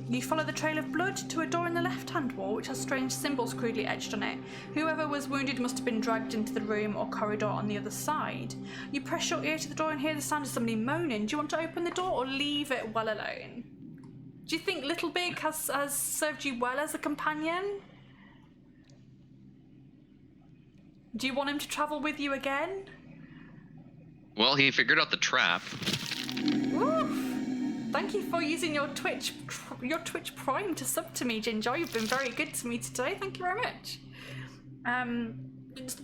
You follow the trail of blood to a door in the left-hand wall, which has strange symbols crudely etched on it. Whoever was wounded must have been dragged into the room or corridor on the other side. You press your ear to the door and hear the sound of somebody moaning. Do you want to open the door or leave it well alone? Do you think Little Big has served you well as a companion? Do you want him to travel with you again? Well, he figured out the trap. Woo! Thank you for using your Twitch Prime to sub to me, Ginger. You've been very good to me today. Thank you very much.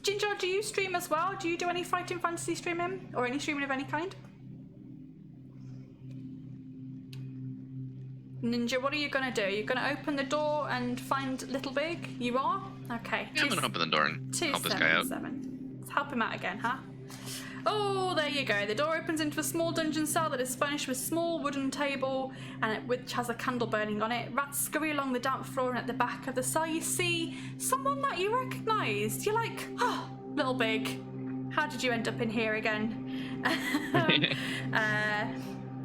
Ginger, do you stream as well? Do you do any Fighting Fantasy streaming? Or any streaming of any kind? Ninja, what are you going to do? You're going to open the door and find Little Big? You are? Okay. Yeah, I'm going to open the door and help this guy out. 277. Let's help him out again, huh? Oh, there you go. The door opens into a small dungeon cell that is furnished with a small wooden table and which has a candle burning on it. Rats scurry along the damp floor, and at the back of the cell you see someone that you recognised. You're like, oh, Little Big, how did you end up in here again?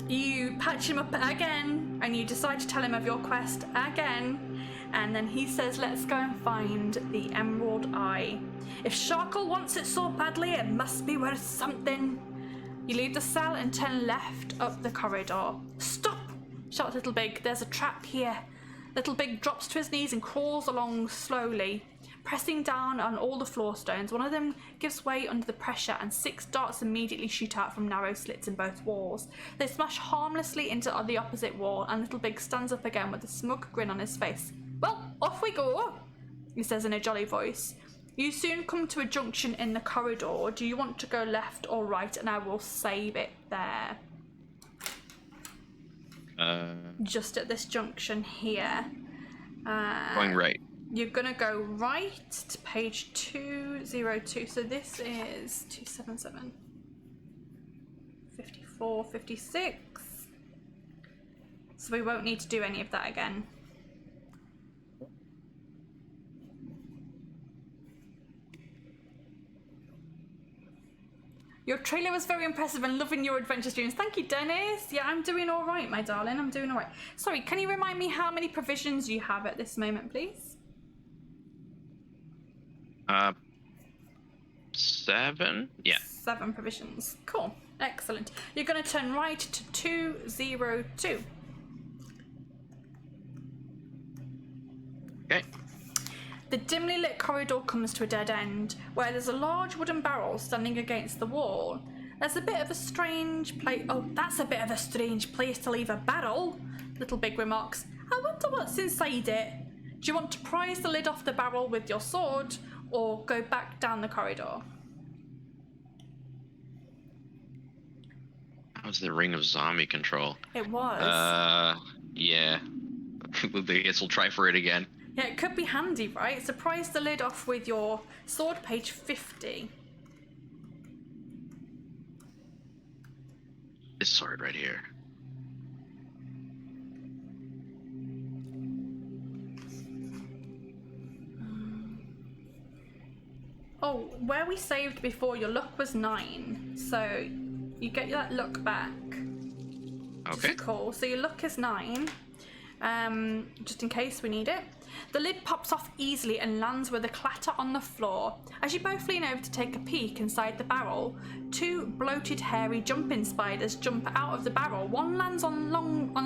You patch him up again, and you decide to tell him of your quest again, and then he says, let's go and find the Emerald Eye. If Sharkle wants it so badly, it must be worth something. You leave the cell and turn left up the corridor. Stop! Shouts Little Big. There's a trap here. Little Big drops to his knees and crawls along slowly, pressing down on all the floor stones. One of them gives way under the pressure, and 6 darts immediately shoot out from narrow slits in both walls. They smash harmlessly into the opposite wall, and Little Big stands up again with a smug grin on his face. Well, off we go, he says in a jolly voice. You soon come to a junction in the corridor. Do you want to go left or right? And I will save it there. Just at this junction here. Going right. You're gonna go right to page 202. So this is 277. 54, 56. So we won't need to do any of that again. Your trailer was very impressive and loving your adventure streams. Thank you, Dennis. Yeah, I'm doing all right, my darling. I'm doing all right. Sorry, can you remind me how many provisions you have at this moment, please? 7? Yeah. 7 provisions. Cool. Excellent. You're going to turn right to 202. Okay. The dimly lit corridor comes to a dead end, where there's a large wooden barrel standing against the wall. There's a bit of a strange place. Oh, that's a bit of a strange place to leave a barrel, Little Big remarks. I wonder what's inside it. Do you want to prise the lid off the barrel with your sword, or go back down the corridor? That was the ring of zombie control. It was. Yeah. I guess we'll try for it again. Yeah, it could be handy, right? So prise the lid off with your sword, page 50. This sword right here. Oh, where we saved before, your luck was 9. So you get that luck back. Okay. Cool. So your luck is 9. Just in case we need it. The lid pops off easily and lands with a clatter on the floor. As you both lean over to take a peek inside the barrel, 2 bloated, hairy jumping spiders jump out of the barrel. One lands on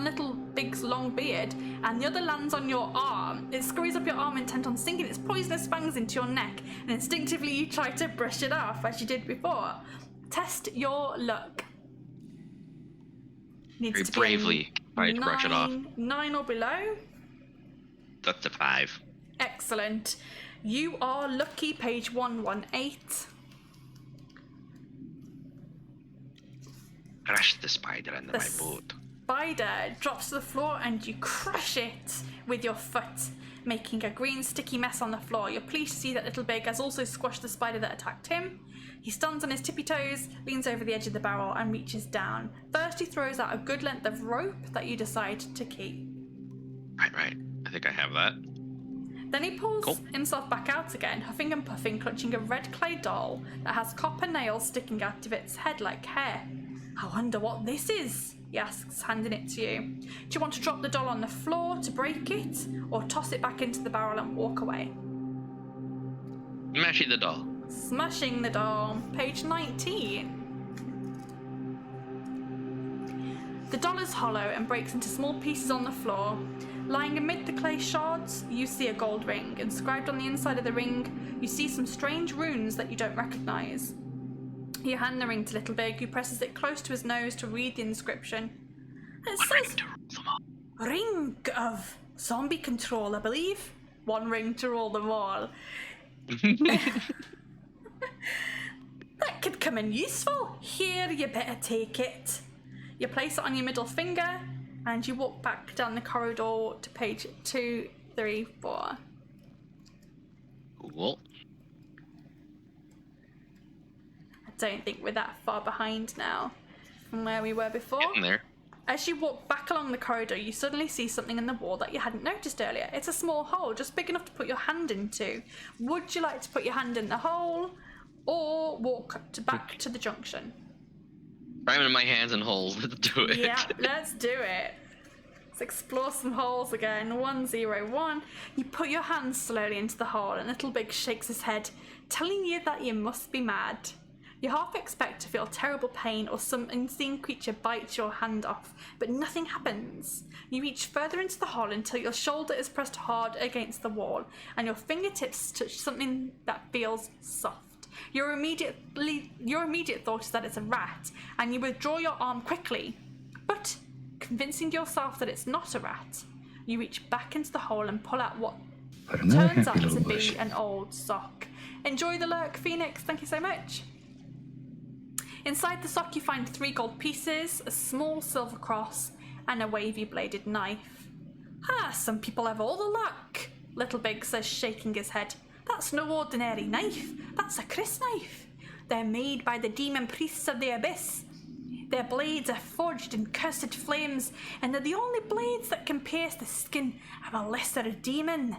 Little Big's long beard, and the other lands on your arm. It scurries up your arm, intent on sinking its poisonous fangs into your neck, and instinctively you try to brush it off as you did before. Test your luck. Needs Very to be bravely try to brush it off. 9 or below. That's a 5. Excellent. You are lucky, page 118. Crush the spider under my boot. Spider drops to the floor and you crush it with your foot, making a green sticky mess on the floor. You're pleased to see that Little Big has also squashed the spider that attacked him. He stands on his tippy toes, leans over the edge of the barrel and reaches down. First he throws out a good length of rope that you decide to keep. Right. I think I have that. Then he pulls himself back out again, huffing and puffing, clutching a red clay doll that has copper nails sticking out of its head like hair. I wonder what this is, he asks, handing it to you. Do you want to drop the doll on the floor to break it, or toss it back into the barrel and walk away? Smashing the doll. Smashing the doll, page 19. The doll is hollow and breaks into small pieces on the floor. Lying amid the clay shards, you see a gold ring. Inscribed on the inside of the ring, you see some strange runes that you don't recognise. You hand the ring to Little Big, who presses it close to his nose to read the inscription. It says, Ring of zombie control, I believe. 1 ring to rule them all. That could come in useful. Here, you better take it. You place it on your middle finger, and you walk back down the corridor to page 234. Cool. I don't think we're that far behind now from where we were before. Getting there. As you walk back along the corridor, you suddenly see something in the wall that you hadn't noticed earlier. It's a small hole, just big enough to put your hand into. Would you like to put your hand in the hole, or walk back to the junction? Ramming my hands in holes. Let's do it. Yeah, let's do it. Let's explore some holes again. 101. You put your hands slowly into the hole, and Little Big shakes his head, telling you that you must be mad. You half expect to feel terrible pain or some unseen creature bites your hand off, but nothing happens. You reach further into the hole until your shoulder is pressed hard against the wall, and your fingertips touch something that feels soft. Your immediate thought is that it's a rat, and you withdraw your arm quickly. But, convincing yourself that it's not a rat, you reach back into the hole and pull out what turns out to be an old sock. Enjoy the lurk, Phoenix. Thank you so much. Inside the sock you find 3 gold pieces, a small silver cross, and a wavy bladed knife. Some people have all the luck, Little Big says, shaking his head. That's no ordinary knife, that's a Chris knife. They're made by the demon priests of the abyss. Their blades are forged in cursed flames, and they're the only blades that can pierce the skin of a lesser demon.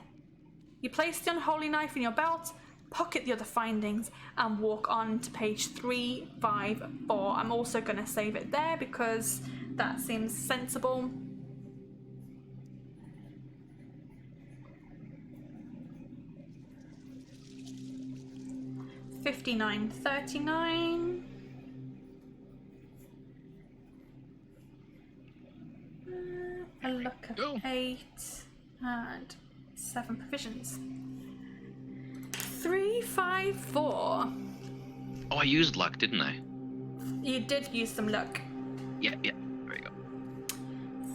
You place the unholy knife in your belt, pocket the other findings, and walk on to page 354. I'm also going to save it there because that seems sensible. $59.39. A luck of 8 and 7 provisions. 354. Oh, I used luck, didn't I? You did use some luck. Yeah. There we go.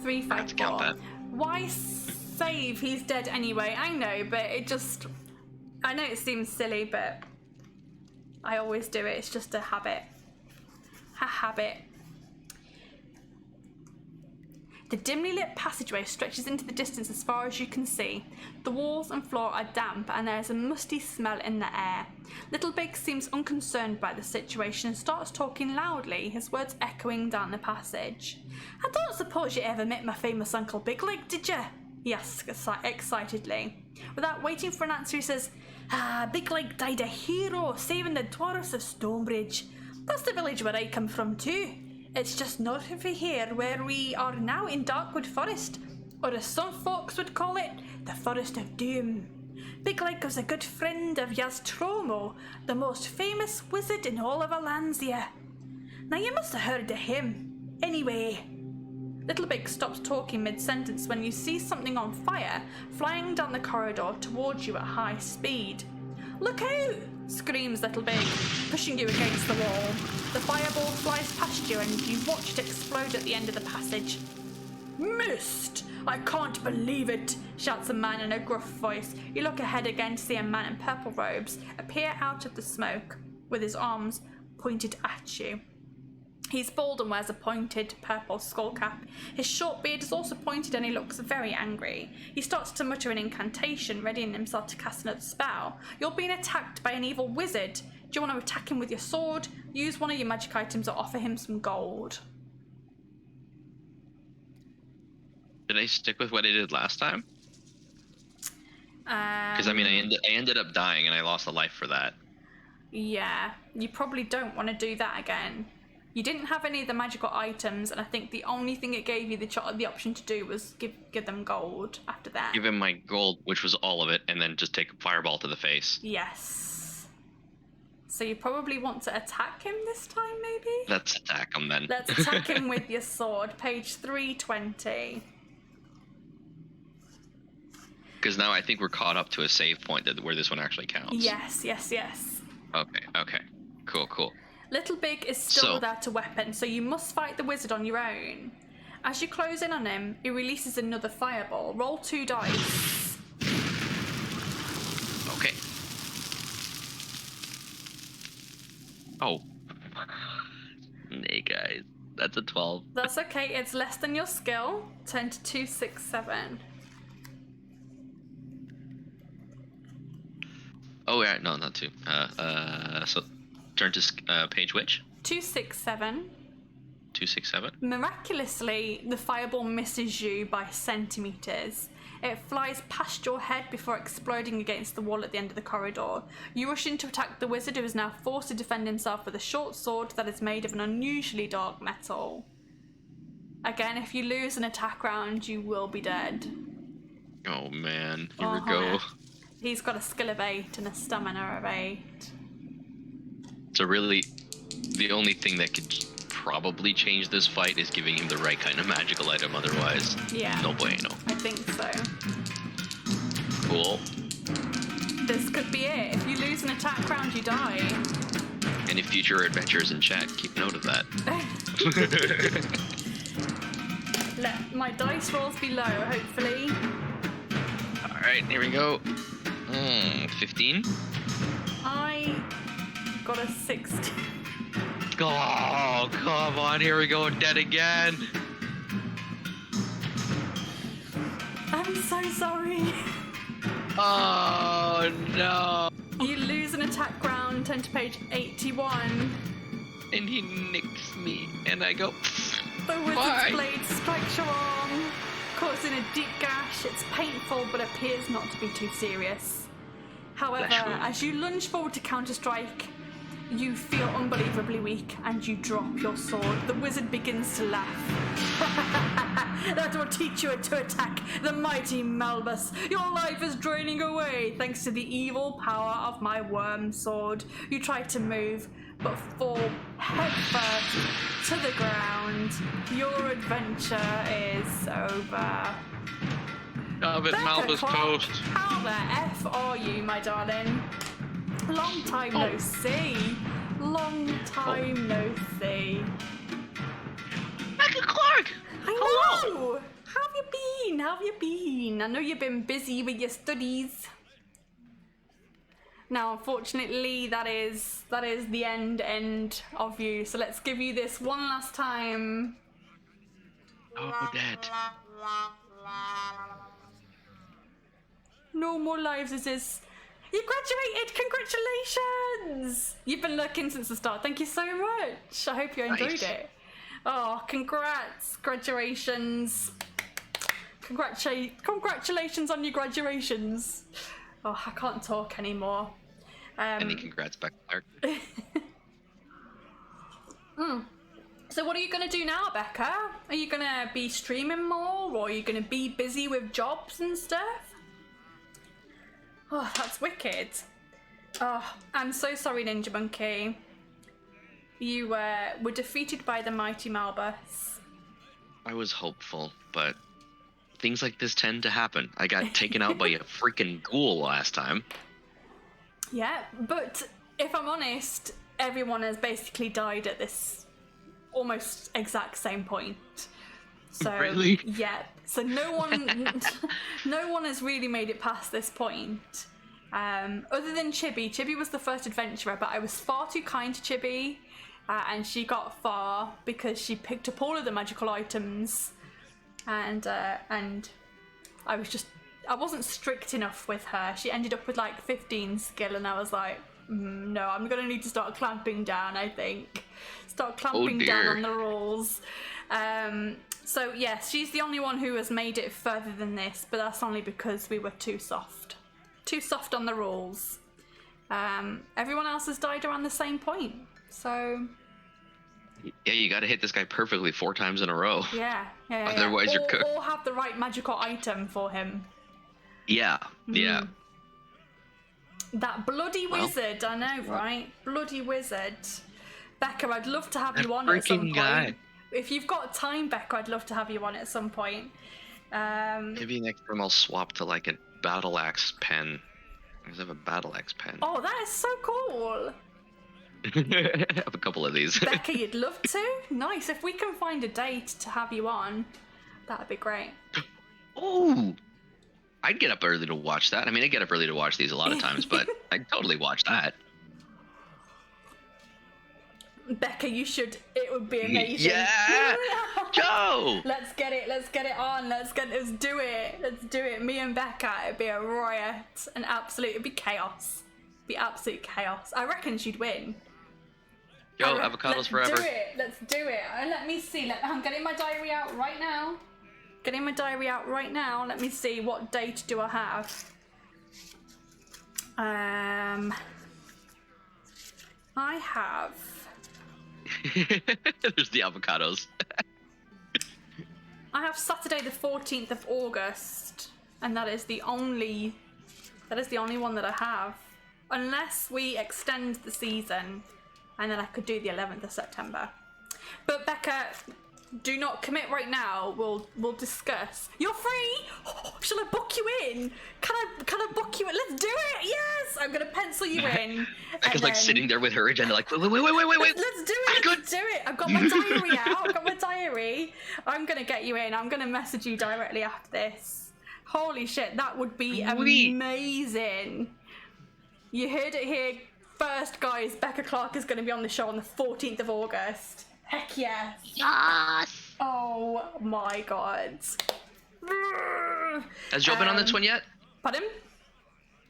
354. I have to count that. Why save? He's dead anyway. I know, but it just... I know it seems silly, but I always do it. It's just a habit. A habit. The dimly lit passageway stretches into the distance as far as you can see. The walls and floor are damp and there is a musty smell in the air. Little Big seems unconcerned by the situation and starts talking loudly, his words echoing down the passage. I don't suppose you ever met my famous Uncle Big Leg, did you? He asks excitedly. Without waiting for an answer, he says, Big Leg died a hero saving the dwarfs of Stonebridge. That's the village where I come from too. It's just north of here where we are now in Darkwood Forest, or as some folks would call it, the Forest of Doom. Big Leg was a good friend of Yaztromo, the most famous wizard in all of Alanzia. Now you must have heard of him. Anyway, Little Big stops talking mid-sentence when you see something on fire flying down the corridor towards you at high speed. Look out! Screams Little Big, pushing you against the wall. The fireball flies past you and you watch it explode at the end of the passage. Missed! I can't believe it! Shouts a man in a gruff voice. You look ahead again to see a man in purple robes appear out of the smoke with his arms pointed at you. He's bald and wears a pointed purple skull cap. His short beard is also pointed and he looks very angry. He starts to mutter an incantation, readying himself to cast another spell. You're being attacked by an evil wizard. Do you want to attack him with your sword, use one of your magic items, or offer him some gold? Did I stick with what I did last time? Because I mean, I ended up dying and I lost a life for that. Yeah, you probably don't want to do that again. You didn't have any of the magical items, and I think the only thing it gave you the option to do was give them gold after that. Give him my gold, which was all of it, and then just take a fireball to the face. Yes. So you probably want to attack him this time, maybe? Let's attack him then. Let's attack him with your sword. Page 320. Because now I think we're caught up to a save point where this one actually counts. Yes, yes, yes. Okay. Cool. Little Big is still without a weapon, so you must fight the wizard on your own. As you close in on him, he releases another fireball. Roll 2 dice. Okay. Oh. Nay, guys. That's a 12. That's okay, it's less than your skill. Turn to 2, 6, 7. Oh, yeah, no, not 2. So turn to page which? 267. 267. Miraculously, the fireball misses you by centimeters. It flies past your head before exploding against the wall at the end of the corridor. You rush in to attack the wizard, who is now forced to defend himself with a short sword that is made of an unusually dark metal. Again, if you lose an attack round, you will be dead. Oh man, here we go. He's got a skill of 8 and a stamina of 8. So really, the only thing that could probably change this fight is giving him the right kind of magical item, otherwise, no bueno. I think so. Cool. This could be it. If you lose an attack round, you die. Any future adventures in chat, keep note of that. Let my dice rolls be low, hopefully. Alright, here we go. 15? I got a 16. Oh, come on, here we go, dead again. I'm so sorry. Oh, no. You lose an attack round, turn to page 81. And he nicks me, and I go, The wizard's blade strikes your arm, causing a deep gash. It's painful, but appears not to be too serious. However, as you lunge forward to counter-strike, you feel unbelievably weak and you drop your sword. The wizard begins to laugh. That will teach you to attack the mighty Malbus. Your life is draining away thanks to the evil power of my worm sword. You try to move, but fall headfirst to the ground. Your adventure is over. Oh, but Malbus toast. How the F are you, my darling? Long time no see. Long time no see. Michael Clark! I know! How have you been? How have you been? I know you've been busy with your studies. Now, unfortunately, that is the end of you. So let's give you this one last time. Oh, dead. No more lives, this is... You graduated! Congratulations! You've been looking since the start. Thank you so much. I hope you enjoyed it. Oh, congrats. Graduations. Congratulations on your graduations. Oh, I can't talk anymore. Any congrats back there. So what are you going to do now, Becca? Are you going to be streaming more, or are you going to be busy with jobs and stuff? Oh, that's wicked. Oh, I'm so sorry, Ninja Monkey. You were defeated by the mighty Malbus. I was hopeful, but things like this tend to happen. I got taken out by a freaking ghoul last time. Yeah, but if I'm honest, everyone has basically died at this almost exact same point. So really? Yeah. So no one has really made it past this point. Other than Chibi. Chibi was the first adventurer, but I was far too kind to Chibi, and she got far because she picked up all of the magical items, and I wasn't strict enough with her. She ended up with like 15 skill, and I was like, no, I'm gonna need to start clamping down. I think start clamping down on the rules. So yes, she's the only one who has made it further than this, but that's only because we were too soft on the rules. Everyone else has died around the same point, so yeah, you gotta hit this guy perfectly 4 times in a row. Yeah. Otherwise you're cooked. Or have the right magical item for him. Yeah. That bloody wizard, I know, right? Bloody wizard. Becca, I'd love to have you on at some point. Guy. If you've got time, Becca, I'd love to have you on at some point. Maybe next time I'll swap to like a battle axe pen. I have a battle axe pen. Oh, that is so cool. I have a couple of these. Becca, you'd love to? Nice. If we can find a date to have you on, that'd be great. Oh, I'd get up early to watch that. I mean, I get up early to watch these a lot of times, but I'd totally watch that. Becca, you should. It would be amazing. Yeah, Joe. Let's get it on. Let's do it. Me and Becca, it'd be a riot, an absolute. It'd be chaos. It'd be absolute chaos. I reckon she'd win. Joe, avocados forever. Let's do it. Let me see. I'm getting my diary out right now. Let me see. What date do I have? I have. There's the avocados. I have Saturday the 14th of August, and that is the only one that I have. Unless we extend the season, and then I could do the 11th of September. But Becca, do not commit right now. We'll discuss. You're free. Shall I book you in? Can I book you in? Let's do it. Yes, I'm gonna pencil you in. Becca's like sitting there with her agenda, like wait. Let's do it. Let's do it. I've got my diary out. I've got my diary. I'm gonna get you in. I'm gonna message you directly after this. Holy shit, that would be amazing. You heard it here first, guys. Becca Clark is gonna be on the show on the 14th of August. Heck yes. Yes. Oh my god. Has Joe been on this one yet? Pardon?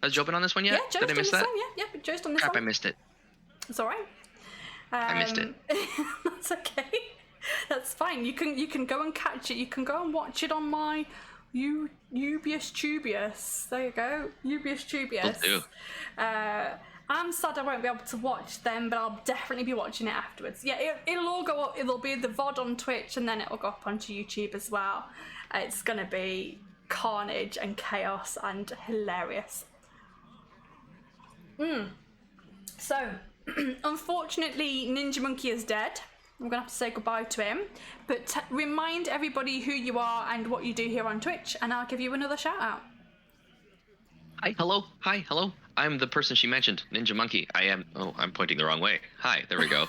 Has Joe been on this one yet? Yeah, Joe's Did I miss that? Yeah, Joe's on this Crap, one. I missed it. It's alright. I missed it. That's okay. That's fine. You can go and catch it. You can go and watch it on my Ubius Tubius. There you go. Ubius Tubius. Will do. I'm sad I won't be able to watch them, but I'll definitely be watching it afterwards. Yeah, it'll all go up. It'll be the VOD on Twitch, and then it'll go up onto YouTube as well. It's gonna be carnage and chaos and hilarious. So, unfortunately, Ninja Monkey is dead. I'm gonna have to say goodbye to him. But remind everybody who you are and what you do here on Twitch, and I'll give you another shout out. Hi, hello. I'm the person she mentioned, Ninja Monkey. I'm pointing the wrong way. Hi, there we go.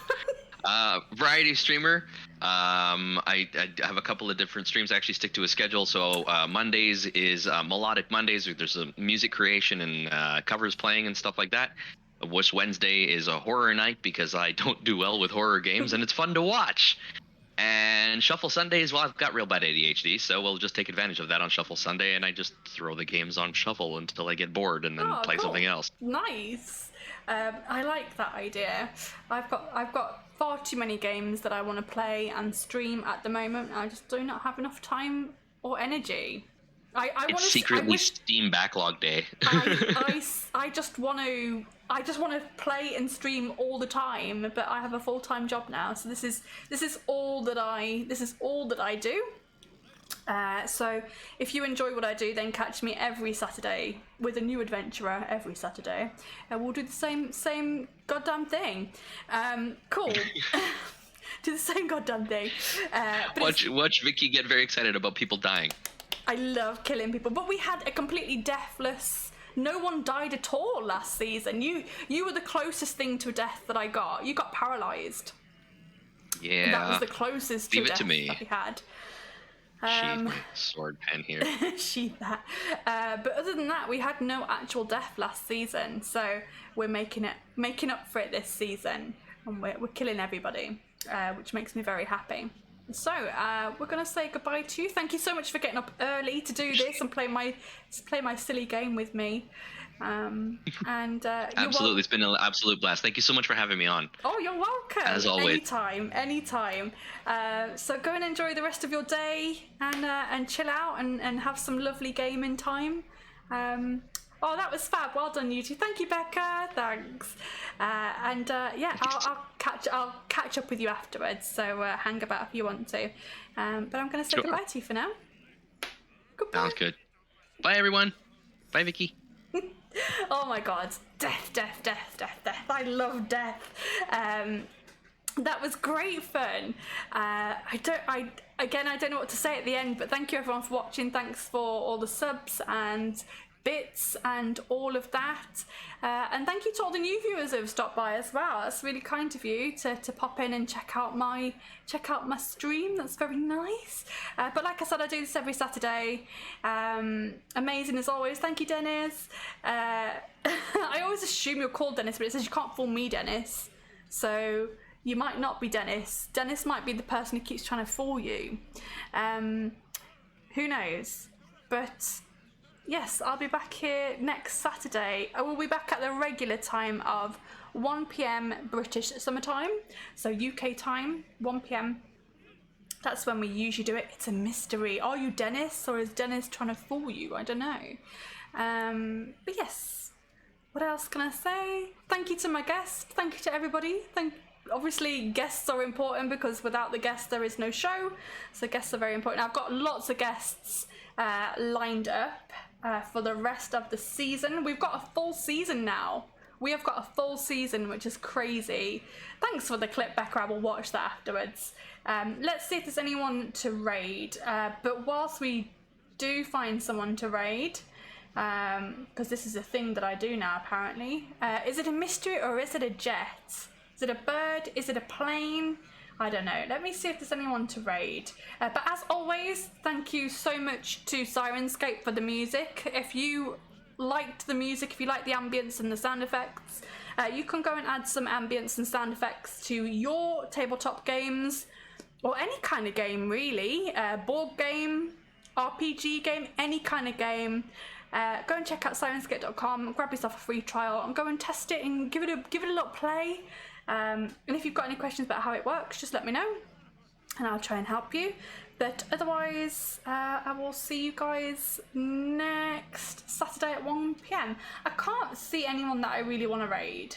Variety streamer. I have a couple of different streams. I actually stick to a schedule. So Mondays is Melodic Mondays. There's a music creation and covers playing and stuff like that. Wednesday is a horror night because I don't do well with horror games and it's fun to watch. And Shuffle Sundays, well, I've got real bad ADHD, so we'll just take advantage of that on Shuffle Sunday, and I just throw the games on Shuffle until I get bored and then play something else. Nice. I like that idea. I've got far too many games that I want to play and stream at the moment. I just do not have enough time or energy. It's secretly Steam Backlog Day. I just want to play and stream all the time, but I have a full-time job now, so this is all that I do. So if you enjoy what I do, then catch me every Saturday with a new adventurer every Saturday, and we'll do the same goddamn thing. Cool. Do the same goddamn thing. Watch Vicky get very excited about people dying. I love killing people, but we had a completely deathless. No one died at all last season. You were the closest thing to a death that I got. You got paralyzed. Yeah. That was the closest Leave to it death to me. that we had. Sheath my sword pen here. Sheath that. But other than that, we had no actual death last season, so we're making up for it this season, and we're killing everybody, which makes me very happy. So we're gonna say goodbye to you. Thank you so much for getting up early to do this and play my silly game with me. Absolutely, it's been an absolute blast. Thank you so much for having me on. Oh, you're welcome. As always. Anytime. So go and enjoy the rest of your day and chill out and have some lovely gaming time. Oh, that was fab. Well done, you two. Thank you, Becca. Thanks. I'll catch up with you afterwards. So hang about if you want to. But I'm going to say goodbye to you for now. Goodbye. Sounds good. Bye, everyone. Bye, Vicky. Oh my God, death. I love death. That was great fun. I don't know what to say at the end, but thank you everyone for watching. Thanks for all the subs and bits and all of that, and thank you to all the new viewers who have stopped by as well. That's really kind of you to pop in and check out my stream. That's very nice. But like I said, I do this every Saturday. Amazing as always. Thank you, Dennis. I always assume you're called Dennis, but it says you can't fool me, Dennis, so you might not be Dennis. Dennis might be the person who keeps trying to fool you. Who knows? But yes, I'll be back here next Saturday. I will be back at the regular time of 1 PM British summertime, so UK time, 1 PM. That's when we usually do it. It's a mystery. Are you Dennis, or is Dennis trying to fool you? I don't know. But yes, what else can I say? Thank you to my guests. Thank you to everybody. Obviously, guests are important because without the guests, there is no show. So guests are very important. I've got lots of guests lined up for the rest of the season. We've got a full season now. We have got a full season, which is crazy. Thanks for the clip, Becca. I will watch that afterwards. Let's see if there's anyone to raid. But whilst we do find someone to raid, because this is a thing that I do now apparently, is it a mystery or is it a jet? Is it a bird? Is it a plane? I don't know. Let me see if there's anyone to raid. But as always, thank you so much to Sirenscape for the music. If you liked the music, if you like the ambience and the sound effects, you can go and add some ambience and sound effects to your tabletop games, or any kind of game really. Board game, RPG game, any kind of game. Go and check out sirenscape.com, grab yourself a free trial and go and test it and give it a little play. And if you've got any questions about how it works, just let me know and I'll try and help you. But otherwise, I will see you guys next Saturday at 1 PM. I can't see anyone that I really want to raid,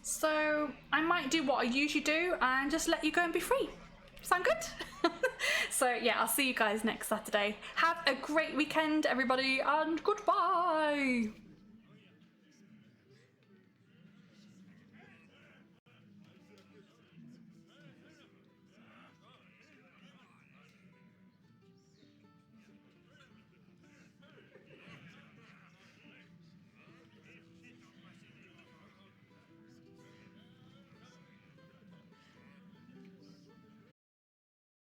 so I might do what I usually do and just let you go and be free. Sound good? So yeah, I'll see you guys next Saturday. Have a great weekend, everybody, and goodbye.